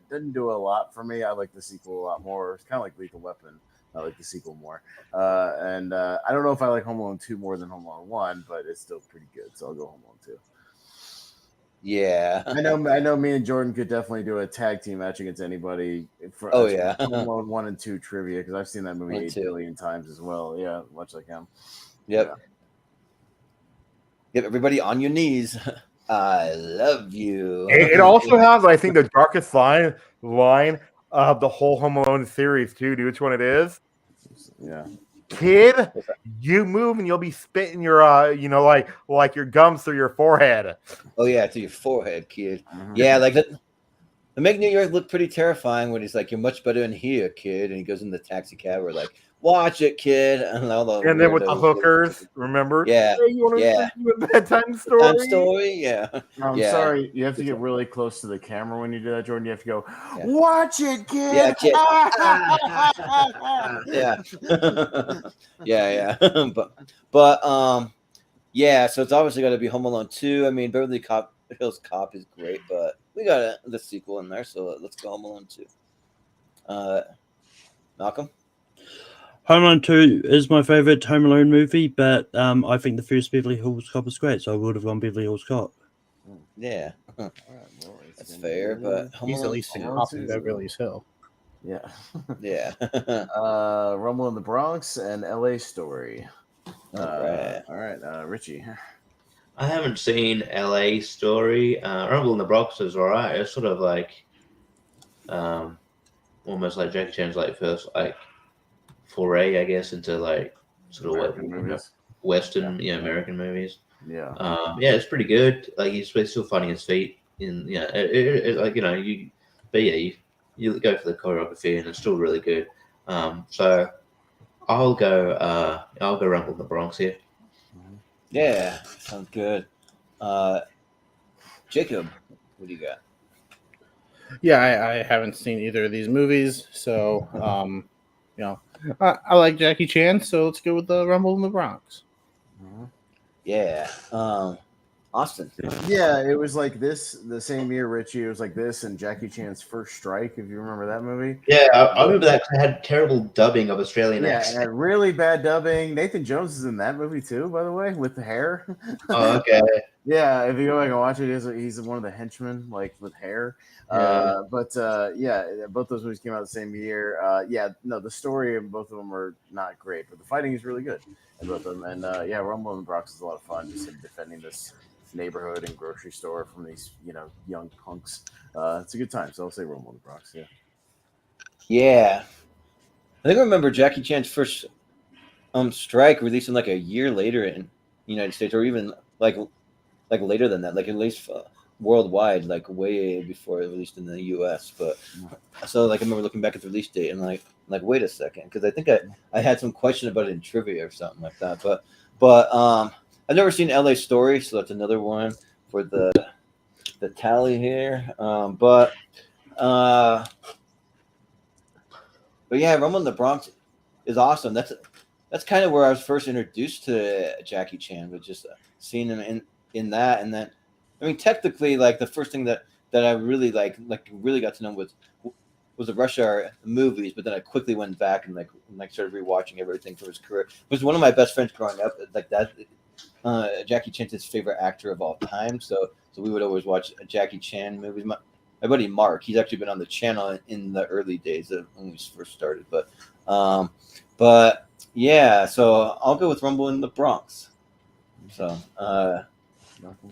didn't do a lot for me. I like the sequel a lot more. It's kind of like Lethal Weapon. I like the sequel more. And I don't know if I like Home Alone 2 more than Home Alone 1, but it's still pretty good. So I'll go Home Alone 2. Yeah. I know me and Jordan could definitely do a tag team match against anybody for Home Alone 1 and 2 trivia because I've seen that movie 8 billion times as well. Yeah, much like him. Yep. Yeah. Yep, everybody on your knees. I love you. It also has, I think, the darkest line of the whole Home Alone series too. Do you know which one it is? Yeah. Kid, you move and you'll be spitting your like your gums through your forehead. Oh yeah, to your forehead, kid. Mhm. Yeah, like that. They make New York look pretty terrifying when he's like, "You're much better in here, kid," and he goes in the taxi cab. We're like, "Watch it, kid," and then with the hookers, remember? Yeah, Hey, you want to yeah. you a bedtime story? Time story, yeah. I'm Yeah. sorry. You have to get really close to the camera when you do that, Jordan. You have to go, watch it, kid. Yeah, kid. Yeah. but yeah. So it's obviously got to be Home Alone 2. I mean, Beverly Hills Cop is great, but we got the sequel in there, so let's go Home Alone 2. Malcolm. Home Alone 2 is my favorite Home Alone movie, but I think the first Beverly Hills Cop is great, so I would have gone Beverly Hills Cop. Yeah. All right, well, That's fair, but Home He's at Alone least a 2. cop in Beverly's Hill. Yeah. Yeah. Rumble in the Bronx and LA Story. All right. Richie. I haven't seen LA Story. Rumble in the Bronx is alright. It's sort of like almost like Jackie Chan's like first like foray, I guess, into like sort of American what movies. Western, American movies. Yeah. Yeah, it's pretty good. Like he's still finding his feet in, like you go for the choreography and it's still really good. So I'll go Rumble in the Bronx here. Yeah, sounds good. Jacob, what do you got? Yeah, I haven't seen either of these movies, so I like Jackie Chan, so let's go with the Rumble in the Bronx. Yeah, Austin. Yeah, it was like this the same year, Richie. It was like this and Jackie Chan's First Strike, if you remember that movie. Yeah, I remember that 'cause it had terrible dubbing of Australian Yeah, accent. and really bad dubbing. Nathan Jones is in that movie too, by the way, with the hair. Oh, okay. Yeah, if you go back and watch it, he's one of the henchmen, like with hair. Yeah. Both those movies came out the same year. The story of both of them are not great, but the fighting is really good in both of them. And Rumble in the Bronx is a lot of fun, just him defending this neighborhood and grocery store from these young punks. It's a good time. So I'll say Rumble in the Bronx. Yeah. Yeah, I think I remember Jackie Chan's First Strike releasing like a year later in the United States, or even like later than that, like at least worldwide, like way before it released in the U.S. But so like I remember looking back at the release date and like wait a second, because I think I had some question about it in trivia or something like that. But I've never seen L.A. Story, so that's another one for the tally here. But yeah, Rumble in the Bronx is awesome. That's kind of where I was first introduced to Jackie Chan, but just seeing him in that. And then, I mean, technically, like the first thing that I really really got to know was the Rush Hour movies. But then I quickly went back and started rewatching everything from his career. It was one of my best friends growing up. Like that, Jackie Chan's his favorite actor of all time. So we would always watch Jackie Chan movies. My buddy Mark, he's actually been on the channel in the early days of when we first started. But yeah, so I'll go with Rumble in the Bronx. So,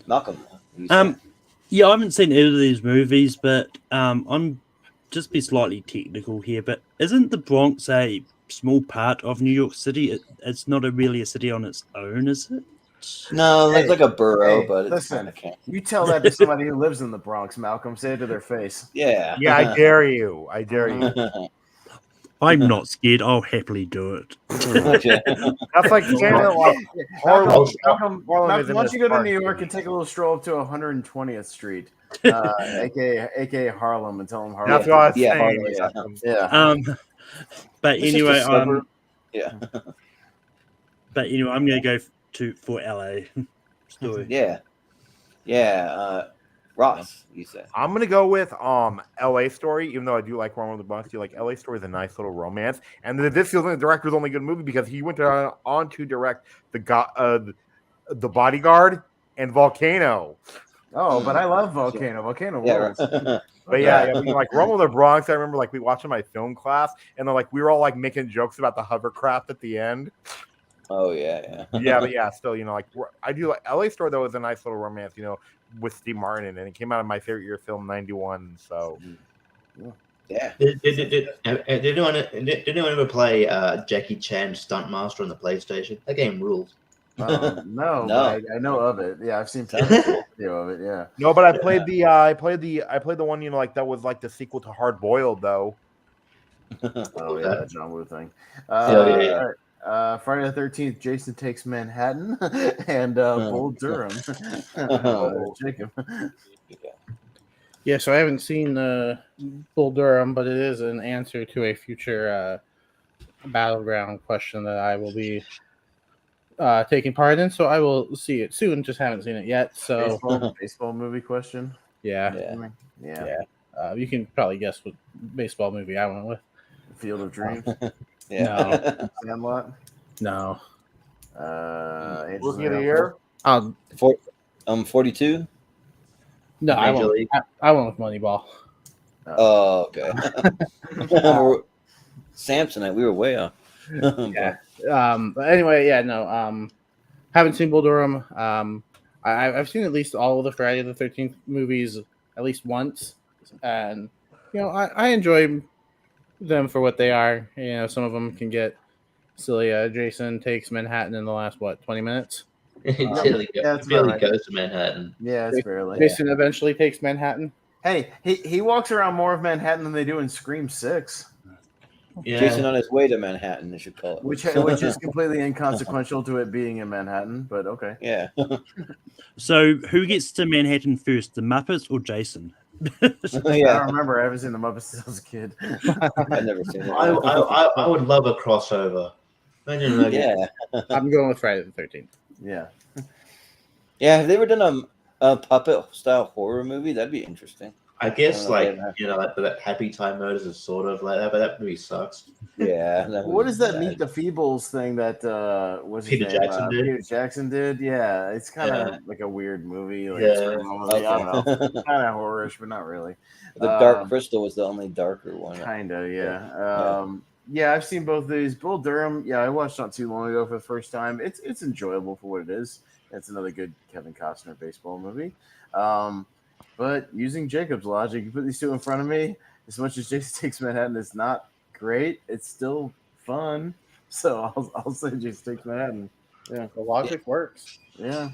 Malcolm. Yeah, I haven't seen either of these movies, but I'm just be slightly technical here. But isn't the Bronx a small part of New York City? It's not really a city on its own, is it? No, it's like a borough, Hey, but it's listen, kind of you tell that to somebody who lives in the Bronx, Malcolm. Say it to their face. Yeah. Yeah, I dare you. I dare you. I'm not scared. I'll happily do it. Okay. That's like saying like Malcolm, Harlem why is in don't this you go to park. New York and take a little stroll up to 120th Street, aka Harlem, and tell them Harlem. That's what I was Yeah, saying. Harlem, Yeah. But It's just anyway, a suburb. Yeah. But anyway, I'm going to go for LA Story. Yeah. Ross, you said. I'm gonna go with L.A. Story, even though I do like Rumble in the Bronx. Like L.A. Story is a nice little romance, and this feels like the director's only good movie because he went on to direct the Bodyguard and Volcano. Oh, but I love Volcano. Volcano rules. But yeah, I mean, like Rumble in the Bronx, I remember like we watched in my film class, and then like we were all like making jokes about the hovercraft at the end. Oh yeah. Yeah, but yeah, still, like I do like L.A. Story though is a nice little romance, with Steve Martin, and it came out of my favorite year film '91. So yeah. Did anyone ever play Jackie Chan Stuntmaster on the PlayStation? That game rules. No. But I know of it. Yeah, I've seen video of it. Yeah. no, but I played the one like that was like the sequel to Hard Boiled though. Oh yeah, that John Woo thing. Yeah. Friday the 13th, Jason Takes Manhattan, and Bull Durham. Jacob. Yeah, so I haven't seen Bull Durham, but it is an answer to a future Battleground question that I will be taking part in. So I will see it soon. Just haven't seen it yet. So baseball movie question. Yeah. You can probably guess what baseball movie I went with. Field of Dreams. Yeah. No. Sandlot. No. Rookie of the Year. 42. No, I went with Moneyball. Oh, okay. Samsonite, we were way off. Yeah. But anyway, yeah, no. Haven't seen Bull Durham. I've seen at least all of the Friday the 13th movies at least once, and I enjoy them for what they are. Some of them can get silly. Jason Takes Manhattan in the last 20 minutes. Until he that's about right. goes to Manhattan. Yeah, it's barely. Jason eventually takes Manhattan. Hey, he walks around more of Manhattan than they do in Scream 6. Yeah. Jason on his way to Manhattan, they should call it. Which is completely inconsequential to it being in Manhattan, but okay. Yeah. So who gets to Manhattan first, the Muppets or Jason? I don't remember. I haven't seen the Muppets since I was a kid. I've never seen it. I would love a crossover. Yeah. I'm going with Friday the 13th. Yeah. Yeah, have they ever done a puppet style horror movie? That'd be interesting. I guess like that Happy Time Murders is sort of like that, but that movie sucks. Yeah. What is that Meet the Feebles thing that was Peter Jackson did? Peter Jackson did? Yeah, it's kind of like a weird movie. Like, Yeah. I don't know. Kind of horrorish, but not really. The Dark Crystal was the only darker one. Kinda, yeah. Yeah, I've seen both of these. Bull Durham, I watched not too long ago for the first time. It's enjoyable for what it is. It's another good Kevin Costner baseball movie. But using Jacob's logic, you put these two in front of me, as much as Jason Takes Manhattan is not great, it's still fun. So I'll say Jason Takes Manhattan. Yeah, the logic works. Yeah.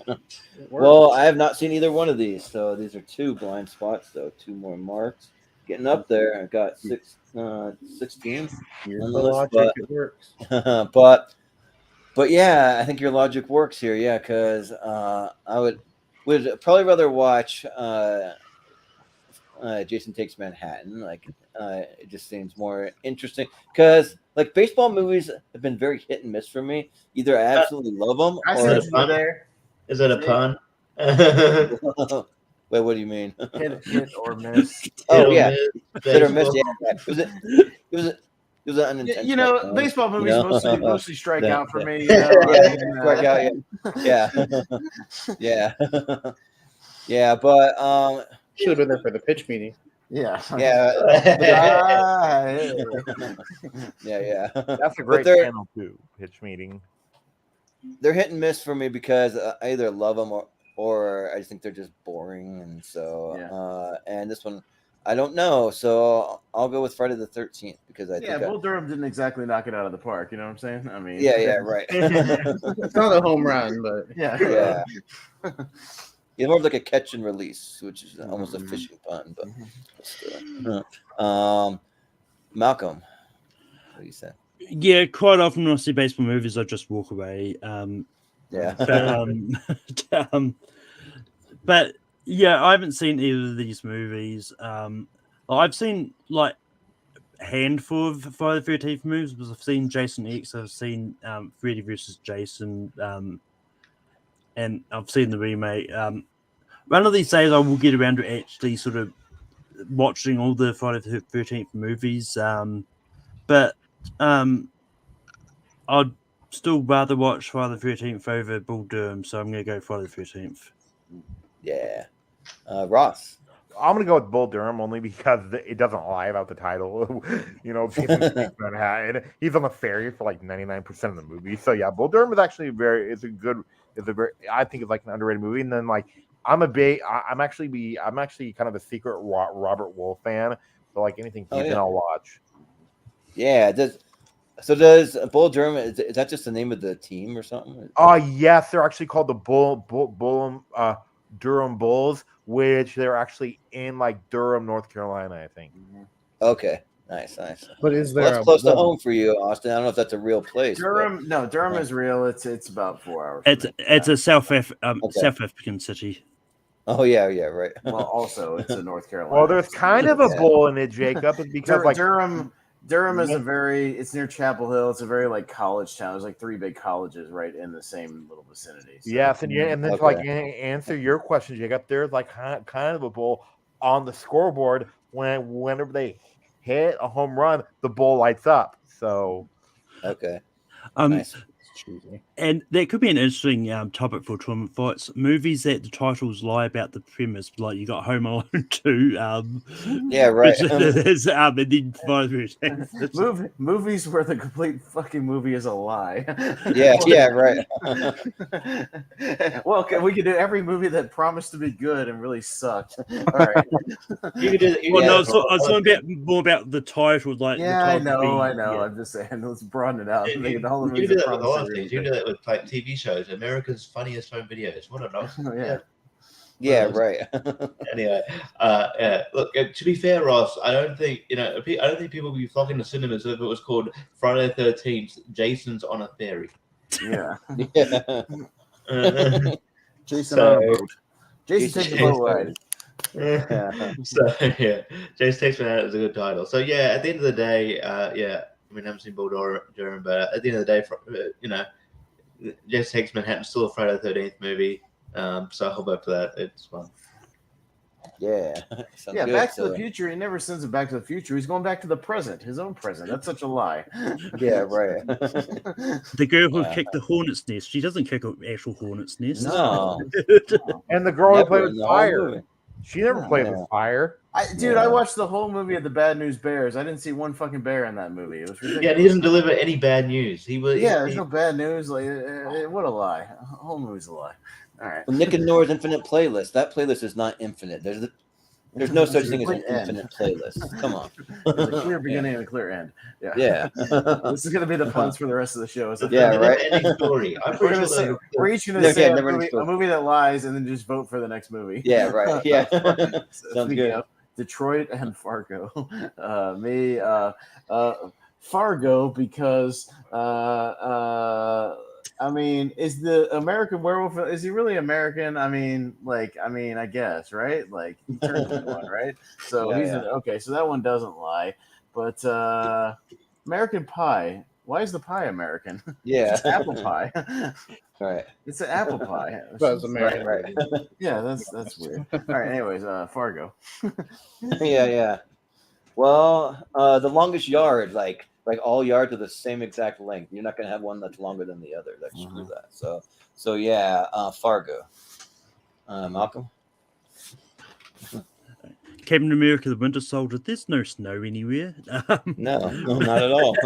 Well, I have not seen either one of these, so these are two blind spots, though. 2 more marks. Getting up there. I got 16. Your logic, it works. But yeah, I think your logic works here. Yeah, because I would probably rather watch Jason Takes Manhattan. Like, it just seems more interesting. Because like baseball movies have been very hit and miss for me. Either I absolutely love them, Is it a pun? Wait, what do you mean? Hit or miss. Oh yeah, hit or miss. Yeah, it was an unintentional. Baseball movies mostly strike out for me. Strike out. Yeah. Yeah, but should have been there for the pitch meeting. Yeah. Yeah. Yeah. That's a great channel too. Pitch meeting. They're hit and miss for me because I either love them or I just think they're just boring, and so and this one I don't know, so I'll go with Friday the 13th because I think Bull Durham didn't exactly knock it out of the park. You know what I'm saying? I mean, right. It's not a home run, but yeah. Yeah, more of like a catch and release, which is almost a fishing pun, but still. Malcolm, what do you say? Yeah, quite often when I see baseball movies, I just walk away. But yeah, I haven't seen either of these movies. I've seen like a handful of Friday the 13th movies, because I've seen Jason X, I've seen Freddy vs. Jason, and I've seen the remake. One of these days, I will get around to actually sort of watching all the Friday the 13th movies. But I'd still rather watch Friday the 13th over Bull Durham, so I'm going to go Friday the 13th. Yeah. Ross. I'm going to go with Bull Durham only because it doesn't lie about the title. Jason Takes Manhattan. He's on the ferry for like 99% of the movie. So yeah, Bull Durham is actually I think it's like an underrated movie. And then like, I'm actually kind of a secret Robert Wolf fan. So like anything he's in, I'll watch. Yeah. Does Bull Durham, is that just the name of the team or something? Yes, they're actually called the Durham Bulls, which they're actually in like Durham, North Carolina, I think. Okay, nice. But is there that's close to home for you, Austin? I don't know if that's a real place. Durham is real. It's about 4 hours. It's a South African city. Oh yeah, right. Well, also it's in North Carolina. Well, there's kind of a bull in it, Jacob, because like Durham is it's near Chapel Hill. It's a very like college town. There's like 3 big colleges right in the same little vicinity. So. Yes, and then to like answer your question, Jacob, there's like kind of a bull on the scoreboard whenever they hit a home run, the bull lights up. So okay. Nice. cheesy. And that could be an interesting topic for tournament fights. Movies that the titles lie about the premise, like you got Home Alone 2. Yeah, right. And then Movies where the complete fucking movie is a lie. Yeah, right. Well, we could do every movie that promised to be good and really sucked. All right. You could do that. Well, no, I was talking more about the title, like Yeah, the I title know. Yeah. I'm just saying, let's broaden it out. You Make it all the can movies do that that with a promise lot to of be things. You can do that with like TV shows, America's Funniest Home Videos. What a nonsense. Yeah. Yeah, right. Anyway, look. To be fair, Ross, I don't think people would be flocking to cinemas if it was called Friday the 13th. Jason's on a Ferry. Yeah. Yeah. Jason on a boat. Jason takes a boat ride. So yeah, Jason Takes Manhattan is a good title. So yeah, at the end of the day, I haven't seen Bull Durham, but at the end of the day, Jason Takes Manhattan is still a Friday the 13th movie. So I'll vote for that. It's fun. Yeah. Sounds Yeah, good. Back to the Future. He never sends it Back to the Future. He's going back to the present, his own present. That's such a lie. Yeah, right. The girl who kicked the hornet's nest. She doesn't kick an actual hornet's nest. No. And the girl who Never played in with the whole fire. movie. She never played Yeah. with fire. I watched the whole movie of the Bad News Bears. I didn't see one fucking bear in that movie. It was ridiculous. Yeah, and he doesn't deliver any bad news. There's no bad news. Like, what a lie. The whole movie's a lie. All right. Well, Nick and Nora's infinite playlist. That playlist is not infinite. There's no such thing as an infinite playlist. Come on. There's a clear beginning and a clear end. Yeah. Yeah. This is going to be the puns for the rest of the show. Isn't it? Yeah, right. Ending story. I'm We're, pretty gonna sure say, that- we're each going No, to say yeah, a never movie, ending a movie that lies and then just vote for the next movie. Yeah, right. Yeah. Sounds Speaking good. of Detroit and Fargo. Fargo because is the American Werewolf, is he really American? I guess, right? Like he turned into one, right? So Yeah, okay, so that one doesn't lie. But American Pie, why is the pie American? Yeah. It's apple pie. Right. It's an apple pie. That's American. Right. Yeah, that's weird. All right, anyways, Fargo. Yeah. Well, the longest yard, like all yards are the same exact length. You're not gonna have one that's longer than the other. Like screw that. So yeah, Fargo. Malcolm. Captain America: The Winter Soldier. There's no snow anywhere. No, not at all.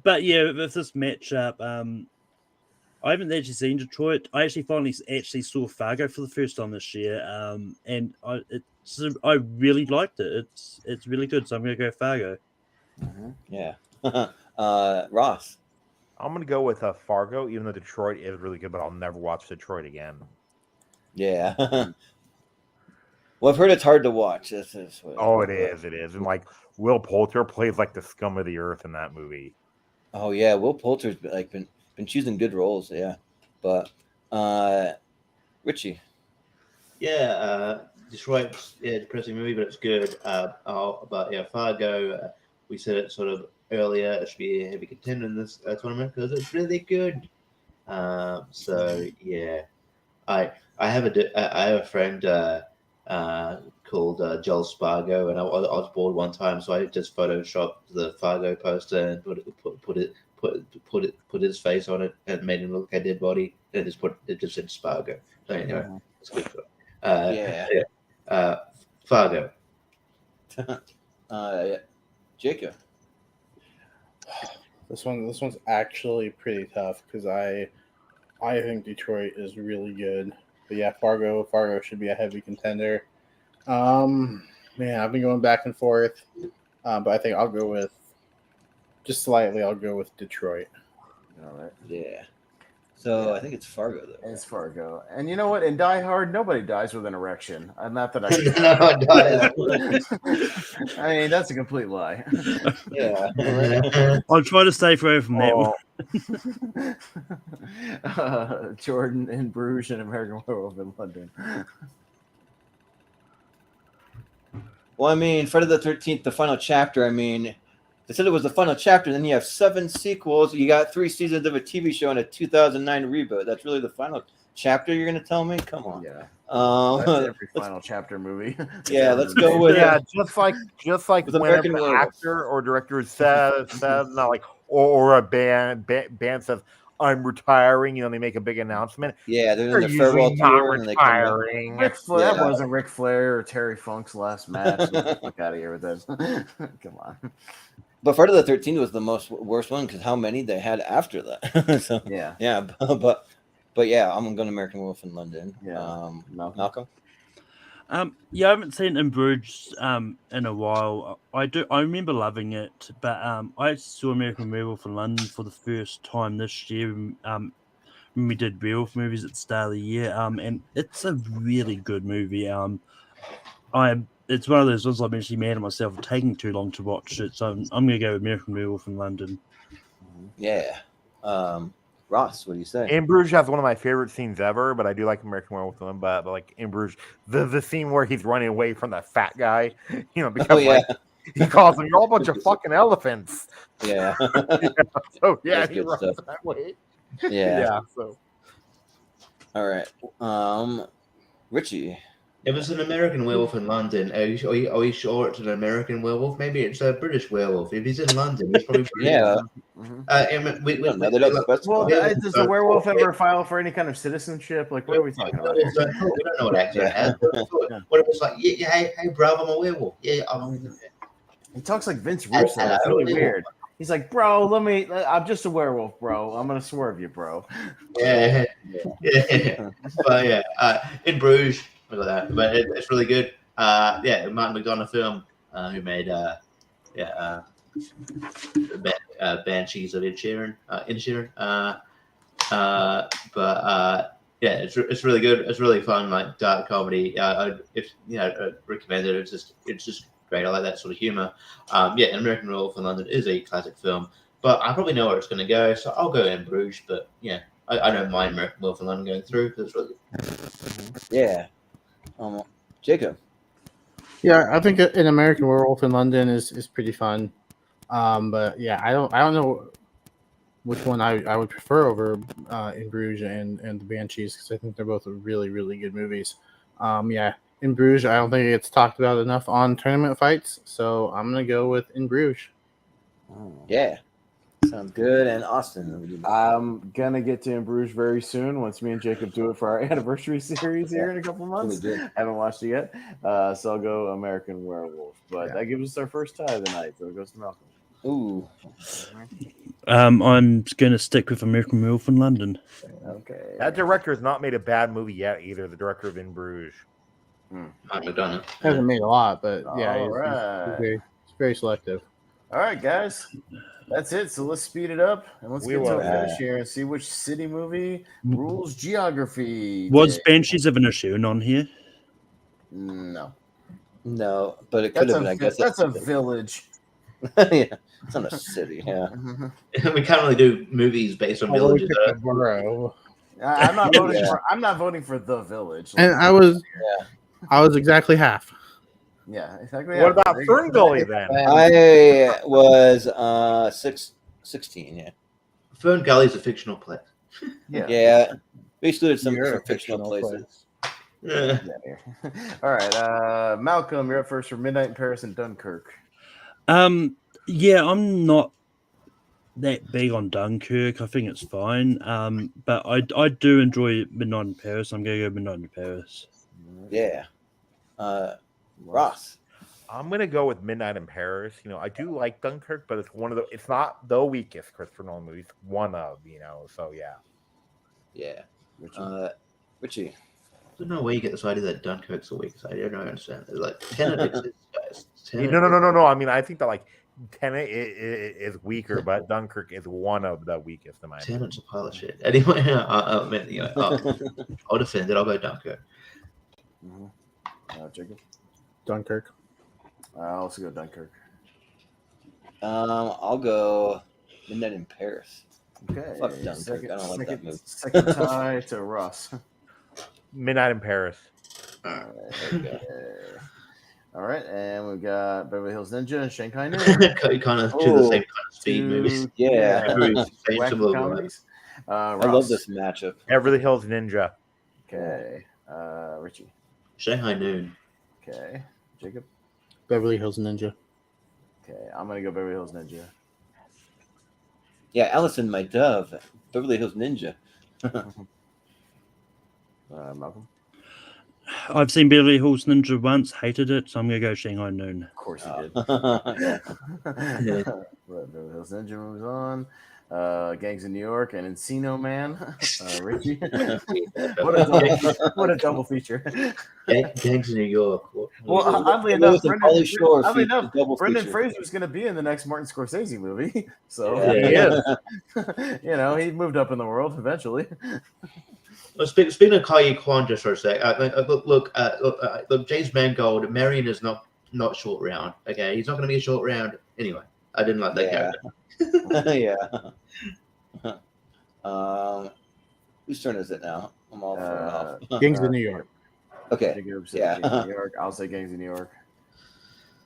But yeah, with this matchup, I haven't actually seen Detroit. I actually finally saw Fargo for the first time this year, and I really liked it. It's really good, so I'm going to go Fargo. Yeah. Ross. I'm gonna go with Fargo, even though Detroit is really good, but I'll never watch Detroit again. Yeah. Well, I've heard it's hard to watch. It is, and like Will Poulter plays like the scum of the earth in that movie. Oh yeah, Will Poulter's been choosing good roles. Yeah, but Richie. Yeah, Detroit, depressing movie, but it's good. Fargo, we said it sort of earlier. It should be a heavy contender in this tournament because it's really good. So yeah, I have a friend called Joel Spargo, and I was bored one time, so I just photoshopped the Fargo poster and put his face on it and made him look like a dead body, and it just said Spargo. So anyway, it's good. Fargo. Jacob. This one's actually pretty tough because I think Detroit is really good. But yeah, Fargo should be a heavy contender. Man, I've been going back and forth, but I think I'll go with Detroit. All right. Yeah. So I think it's Fargo though. It's Fargo. And you know what? In Die Hard, nobody dies with an erection. Not that I I mean, that's a complete lie. Yeah. I'll try to stay away from that one. Jordan in Bruges and American Werewolf in London. Well, I mean, Friday the 13th, the final chapter. I mean, they said it was the final chapter. Then you have 7 sequels. You got 3 seasons of a TV show and a 2009 reboot. That's really the final chapter. You're gonna tell me? Come on. Yeah. That's every final chapter movie. Yeah, let's go with just like With when American an Werewolf. actor or director said not like, or a band says I'm retiring. They make a big announcement. Yeah, they're in They're their farewell usually not tour and they come back. retiring. Ric Flair, Yeah. that wasn't Ric Flair or Terry Funk's last match. Get the fuck out of here with that. Come on. But Friday the 13th was the worst one because how many they had after that. So Yeah. but yeah, I'm going to American Wolf in London. Yeah. Malcolm. Yeah, I haven't seen In Bruges in a while. I remember loving it, but I saw American Werewolf in London for the first time this year. When we did werewolf movies at the start of the year, and it's a really good movie. It's one of those ones I'm actually mad at myself for taking too long to watch it. So I'm going to go with American Werewolf in London. Yeah. Ross, what do you say? In Bruges has one of my favorite scenes ever, but I do like American Werewolf in London. But like In Bruges, the scene where he's running away from that fat guy, because like he calls them, "You're all a bunch of fucking elephants." Yeah. So yeah, That's he good runs stuff. that way. Yeah. So All right. Richie. If it's an American werewolf in London, are you sure it's an American werewolf? Maybe it's a British werewolf. If he's in London, he's probably British. Yeah. We They don't specify. Well, does the werewolf ever file for any kind of citizenship? Like, what are we talking about here? We don't know what accent it has. What if it's like, hey, bro, I'm a werewolf. Yeah, He talks like Vince Russo. It's really weird. He's like, bro, I'm just a werewolf, bro. I'm gonna swerve you, bro. yeah. But yeah, in Bruges, look at that. But it's really good. Martin McDonagh film who made Banshees of Inisherin. It's really good. It's really fun, like dark comedy. I'd recommend it. It's just great. I like that sort of humor. An American Werewolf in London is a classic film, but I probably know where it's going to go, so I'll go in Bruges. But yeah, I don't mind American Werewolf in London going through because it's really good. Yeah. Jacob. Yeah, I think an American Werewolf in London is pretty fun. But yeah, I don't know which one I would prefer over In Bruges and the Banshees, because I think they're both really, really good movies. In Bruges, I don't think it gets talked about enough on tournament fights, so I'm gonna go with In Bruges. Yeah. Sounds good. And Austin. I'm gonna get to In Bruges very soon once me and Jacob do it for our anniversary series here in a couple months. Haven't watched it yet, so I'll go American Werewolf. But that gives us our first tie of the night, so it goes to Malcolm. Ooh. I'm going to stick with American Werewolf in London. Okay. that director has not made a bad movie yet either. The director of In Bruges. Martin McDonagh. Hasn't made a lot, but yeah, All he's very selective. All right, guys. That's it. So let's speed it up and let's get to a finish here and see which city movie rules geography. Was Banshees of Inisherin on here? No. No, but it could have been, I guess. That's a village. Yeah. It's not a city. Yeah. We can't really do movies based on villages. Borough. I'm not voting for. I'm not voting for the village. And I was exactly half. Yeah, exactly. What about Fern Gully then? I was 16. Yeah. Fern Gully is a fictional place. Yeah. We excluded some You're a fictional places. Yeah. All right, Malcolm, you're up first for Midnight in Paris and Dunkirk. Yeah, I'm not that big on Dunkirk. I think it's fine. But I do enjoy Midnight in Paris. I'm going to go Midnight in Paris. Yeah. Ross. I'm gonna go with Midnight in Paris. I do like Dunkirk, but it's not the weakest Christopher Nolan movie. It's one of, so yeah. Yeah. Richie. I don't know where you get this idea that Dunkirk's the weakest idea. I don't understand. It's like Tenet exists, guys. No. I mean, I think that like Tenet is weaker, but Dunkirk is one of the weakest in my opinion. Tenet's a pile of shit. Anyway, I'll defend it. I'll go Dunkirk. Jacob. Dunkirk. I'll also go Dunkirk. I'll go Midnight in Paris. Okay. Fuck Dunkirk. I don't like that movie. Second tie to Ross. Midnight in Paris. All right, and we've got Beverly Hills Ninja and Shanghai Noon. Kind of do the same kind of speed movies. Yeah. Wacky comedies. I love this matchup. Beverly Hills Ninja. Okay. Richie. Shanghai Noon. Okay. Jacob. Beverly Hills Ninja. Okay, I'm gonna go Beverly Hills Ninja. Yeah, Allison, my dove, Beverly Hills Ninja. Malcolm. I've seen Beverly Hills Ninja once, hated it, so I'm gonna go Shanghai Noon. Of course you did. Yeah. Beverly Hills Ninja moves on. Gangs in New York and Encino Man. Richie. what a double feature. Gangs in New York. Well, oddly It enough, was in Pauly Shore oddly feature, enough, double Brendan feature. Fraser was going to be in the next Martin Scorsese movie. So, you know, he moved up in the world eventually. Well, speaking of Kai Kwan just for a sec, look, James Mangold, Marion is not short round. Okay, he's not going to be a short round anyway. I didn't like that character. Yeah. Whose turn is it now? I'm all thrown off. Gangs of New York. Okay. Yeah. Gangs of New York. I'll say Gangs of New York.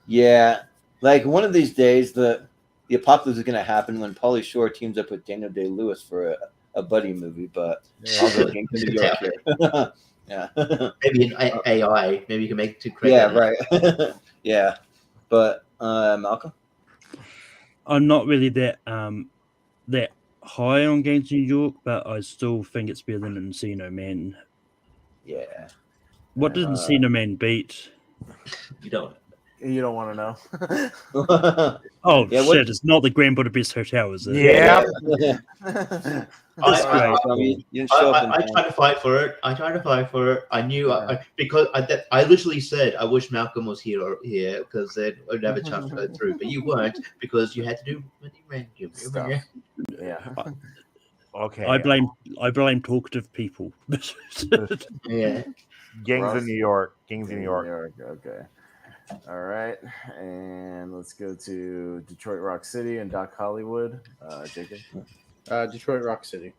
Yeah, like one of these days, the apocalypse is going to happen when Pauly Shore teams up with Daniel Day-Lewis for a buddy movie. But I'll go Gangs of New York here. Yeah. Maybe an AI. Maybe you can make it too crazy. Yeah, right. Yeah, but Malcolm. I'm not really that high on Gangs of New York, but I still think it's better than Encino Man. Yeah. What did Encino Man beat? You don't want to know. Oh Yeah, shit! It's not the Grand Budapest Hotel, is it? Yeah. I You didn't show up in I time. tried to fight for it. I knew because I literally said I wish Malcolm was here because then I'd have a chance to go through. But you weren't because you had to do many random Stuff. Yeah. Okay. I blame talkative people. Yeah. Gangs Ross? of New York. Gangs of New York. Okay. All right. And let's go to Detroit Rock City and Doc Hollywood. Jacob? Detroit Rock City.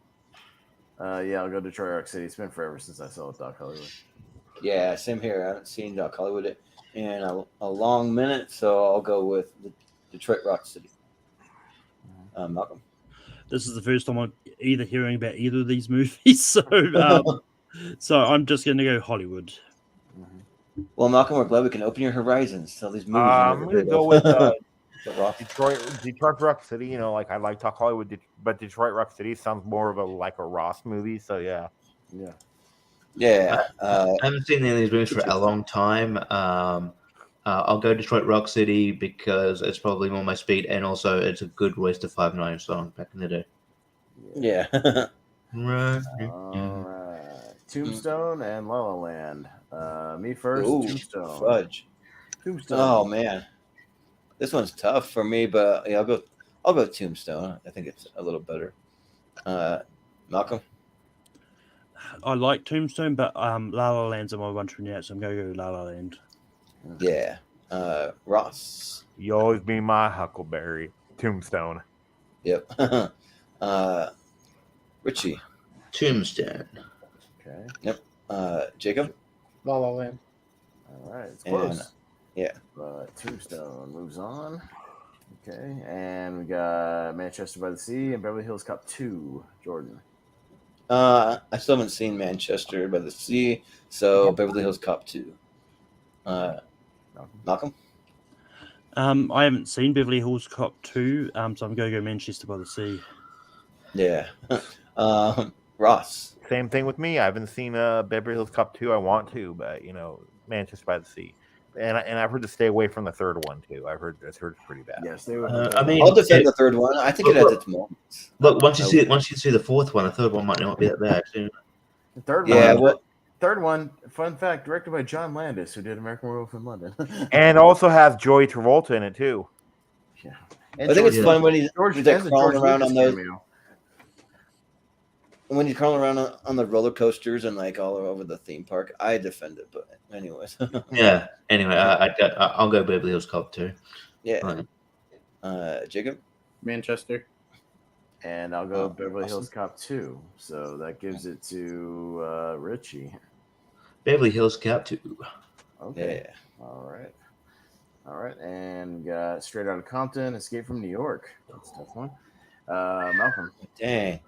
Yeah, I'll go Detroit Rock City. It's been forever since I saw Doc Hollywood. Yeah, same here. I haven't seen Doc Hollywood in a long minute, so I'll go with the Detroit Rock City. Malcolm. This is the first time I'm either hearing about either of these movies, so I'm just going to go Hollywood. Well, Malcolm, we're glad we can open your horizons. Tell these movies. I'm gonna go with Rock. Detroit Rock City. You know, like I like Doc Hollywood, but Detroit Rock City sounds more of a Ross movie. So yeah. Yeah. I haven't seen any of these movies for a long time. I'll go Detroit Rock City because it's probably more my speed, and also it's a good Royce da 5'9" song back in the day. Yeah. Right. All right. Tombstone and La La Land. Me first. Ooh, Tombstone. fudge. Tombstone. Oh man, this one's tough for me, but yeah, I'll go Tombstone. I think it's a little better. Malcolm. I like Tombstone, but La La Land's on my one true yet, so I'm going to go La La Land. Yeah. Ross. You always be my Huckleberry. Tombstone. Yep. Richie. Tombstone. Okay. Yep. Jacob. La La Land. All right. It's close. And, yeah. But Tombstone moves on. Okay. And we got Manchester by the Sea and Beverly Hills Cop 2. Jordan. I still haven't seen Manchester by the Sea, so Beverly Hills Cop 2. Malcolm? I haven't seen Beverly Hills Cop 2, so I'm going to go Manchester by the Sea. Yeah. Ross. Same thing with me. I haven't seen Beverly Hills Cop 2. I want to, but Manchester by the Sea. And I've heard to stay away from the third one too. I've heard it's pretty bad. Yes, they would. I mean, I'll defend the third one. I think it has its moments. Look, once you see the fourth one, the third one might not be that bad too. The third Yeah, one. well, Third one. Fun fact: directed by John Landis, who did American Werewolf in London. And also has Joey Travolta in it too. Yeah. I think it's fun when he's George like crawling around on those. cameo. When you're crawling around on the roller coasters and like all over the theme park, I defend it. But anyways, Yeah. Anyway, I'll go Beverly Hills Cop 2. yeah. Jacob. Manchester. And I'll go Beverly Hills Cop 2. So that gives it to Richie. Beverly Hills Cop 2. Okay. Yeah. All right. And we got Straight Outta Compton, Escape from New York. That's a tough one. Malcolm. Dang.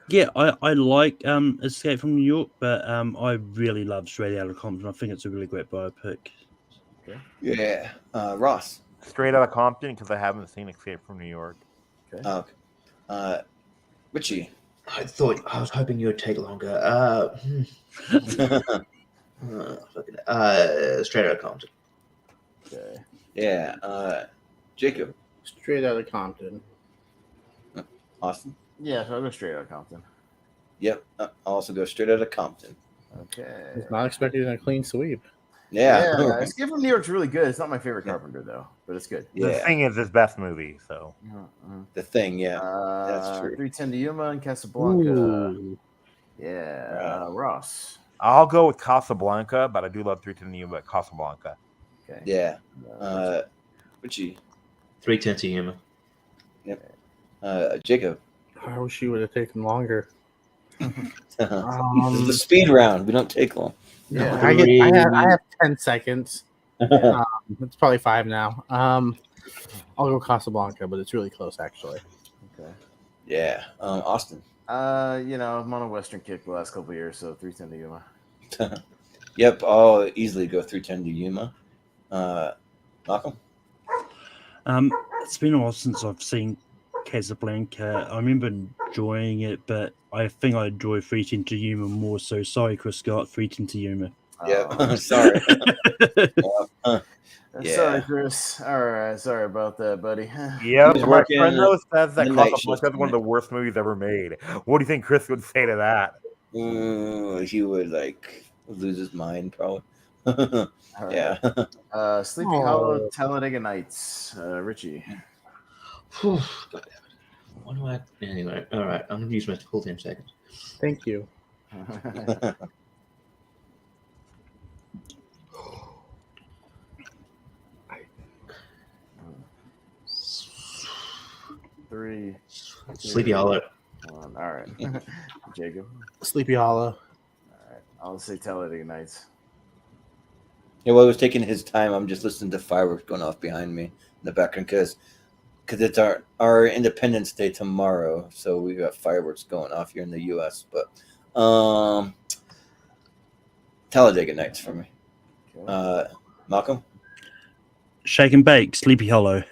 Yeah, I like Escape from New York, but I really love Straight Outta Compton. I think it's a really great biopic. Okay. Yeah. Ross. Straight Outta Compton because I haven't seen Escape from New York. Okay. Richie. I was hoping you would take longer. Straight Outta Compton. Okay. Yeah. Jacob. Straight Outta Compton. Austin. Yeah, so I'll go Straight Outta Compton. Yep. I'll also go Straight Outta Compton. Okay. Was not expecting a clean sweep. Yeah. Escape from New York's really good. It's not my favorite Carpenter though, but it's good. The Yeah. Thing is his best movie, so The Thing. Yeah. That's true. 310 to Yuma and Casablanca. Ooh. Yeah. Ross. I'll go with Casablanca, but I do love 310 to Yuma, but Casablanca. Okay. Yeah. Richie. 310 to Yuma. Jacob. I wish you would have taken longer. This is the speed round. We don't take long. Yeah. I have 10 seconds. It's probably 5 now. I'll go Casablanca, but it's really close actually. Okay. Yeah. Austin. I'm on a Western kick the last couple of years, so 310 to Yuma. Yep. I'll easily go 310 to Yuma. Malcolm. It's been a while since I've seen Casablanca. I remember enjoying it, but I think I enjoy 310 to Yuma more. So sorry, Chris Scott, 310 to Yuma. Yeah. Sorry. Yeah. Sorry, Chris. All right. Sorry about that, buddy. Yeah, He was my working friend though says that midnight Casablanca shift is one of the worst movies ever made. What do you think Chris would say to that? He would lose his mind probably. All right. Yeah. Sleepy Hollow, Talladega Nights. Richie. God damn it. What do I? Anyway, all right. I'm gonna use my full 10 seconds. Thank you. Three. Sleepy Hollow. All right. Jacob. Sleepy Hollow. All right. I'll say Talladega Nights. Yeah, while he was taking his time, I'm just listening to fireworks going off behind me in the background because it's our Independence Day tomorrow, so we got fireworks going off here in the U.S. But Talladega Nights for me. Okay. Malcolm. Shake and Bake, Sleepy Hollow.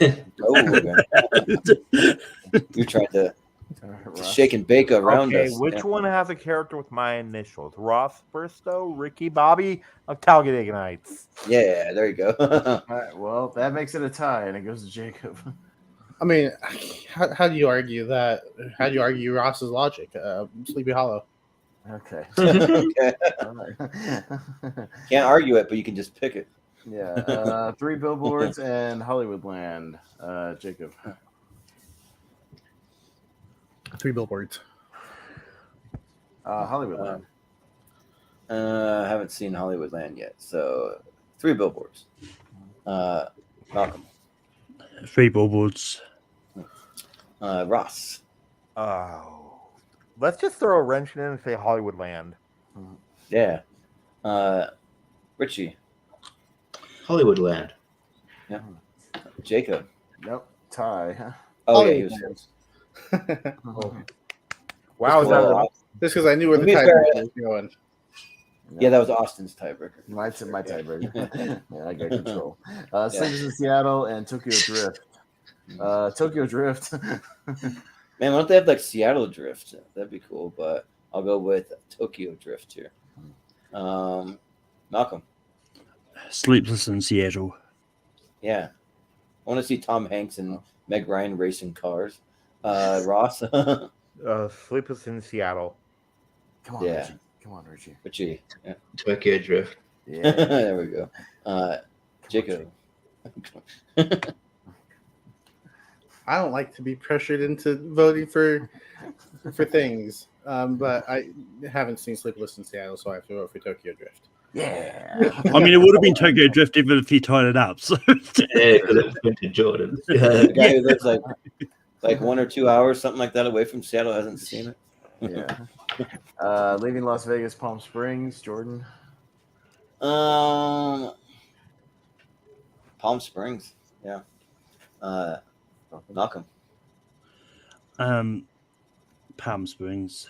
Oh, you're trying to shake and bake around Okay, us. which one has a character with my initials? Ross, Bristow, Ricky, Bobby, Talladega Nights. Yeah, there you go. All right. Well, that makes it a tie, and it goes to Jacob. I mean, how do you argue that? How do you argue Ross's logic? Sleepy Hollow. Okay. Okay. All right. Can't argue it, but you can just pick it. Yeah. 3 Billboards and Hollywoodland. Jacob. 3 Billboards. Hollywoodland. I haven't seen Hollywoodland yet, so 3 Billboards. Malcolm. 3 Billboards. Ross. Oh, let's just throw a wrench in and say Hollywoodland. Yeah. Richie. Hollywoodland. Yeah. Jacob. Nope. Tie. Oh, yeah, he was Wow, is that Just because I knew where the To be tiebreaker fair- was going. Yeah, that was Austin's tiebreaker. My tiebreaker. Yeah, I got control. Sleepers in Seattle and Tokyo Drift. Tokyo Drift. Man, why don't they have Seattle Drift? That'd be cool, but I'll go with Tokyo Drift here. Malcolm. Sleepless in Seattle. Yeah. I want to see Tom Hanks and Meg Ryan racing cars. Ross. Sleepless in Seattle. Come on, Yeah. Richie. Come on, Richie. Richie. Yeah. Tokyo Drift. Yeah. There we go. Jacob. I don't like to be pressured into voting for things, but I haven't seen Sleepless in Seattle, so I have to vote for Tokyo Drift. Yeah. I mean, it would have been Tokyo Drift even if he tied it up. So Yeah, because it was vintage Jordan. The guy who lives like 1 or 2 hours, something like that, away from Seattle hasn't seen it. Yeah. Leaving Las Vegas, Palm Springs, Jordan. Palm Springs. Yeah. Malcolm. Palm Springs.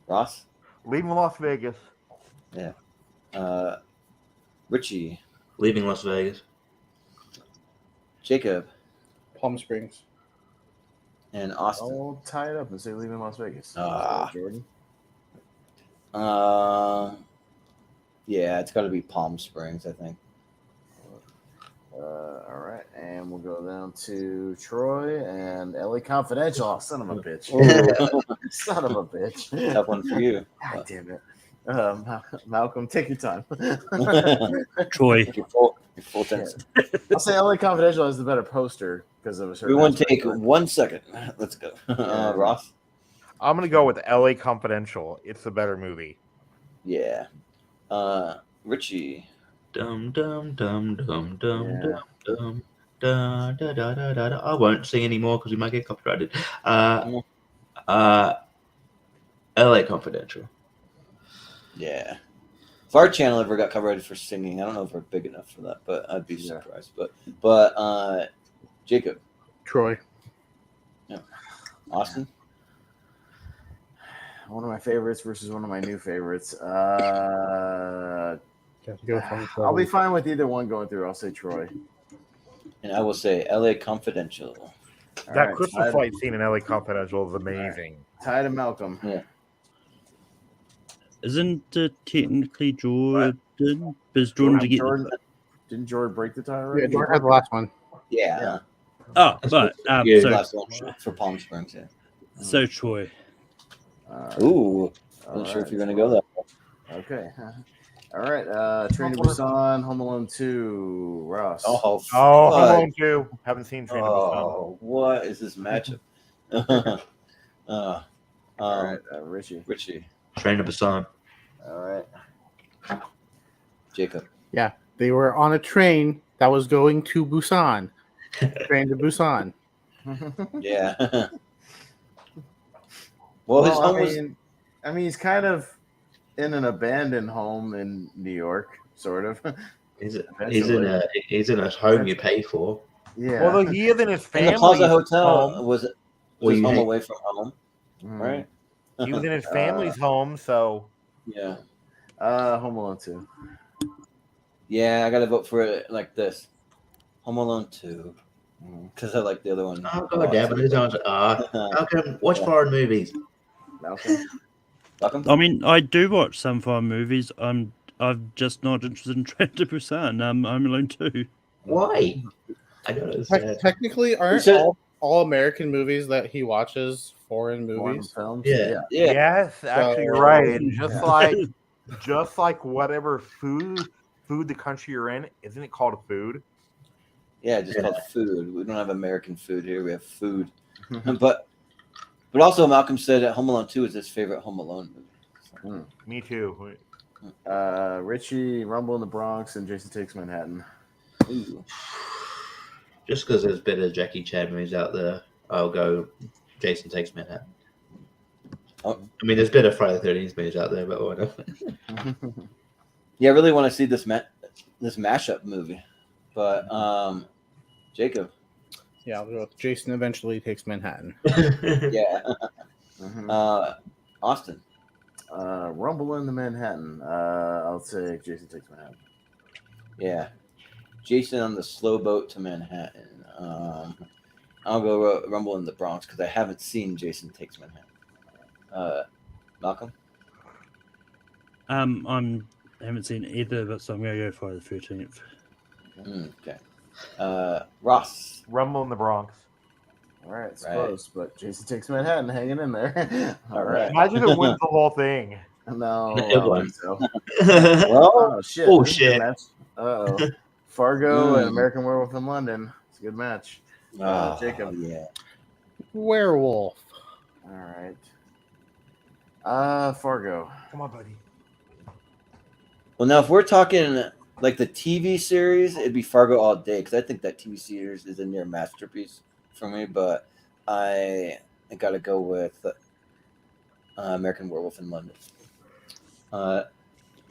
Ross. Leaving Las Vegas. Richie. Leaving Las Vegas. Jacob. Palm Springs. And Austin. I'll tie it up and say leaving Las Vegas. Ah. Jordan. Yeah, it's got to be Palm Springs, I think. All right, and we'll go down to Troy and LA Confidential. Oh, son of a bitch. Son of a bitch. Tough one for you. God damn it. Malcolm, take your time. Troy. Your full tense. I'll say LA Confidential has the better poster because of a certain. Everyone aspect take of it. 1 second. Let's go. Ross? I'm gonna go with LA Confidential. It's the better movie. Yeah. Richie? Dum dum dum dum dum Yeah. dum da da da da da da. I won't sing anymore because we might get copyrighted. LA Confidential. Yeah. If our channel ever got copyrighted for singing, I don't know if we're big enough for that, but I'd be surprised. But Jacob? Troy. Austin? One of my favorites versus one of my new favorites. I'll be fine with either one going through. I'll say Troy. And I will say LA Confidential. All That right, crystal fight scene in LA Confidential is amazing. Ty to Malcolm. Yeah. Isn't it technically Jordan? Is Jordan to get? Didn't Jordan break the tie Yeah, already? Jordan had the last one. Yeah. Oh, but Yeah. so Last one for Palm Springs, yeah. so Troy. Ooh. All Not sure if right. you're going to go that way. Okay. All right. Train to Busan, Home Alone 2, Ross. Oh, Oh, fuck. Home Alone 2. Haven't seen Train to Busan. Oh, what is this matchup? All right. Richie. Richie. Train to Busan. All right. Jacob. Yeah, they were on a train that was going to Busan. Train to Busan. Yeah. Well, his home was. I mean, he's kind of in an abandoned home in New York, sort of. He's in a home you pay for. Yeah. Although he is in his And family. the Plaza Hotel home. was Well, his you home hate- away from home, right? He was in his family's home, so Yeah. Home Alone 2. Yeah, I got to vote for it like this Home Alone 2. Because I like the other one. Oh god damn it! How come watch foreign movies? Malcolm. Malcolm? I mean, I do watch some foreign movies. I'm just not interested in Train to Busan. I'm Alone 2. Why? I don't understand. Technically, aren't So- all American movies that he watches foreign Foreign movies? films. Yeah. Yeah. yes, actually you're right. And just like whatever food the country you're in, isn't it called food? Yeah, just Yeah. called food. We don't have American food here. We have food. But also, Malcolm said that Home Alone 2 is his favorite Home Alone movie. Me too. Richie, Rumble in the Bronx, and Jason Takes Manhattan. Ooh. Just because there's better Jackie Chan movies out there, I'll go Jason Takes Manhattan. Oh. I mean, there's better Friday the 13th movies out there, but whatever. Yeah, I really want to see this mashup movie. But Jacob. Yeah, I'll go with Jason Eventually Takes Manhattan. Yeah. Austin. Rumble in the Manhattan. I'll say Jason Takes Manhattan. Yeah. Jason on the slow boat to Manhattan. I'll go Rumble in the Bronx because I haven't seen Jason Takes Manhattan. Malcolm? I haven't seen either, but so I'm gonna go Friday the 13th. Okay. Ross. Rumble in the Bronx. All right, it's Right. close, but Jason Takes Manhattan hanging in there. All right. Imagine it wins the whole thing. No, I It don't won. think so. Well, Oh, shit. Oh, This is a good shit. match. Uh-oh. Fargo and American Werewolf in London. It's a good match. Jacob. Yeah. Werewolf. All right. Fargo. Come on, buddy. Well, now if we're talking like the TV series, it'd be Fargo all day because I think that TV series is a near masterpiece for me. But I got to go with American Werewolf in London.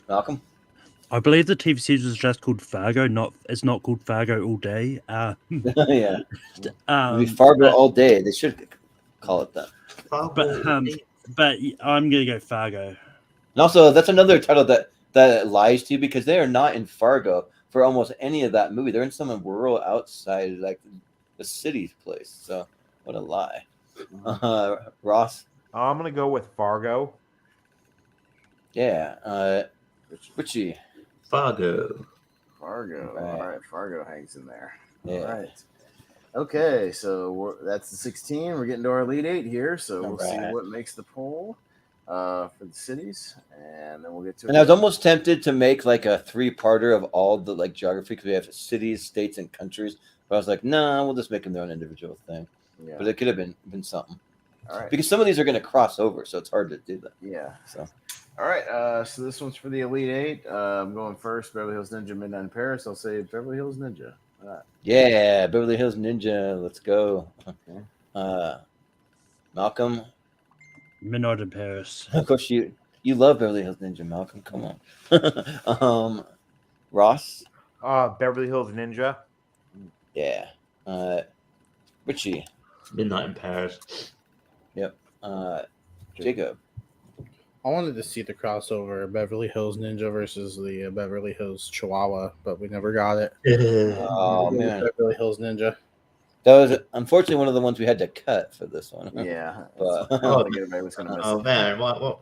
Malcolm? I believe the TV series is just called Fargo. It's not called Fargo all day. Yeah. It'd Um, be Fargo all day. They should call it that. but I'm gonna go Fargo. And also, that's another title that lies to you because they are not in Fargo for almost any of that movie. They're in some rural outside, like the city's place. So what a lie. Ross. I'm gonna go with Fargo. Yeah. Richie. Fargo. Fargo. Right. All right, Fargo hangs in there. Yeah. All right. Okay, so that's the 16. We're getting to our Elite 8 here, so All we'll see right. what makes the poll for the cities, and then we'll get to. And I was almost tempted to make like a 3-parter of all the like geography because we have cities, states, and countries. But I was like, no, we'll just make them their own individual thing. Yeah. But it could have been something. All right. Because some of these are going to cross over, so it's hard to do that. Yeah. So All right. So this one's for the Elite 8. I'm going first. Beverly Hills Ninja, Midnight in Paris. I'll say Beverly Hills Ninja. All right. yeah, Beverly Hills Ninja. Let's go. Okay. Malcolm. Midnight in Paris. Of course, you love Beverly Hills Ninja, Malcolm. Come on. Ross. Beverly Hills Ninja. Yeah. Richie. Midnight in Paris. Yep. Jacob. I wanted to see the crossover Beverly Hills Ninja versus the Beverly Hills Chihuahua, but we never got it. Oh man, Beverly Hills Ninja. that was unfortunately one of the ones we had to cut for this one. Yeah. But- I don't think everybody was going to miss Oh it. man, what?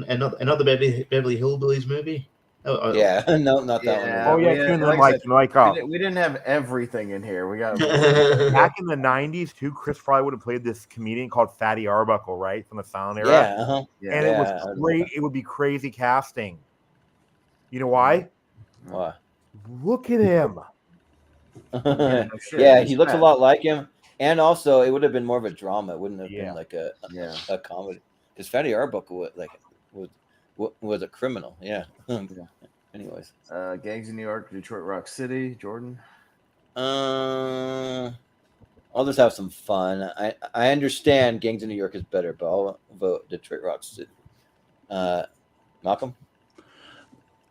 Another Beverly Hillbillies movie? Oh, Yeah, no, not that Yeah. Oh one. yeah, we had- doing like them I like said, We didn't have everything in here. We got. back in the '90s too. Chris Fry would have played this comedian called Fatty Arbuckle, right, from the Silent Era. Yeah, uh-huh. Yeah. And it Yeah, was great. It would be crazy casting. You know why? Why? Look at him. no shit, yeah, he's he looks a fat. lot like him, and also it would have been more of a drama. It wouldn't have Yeah. been like a Yeah. comedy. Because Fatty Arbuckle was a criminal. Yeah. Anyways, Gangs in New York, Detroit Rock City, Jordan. I'll just have some fun. I understand Gangs in New York is better, but I'll vote Detroit Rock City. Malcolm.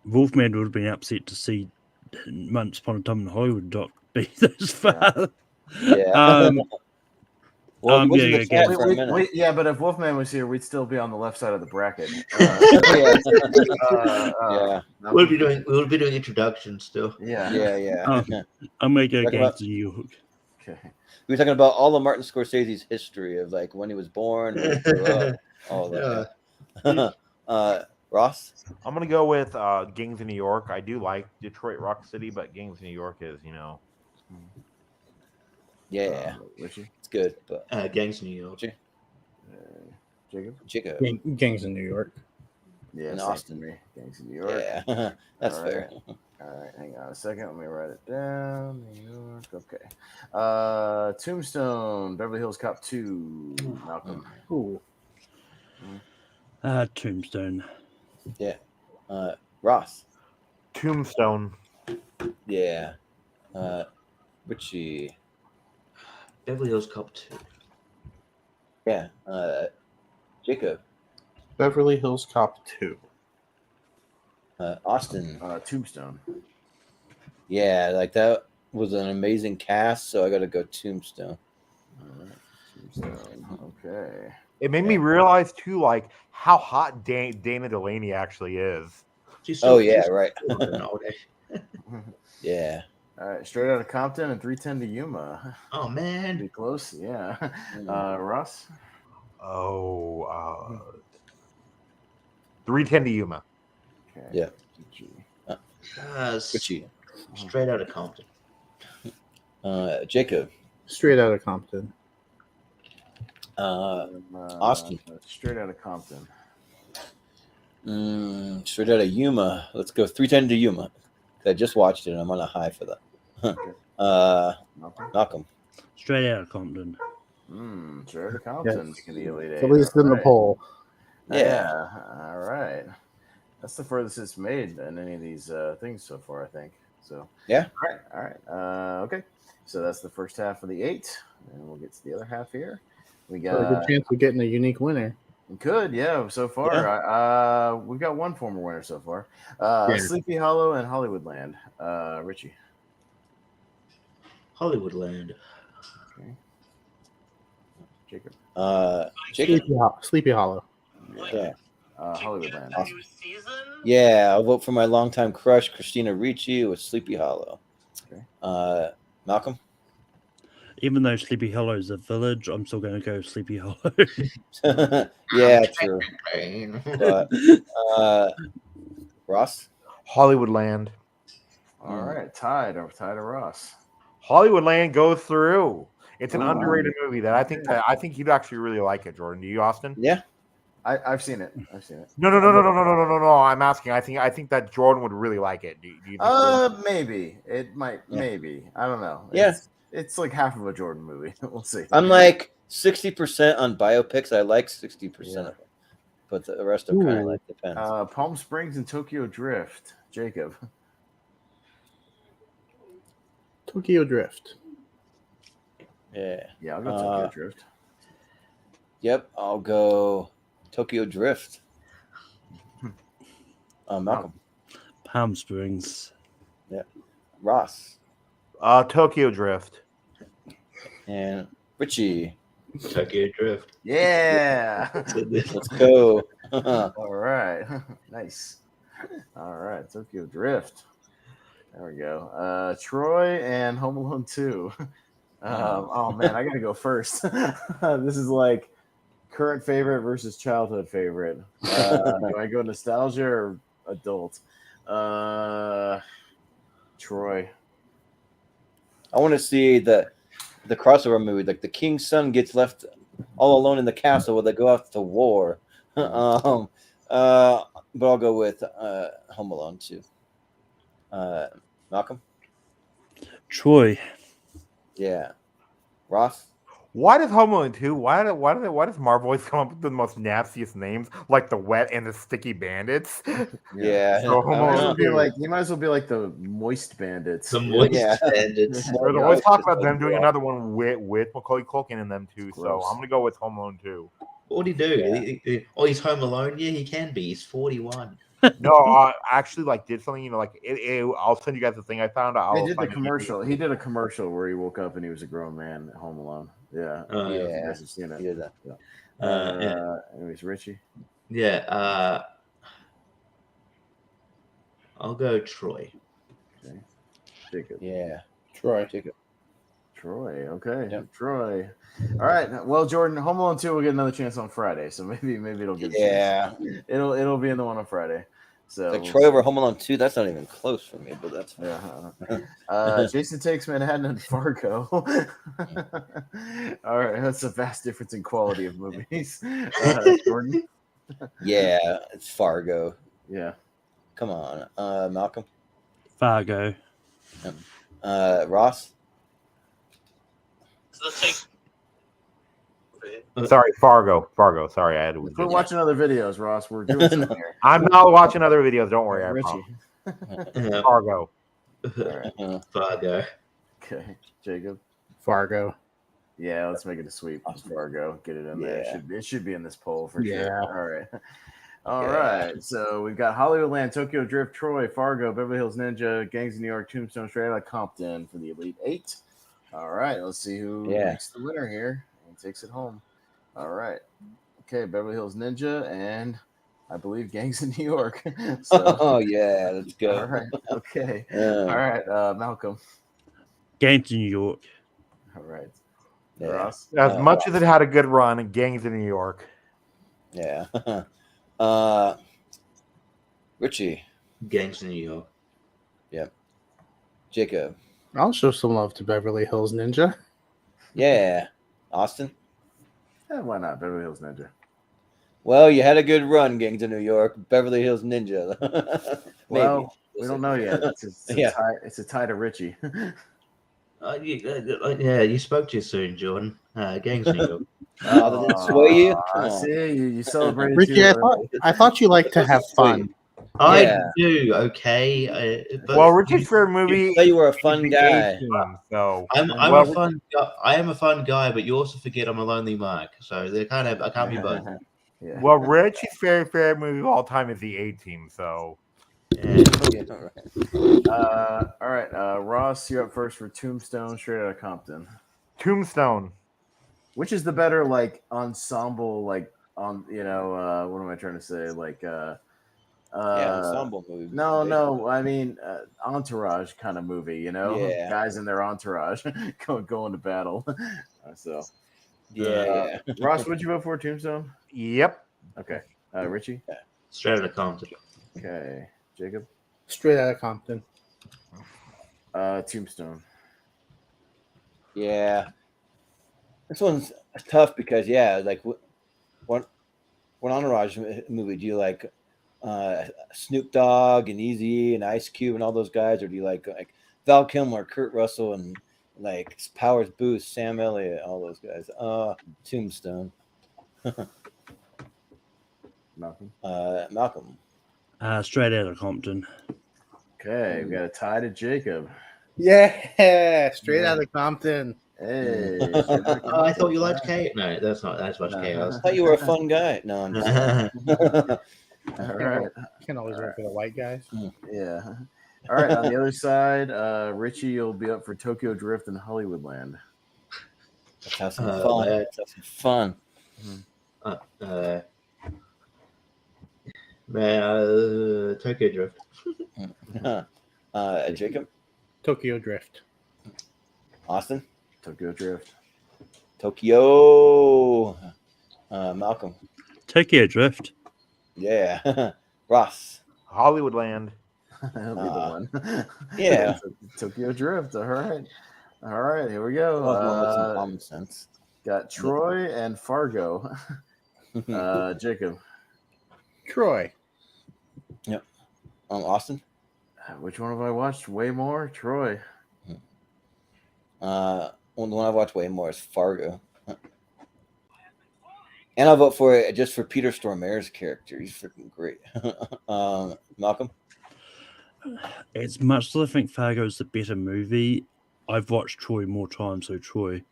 Wolfman would have been upset to see Once Upon a Time in Hollywood not be this far. Yeah. Well, I'm he was in gonna the go chat Gangs. for a minute. Yeah, but if Wolfman was here, we'd still be on the left side of the bracket. Yeah. we'll be doing introductions still. Yeah. Yeah. Oh. I'm gonna go Talk Gangs about- in New York. Okay. We were talking about all of Martin Scorsese's history of like when he was born, when he grew up, all that. Ross. I'm gonna go with Gangs in New York. I do like Detroit Rock City, but Gangs in New York is, Yeah, Richie. it's good, but Gangs in New York. Jacob. Jacob Gangs in New York. Yeah. In same Austin. for me. Gangs in New York. yeah, that's All right. fair. All right, hang on a second. Let me write it down. New York. Okay. Tombstone, Beverly Hills Cop 2, Malcolm. Ooh. Tombstone. Ross. Tombstone. Yeah. Richie. Beverly Hills Cop 2. Yeah. Jacob. Beverly Hills Cop 2. Austin. Tombstone. Yeah, like that was an amazing cast, so I got to go Tombstone. All right. Tombstone. Okay. It made me realize too, like how hot Dana Delaney actually is. Oh yeah, right. nowadays. Yeah. All right. Straight Out of Compton and 310 to Yuma. Oh man. Pretty close. Yeah. Ross. 310 to Yuma. Okay. Yeah. Richie. Richie. Straight Out of Compton. Jacob. Straight Out of Compton. Austin. Straight Out of Compton. Straight Out of Yuma. Let's go 310 to Yuma. I just watched it and I'm on a high for that. Malcolm. Straight Out of Compton. Straight Out of Compton. Can be Elite 8. At least in the poll. Yeah. All right. That's the furthest it's made in any of these things so far, I think. So Yeah. All right. Okay. So that's the first half of the 8, and we'll get to the other half here. We Got a got good chance of getting a unique winner. good, yeah. So far, we've got one former winner so far. Sleepy Hollow and Hollywoodland. Richie. Hollywoodland. Okay. Jacob. Jacob. Sleepy Hollow. Yeah. Hollywoodland. Yeah, I'll vote for my longtime crush, Christina Ricci, with Sleepy Hollow. Okay. Malcolm. Even though Sleepy Hollow is a village, I'm still going to go Sleepy Hollow. Yeah, true. Payne. But Ross, Hollywoodland. All right, tied or Ross. Hollywoodland goes through. It's an Ooh. underrated movie that I think you'd actually really like it, Jordan. Do you, Austin? yeah, I've seen it. I've seen it. No. I'm asking. I think that Jordan would really like it. Do you think Maybe it might. Yeah. Maybe I don't know. Yeah. It's like half of a Jordan movie. We'll see. I'm like 60% on biopics. I like 60% of them, but the rest of them kind of Ooh. like depends. Palm Springs and Tokyo Drift. Jacob. Tokyo Drift. Yeah. Yeah, I'll go Tokyo Drift. Yep, I'll go Tokyo Drift. Malcolm. Palm Springs. Ross. Tokyo Drift. And Richie. Tokyo Drift. Yeah. Let's go. All right. Nice. All right. Tokyo Drift. There we go. Troy and Home Alone 2. Oh, man. I got to go first. This is like current favorite versus childhood favorite. Do I go nostalgia or adult? Troy. I want to see the crossover movie, like the king's son gets left all alone in the castle while they go off to war. But I'll go with Home Alone 2. Malcolm? Troy. Yeah. Ross? Why does Home Alone 2? Why does Marvel always come up with the most nastiest names, like the wet and the sticky bandits? Yeah. So Home Alone 2. He might as well be like the moist bandits. The moist Yeah. bandits. They always talk about them doing another one with Macaulay Culkin in them too. So Gross. I'm gonna go with Home Alone 2. What would he do? Yeah. He's home alone. Yeah, he can be. He's 41. No, actually, did something. I'll send you guys the thing I found. He did the commercial. He did a commercial where he woke up and he was a grown man at home alone. Yeah. Yeah. You guys have seen it. He did that. Yeah. Anyways, Richie. Yeah. I'll go Troy. Okay. Jacob. Yeah. Troy. Jacob. Troy. Okay. Yep. Troy. All right. Well, Jordan, Home Alone 2 will get another chance on Friday. So maybe it'll get a chance. It'll be in the one on Friday. So Like Troy over Home Alone 2, that's not even close for me, but that's fine. Yeah. Jason Takes Manhattan and Fargo. All right, that's a vast difference in quality of movies. Jordan. Yeah, it's Fargo. Yeah. Come on. Malcolm? Fargo. Ross? Sorry, Fargo. Sorry, I had to. Quit watching other videos, Ross. We're doing something here. I'm not watching other videos. Don't worry. I Richie. promise. Fargo. Fargo. Okay, Jacob. Fargo. Yeah, let's make it a sweep. Fargo, get it in there. It should be in this poll for sure. All right. So we've got Hollywoodland, Tokyo Drift, Troy, Fargo, Beverly Hills Ninja, Gangs of New York, Tombstone, Straight Outta Compton for the Elite Eight. All right. Let's see who makes the winner here and takes it home. All right. Okay, Beverly Hills Ninja and I believe Gangs of New York. Oh yeah, let's go. All right. Okay. All right, Malcolm. Gangs of New York. All right. Yeah. Ross. As much as it had a good run, Gangs in New York. Yeah. Richie. Gangs in New York. Yep. Jacob. I'll show some love to Beverly Hills Ninja. Yeah. Austin. Why not? Beverly Hills Ninja. Well, you had a good run, Gangs of New York. Beverly Hills Ninja. Well, we don't know yet. It's a tie to Richie. Yeah, you spoke too soon, Jordan. Gangs in New York. Oh, did it sway you? I see. You celebrated. Ricky, I thought you liked to have fun. I do, okay. Well, Richie's favorite movie. You say you were a fun guy. So I'm a fun guy. I am a fun guy, but you also forget I'm a lonely Mark. So they I can't be both. Yeah. Well, Richie's favorite movie of all time is the A-Team. So All right. Ross, you're up first for Tombstone, Straight Outta Compton. Tombstone. Which is the better ensemble? What am I trying to say? ensemble movie. No. I mean, entourage kind of movie. Yeah. Guys in their entourage going to battle. So, Yeah. Ross, what'd you vote for? Tombstone. Yep. Okay. Richie. Straight out of Compton. Okay. Jacob. Straight out of Compton. Tombstone. Yeah. This one's tough because like what entourage movie do you like? Snoop Dogg and Eazy and Ice Cube and all those guys, or do you like Val Kilmer, Kurt Russell, and like Powers Booth, Sam Elliott, all those guys? Tombstone. Malcolm. Malcolm. Straight out of Compton. Okay, we got a tie to Jacob. Yeah, straight out of Compton. Hey. Oh, I thought you liked chaos. No, that's not as much chaos. I thought you were a fun guy. No, I'm just All right. Can't always work for the white guys. Yeah. All right. On the other side, Richie will be up for Tokyo Drift and Hollywoodland. Let's have some fun. Let's have some fun. Tokyo Drift. Jacob. Tokyo Drift. Austin. Tokyo Drift. Tokyo. Malcolm. Tokyo Drift. Yeah. Ross. Hollywoodland. That'll be the one. Yeah. Tokyo Drift. All right. All right. Here we go. With some common sense. Got Troy and Fargo. Jacob. Troy. Yep. Austin. Which one have I watched way more? Troy. The one I watched way more is Fargo. And I'll vote for it just for Peter Stormare's character. He's freaking great. Malcolm? As much as I think Fargo's the better movie, I've watched Troy more times, so Troy.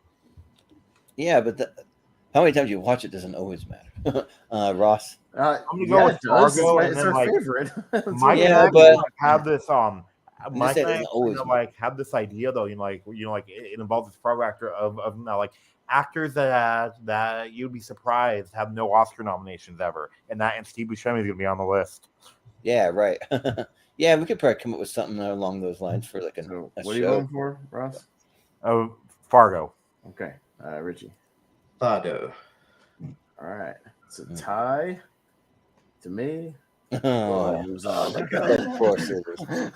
Yeah, but how many times you watch it doesn't always matter. Ross? I'm gonna go with Fargo, and it's then, our like, favorite. Mike Yeah, and I but- have this Mike said and I, it's always have this idea though, it involves this Fargo actor of like actors that you'd be surprised have no Oscar nominations ever, and Steve Buscemi is gonna be on the list. Yeah, right. Yeah, we could probably come up with something along those lines for like a So, a what are you show. going for, Ross? Oh, Fargo. Okay. Richie. Fargo. All right. It's a tie to me. Oh, It moves on. of course it is.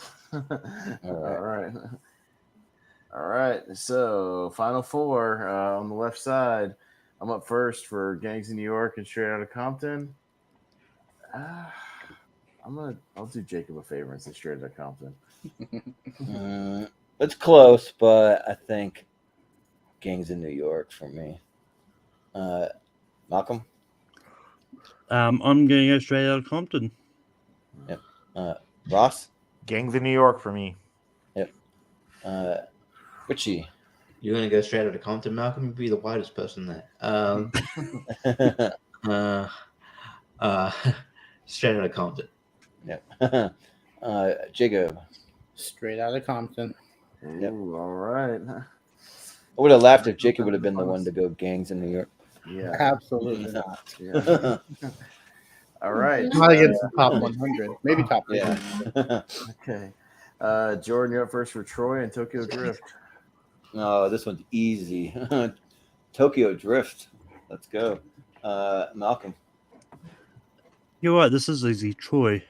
All right. All right. So, final four on the left side. I'm up first for Gangs in New York and Straight Outta Compton. I'll do Jacob a favor and say Straight Outta Compton. It's close, but I think Gangs in New York for me. Malcolm? I'm going to go Straight Out of Compton. Yep. Ross? Gangs in New York for me. Yep. Richie? You're going to go straight out of Compton, Malcolm? You'd be the whitest person there. Straight out of Compton. Yep. Jacob? Straight out of Compton. Yep. Ooh, all right. I would have laughed if Jacob would have been the one to go Gangs in New York. Yeah. Absolutely not. Yeah. All right. Not against the top 100. Maybe top 50. Yeah. Okay. Jordan, you're up first for Troy and Tokyo Drift. No, this one's easy. Tokyo Drift. Let's go. Malcolm. You're right, this is easy. Troy.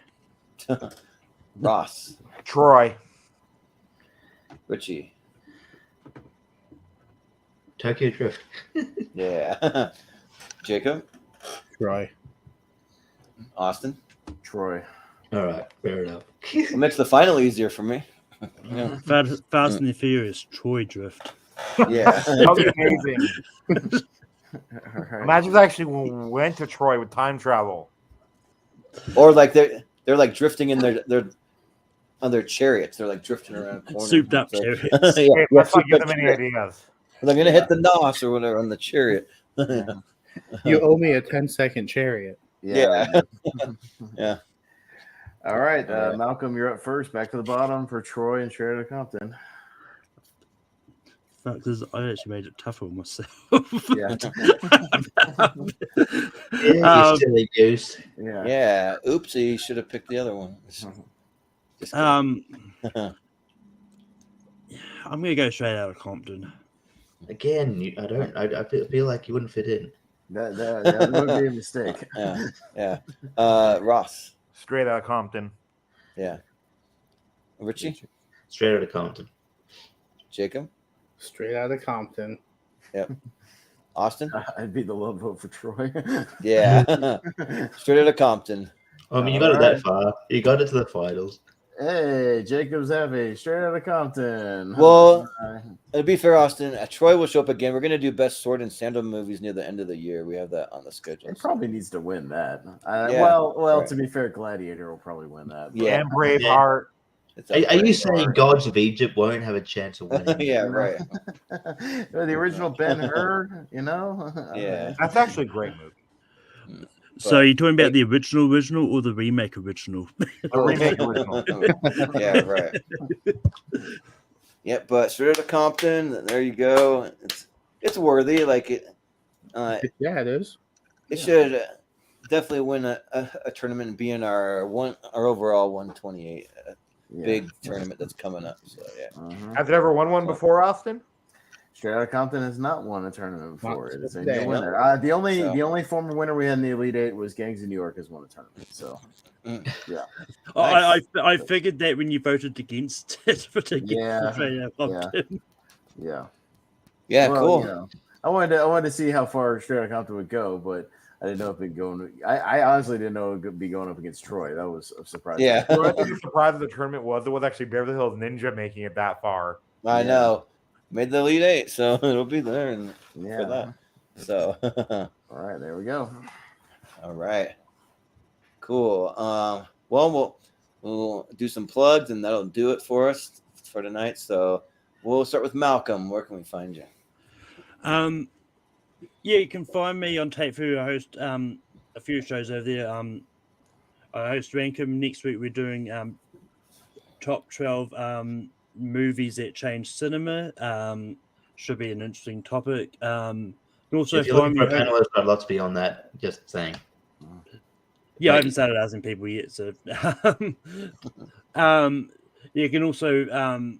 Ross. Troy. Richie. Tokyo Drift. Yeah. Jacob. Troy. Austin. Troy. All right, fair enough. It makes the final easier for me. Yeah. Fast and the Furious. Troy Drift. Yeah. That would be amazing. All right. Imagine if I actually went to Troy with time travel. Or like they're like drifting in their on their chariots. They're like drifting around corners. Souped up So- chariots. Yeah, Hey, let's not souped give up them any chariot. ideas. They're gonna hit the nos or whatever on the chariot. You owe me a 10-second chariot. Yeah. Yeah. All right. Malcolm, you're up first. Back to the bottom for Troy and Straight Outta Compton. because I actually made it tougher on myself. Yeah. You Um, silly goose. Yeah. Yeah. Oopsie. Should have picked the other one. Just kidding. I'm gonna go straight out of Compton. Again, I feel like you wouldn't fit in. That would be a mistake. Yeah. Ross. Straight out of Compton. Yeah. Richie. Straight out of Compton. Jacob. Straight out of Compton. Yep. Austin. I'd be the love vote for Troy. Yeah. Straight out of Compton. I mean, you got it that far. You got it to the finals. Hey, Jacob's happy. Straight out of Compton. Well, to be fair, Austin, Troy will show up again. We're going to do best sword and sandal movies near the end of the year. We have that on the schedule. It probably needs to win that. Yeah, well, right. To be fair, Gladiator will probably win that. but- Yeah. And Braveheart. Are you saying Gods of Egypt won't have a chance of winning? Yeah, right. The original Ben-Hur, Yeah. That's actually a great movie. So you're talking about the original or the remake original? The remake original. Yeah, right. Yeah, but straight out of Compton, there you go. It's worthy. Like it. Yeah, it is. It should definitely win a tournament and be in our overall 128 big tournament that's coming up. So yeah. Has it ever won one before, Austin? Straight Outta Compton has not won a tournament before. It is a today, new no. winner. The only former winner we had in the Elite Eight was Gangs of New York has won a tournament. So yeah. I figured that when you voted against it for Yeah. Straight Outta Compton. Yeah. Yeah, Well, cool. I wanted to see how far Straight Outta Compton would go, but I didn't know if it'd go. I honestly didn't know it would be going up against Troy. That was a surprise. Yeah. Well, I think the surprise of the tournament was actually Beverly Hills Ninja making it that far. I know. Made the Elite Eight, so it'll be there and Yeah. for that. So All right, there we go. all right. Cool. Well, we'll do some plugs and that'll do it for us for tonight. So we'll start with Malcolm. Where can we find you? Yeah, you can find me on Tape Food. I host a few shows over there. I host Rankum. Next week we're doing top 12 movies that changed cinema. Should be an interesting topic. Also If you're looking for a panelist, I'd love to be on that. Just saying. Yeah, I haven't started asking people yet. So, you can also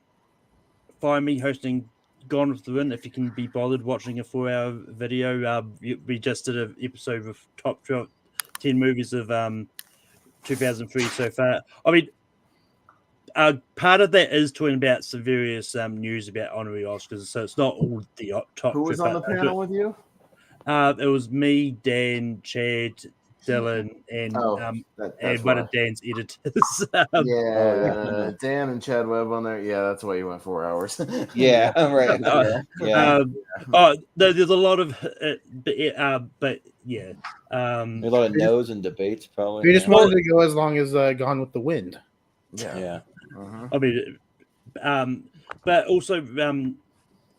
find me hosting Gone with the Wind if you can be bothered watching a 4-hour video. We just did an episode of top 10 movies of 2003 so far. I mean, part of that is talking about some various news about honorary Oscars, so it's not all the top. Who was on the panel with you? It was me, Dan, Chad, Dylan, and one of Dan's editors. Yeah, Dan and Chad Webb on there. Yeah, that's why you went 4 hours. Yeah, right. Yeah. There's a lot of, but yeah, a lot of no's and debates probably. We just wanted to go as long as Gone with the Wind. Yeah. I mean, but also,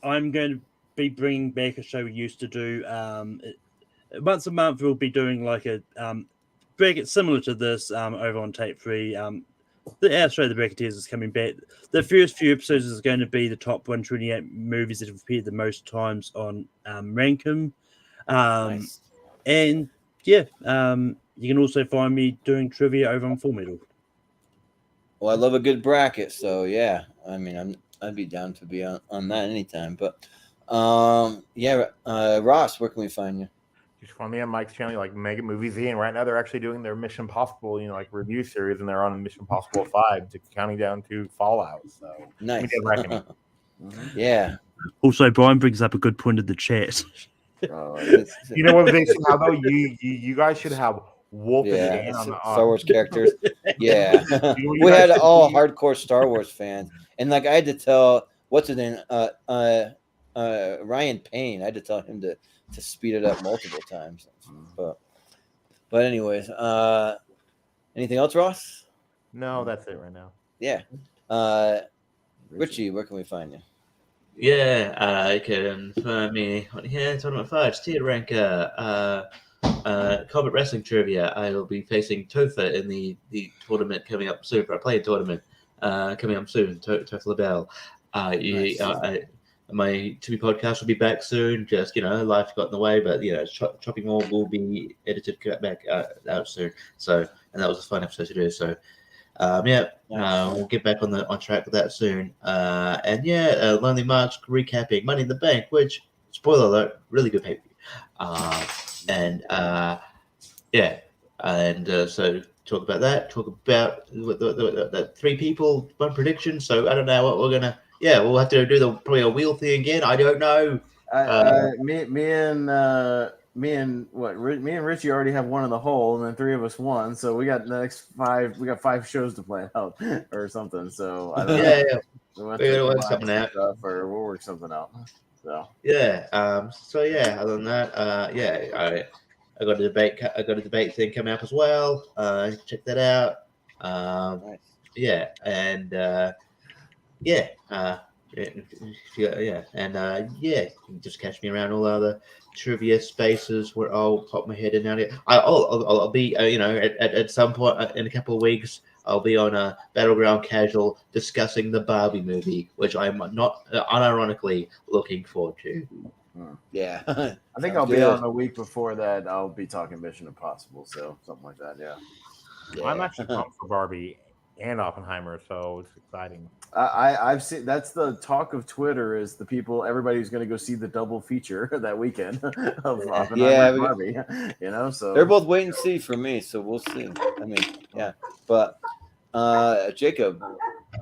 I'm going to be bringing back a show we used to do. Once a month, we'll be doing like a bracket similar to this over on Tape 3. Our show, The Bracketeers, is coming back. The first few episodes is going to be the top 128 movies that have appeared the most times on Rankum. Nice. And yeah, you can also find me doing trivia over on Full Metal. Well, I love a good bracket, so yeah. I mean, I'd be down to be on that anytime. But Ross, where can we find you? Just find me on Mike's channel, like Mega Movie Z, and right now they're actually doing their Mission Possible, like review series, and they're on Mission Possible 5, counting down to Fallout. So Nice. Yeah. Also, Brian brings up a good point in the chat. You know what they should have though? You guys should have Wolf and Dan on Star Wars characters. Yeah. We had all hardcore Star Wars fans. And like I had to tell what's his name? Ryan Payne. I had to tell him to speed it up multiple times. But anyways, anything else, Ross? No, that's it right now. Yeah. Richie, where can we find you? Yeah, you can find me on here, Tournament 5, Tier Ranker, Combat Wrestling Trivia. I will be facing Topher in the tournament coming up soon, for a playing tournament coming up soon, Topher LaBelle. my TV podcast will be back soon. Just life got in the way, but Chopping Mall will be edited back out soon. So, and that was a fun episode to do. So, we'll get back on track with that soon. Lonely Marks recapping Money in the Bank, which, spoiler alert, really good pay-per-view. So talk about that. Talk about the three people, one prediction. So I don't know what we're gonna. Yeah, we'll have to do probably a wheel thing again. I don't know. Me and Richie already have one in the hole, and then three of us won. So we got the next 5. We got 5 shows to plan out or something. So I don't know. We'll work something out, or we'll work something out. So Other than that, I got a debate. I got a debate thing coming up as well. Check that out. Nice. You can just catch me around all other trivia spaces where I'll pop my head in and out. I'll be at some point in a couple of weeks. I'll be on a Battleground Casual discussing the Barbie movie, which I'm not unironically looking forward to. Yeah, I think I'll be on a week before that. I'll be talking Mission Impossible, so something like that. Yeah. I'm actually pumped for Barbie and Oppenheimer, so it's exciting. I've seen that's the talk of Twitter is everybody who's going to go see the double feature that weekend of Oppenheimer and Barbie. So they're both wait and see for me, so we'll see. I mean, yeah, but Jacob,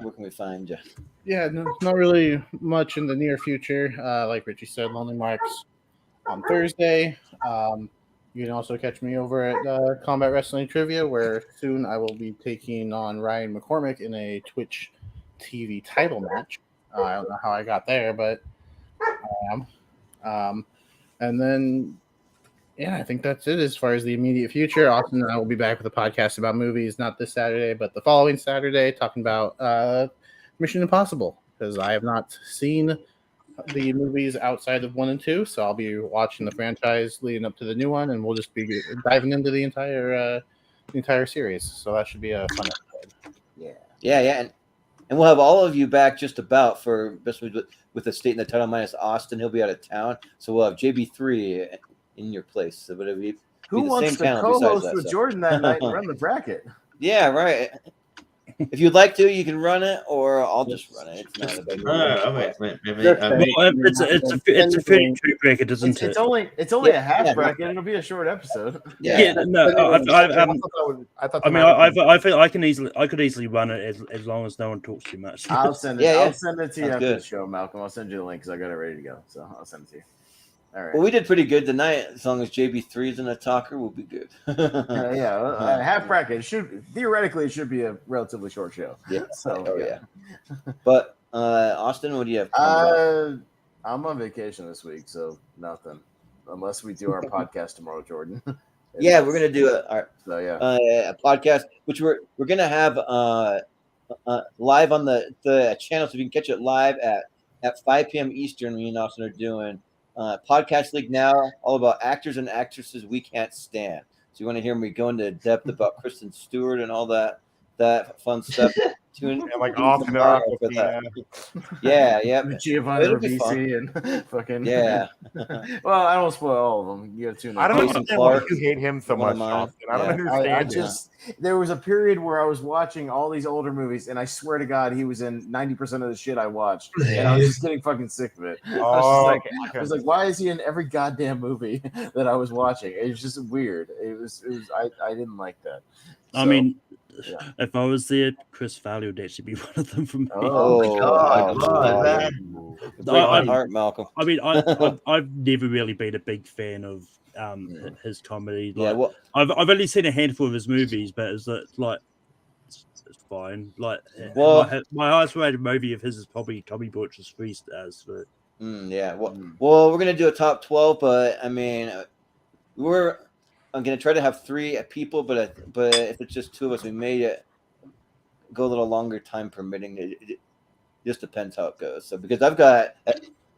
where can we find you? Yeah, not really much in the near future. Like Richie said, Lonely Marks on Thursday. You can also catch me over at Combat Wrestling Trivia, where soon I will be taking on Ryan McCormick in a Twitch TV title match. I don't know how I got there, but I am. And then, I think that's it as far as the immediate future. Austin and I will be back with a podcast about movies, not this Saturday, but the following Saturday, talking about Mission Impossible, because I have not seen the movies outside of 1 and 2, so I'll be watching the franchise leading up to the new one, and we'll just be diving into the entire series. So that should be a fun episode. Yeah, and we'll have all of you back just about for best with the state in the title minus Austin. He'll be out of town, so we'll have JB3 in your place. So it'll be who the wants same to panel co-host with Jordan that night and run the bracket? Yeah, right. If you'd like to, you can run it, or I'll just run it. It's not a big deal. It's a 32 bracket, isn't it? It's only a half bracket. It'll be a short episode. I feel I could easily run it as long as no one talks too much. I'll send it. I'll send it to you after the show, Malcolm. I'll send you the link because I got it ready to go. So I'll send it to you. All right. Well, we did pretty good tonight. As long as JB3 is in a talker, we'll be good. Half bracket. It should be a relatively short show. Yeah. So yeah. But Austin, what do you have? I'm on vacation this week, so nothing. Unless we do our podcast tomorrow, Jordan. Yeah, we're gonna do a podcast, which we're gonna have live on the channel, so you can catch it live at 5 p.m. Eastern. Me and Austin are doing Podcast League now, all about actors and actresses we can't stand. So you want to hear me go into depth about Kristen Stewart and all that fun stuff. Like often with that. Yeah. Giovanni Ribisi and fucking Well, I don't spoil all of them. You have two. I don't understand why you hate him so much, Austin. I don't understand. There was a period where I was watching all these older movies, and I swear to God, he was in 90% of the shit I watched, and I was just getting fucking sick of it. I was like, why is he in every goddamn movie that I was watching? It was just weird. I didn't like that. So, I mean, if I was there, Chris Farley would actually be one of them for me. Oh my God, man! Heart, Malcolm. I mean, I've never really been a big fan of his comedy. I've only seen a handful of his movies, but it's fine. My highest rated movie of his is probably Tommy Butcher's 3 stars. But well, we're gonna do a top 12, but I mean, I'm gonna try to have 3 people, but if it's just 2 of us, we may go a little longer, time permitting. It just depends how it goes. So because I've got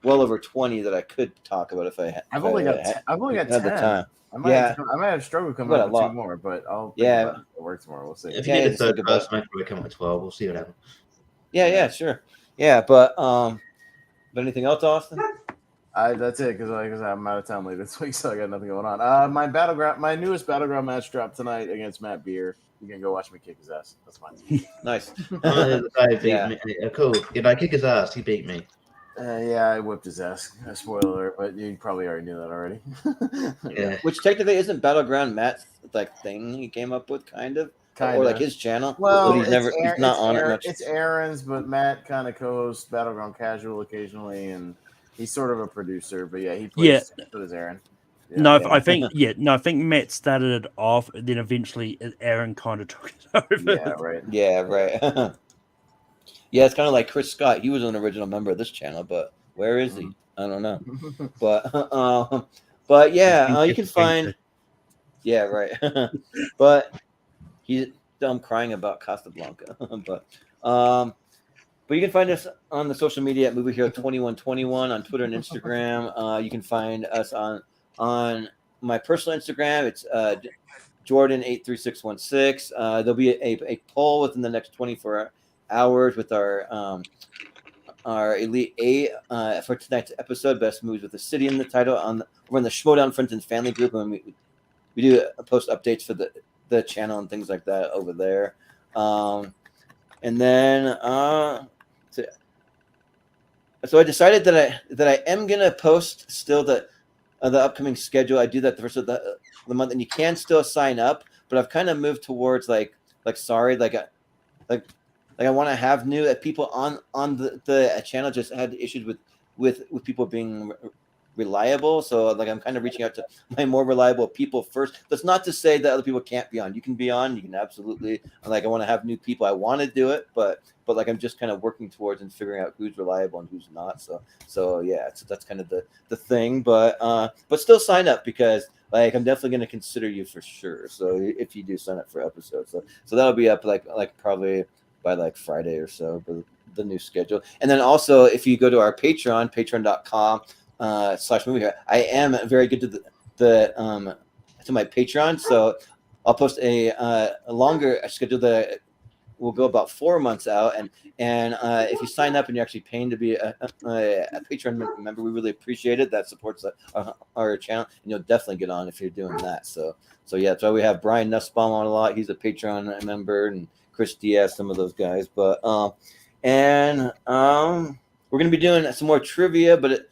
well over 20 that I could talk about if I had. I've only got 10. The time. I might have struggled coming up with 2 more, but I'll work tomorrow. We'll see. If you need a third person, I can come at 12. We'll see what happens. Yeah, sure. Yeah, but Anything else, Austin? That's it because like I said, I'm out of town later this week, so I got nothing going on. My newest battleground match dropped tonight against Matt Beer. You can go watch me kick his ass. That's fine. Nice. The guy beat Yeah. me. Cool. If I kick his ass, he beat me. Yeah, I whipped his ass. Spoiler alert, but you probably already knew that already. Yeah. Which technically isn't Battleground Matt's like thing he came up with, kind of, Kinda. or like his channel. Well, but he's not on it much. It's Aaron's, but Matt kind of co-hosts Battleground Casual occasionally, and he's sort of a producer. But yeah, he plays. So does Aaron. Yeah. No, I think I think Matt started it off, and then eventually Aaron kind of took it over. Yeah, right. Yeah, right. Yeah, it's kind of like Chris Scott. He was an original member of this channel, but where is he? I don't know. But yeah, you can find. Yeah, right. But he's dumb crying about Casablanca. But you can find us on the social media at Movie Hero 2121 on Twitter and Instagram. You can find us on my personal Instagram. It's Jordan83616. There'll be a poll within the next 24 hours with our Elite Eight for tonight's episode, Best Movies with the City in the title. We're in the Schmodown Friends and Family group, and we do post updates for the channel and things like that over there. And then so I decided that I am gonna post still the upcoming schedule. I do that the first of the month, and you can still sign up, but I've kind of moved towards like I want to have new people on the channel. Just had issues with people being reliable, so like I'm kind of reaching out to my more reliable people first. That's not to say that other people can't be on. You can be on. You can absolutely. Like I want to have new people. I want to do it, but like I'm just kind of working towards and figuring out who's reliable and who's not. So yeah, that's kind of the thing. But still sign up because like I'm definitely going to consider you for sure. So if you do sign up for episodes, so that'll be up like probably by like Friday or so, the new schedule. And then also if you go to our Patreon, patreon.com/movie, I am very good to to my Patreon. So I'll post a longer schedule that will go about 4 months out. And if you sign up and you're actually paying to be a Patreon member, we really appreciate it. That supports our channel, and you'll definitely get on if you're doing that. So yeah, that's why we have Brian Nussbaum on a lot. He's a Patreon member, and Chris Diaz, some of those guys. But we're gonna be doing some more trivia, but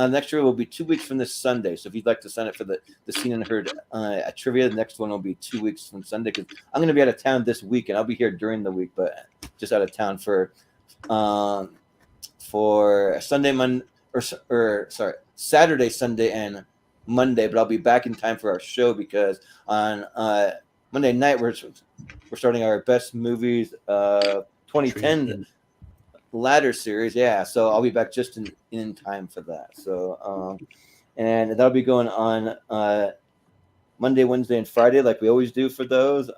next year will be 2 weeks from this Sunday. So if you'd like to sign up for the Seen and Heard trivia, the next one will be 2 weeks from Sunday because I'm gonna be out of town this week, and I'll be here during the week, but just out of town for Saturday, Sunday, and Monday. But I'll be back in time for our show because on Monday night we're starting our best movies 2010 ladder series. Yeah, so I'll be back just in time for that. So and that'll be going on Monday, Wednesday, and Friday like we always do for those.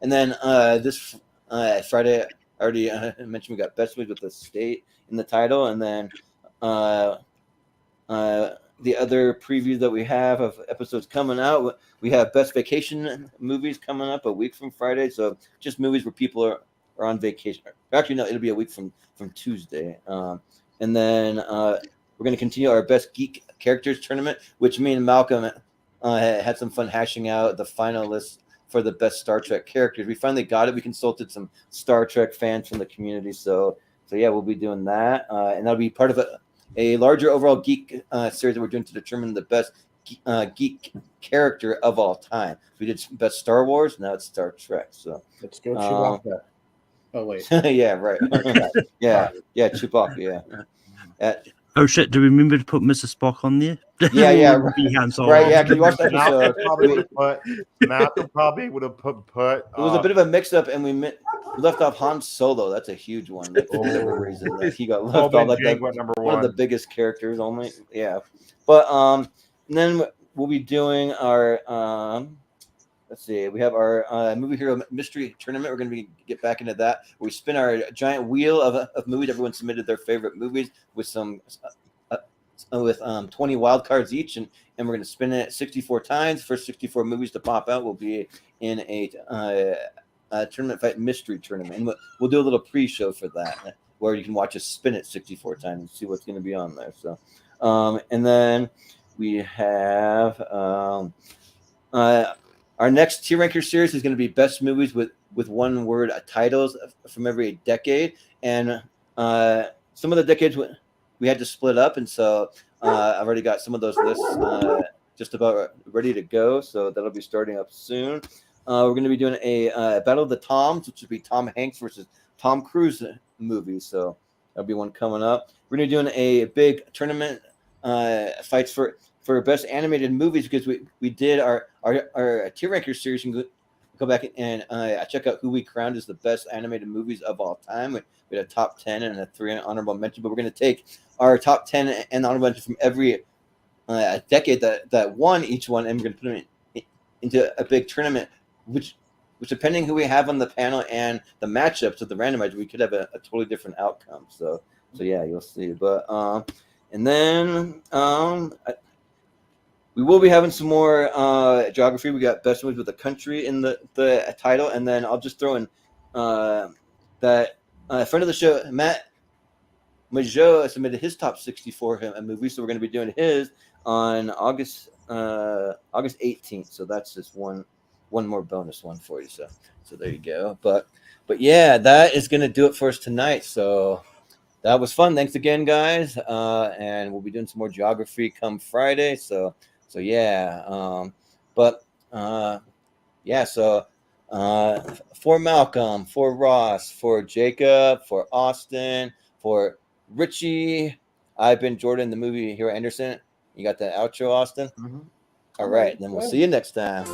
And then this Friday, I already mentioned we got best movies with the state in the title, and then the other previews that we have of episodes coming out, we have best vacation movies coming up a week from Friday. So just movies where people are on vacation. Actually, no, it'll be a week from Tuesday. And then we're going to continue our best geek characters tournament, which me and Malcolm had some fun hashing out the finalists for the best Star Trek characters. We finally got it. We consulted some Star Trek fans from the community. So yeah, we'll be doing that. And that'll be part of a larger overall geek series that we're doing to determine the best geek character of all time. We did best Star Wars, now it's Star Trek. So Let's go Chewbacca. Oh wait. yeah, right. yeah, Chewbacca. Yeah. Oh shit! Do we remember to put Mr. Spock on there? Yeah, Right. Right. Yeah, can you watch that episode? Malcolm probably would have put. It was a bit of a mix-up, and we left off Han Solo. That's a huge one. Like, for whatever reason, that he got left off. Like one of the biggest characters, only. Yeah, but and then we'll be doing our. Let's see. We have our Movie Hero Mystery Tournament. We're going to get back into that. We spin our giant wheel of movies. Everyone submitted their favorite movies with some 20 wild cards each, and we're going to spin it 64 times. First 64 movies to pop out will be in a tournament fight mystery tournament, and we'll do a little pre-show for that. where you can watch us spin it 64 times and see what's going to be on there. So, and then we have our next tier ranker series is going to be best movies with one word titles from every decade, and some of the decades we had to split up, and so I've already got some of those lists just about ready to go. So that'll be starting up soon. We're going to be doing a Battle of the Toms, which would be Tom Hanks versus Tom Cruise movie. So that'll be one coming up. We're going to be doing a big tournament fights for best animated movies, because we did our tier ranker series. You can go back and check out who we crowned as the best animated movies of all time. We had a top 10 and a 3 honorable mention, but we're going to take our top 10 and honorable mention from every decade that won each one, and we're going to put them into a big tournament, which depending who we have on the panel and the matchups of the randomizer, we could have a totally different outcome. So yeah, you'll see. But and then we will be having some more geography. We got best movies with the country in the title, and then I'll just throw in that friend of the show, Matt Majot, submitted his top 64 movies, so we're going to be doing his on August 18th. So that's just one more bonus one for you. So there you go. But yeah, that is going to do it for us tonight. So that was fun. Thanks again, guys. And we'll be doing some more geography come Friday. So yeah. Yeah. So for Malcolm, for Ross, for Jacob, for Austin, for Richie, I've been Jordan, the movie hero Anderson. You got the outro, Austin? Mm-hmm. All right. Then we'll see you next time.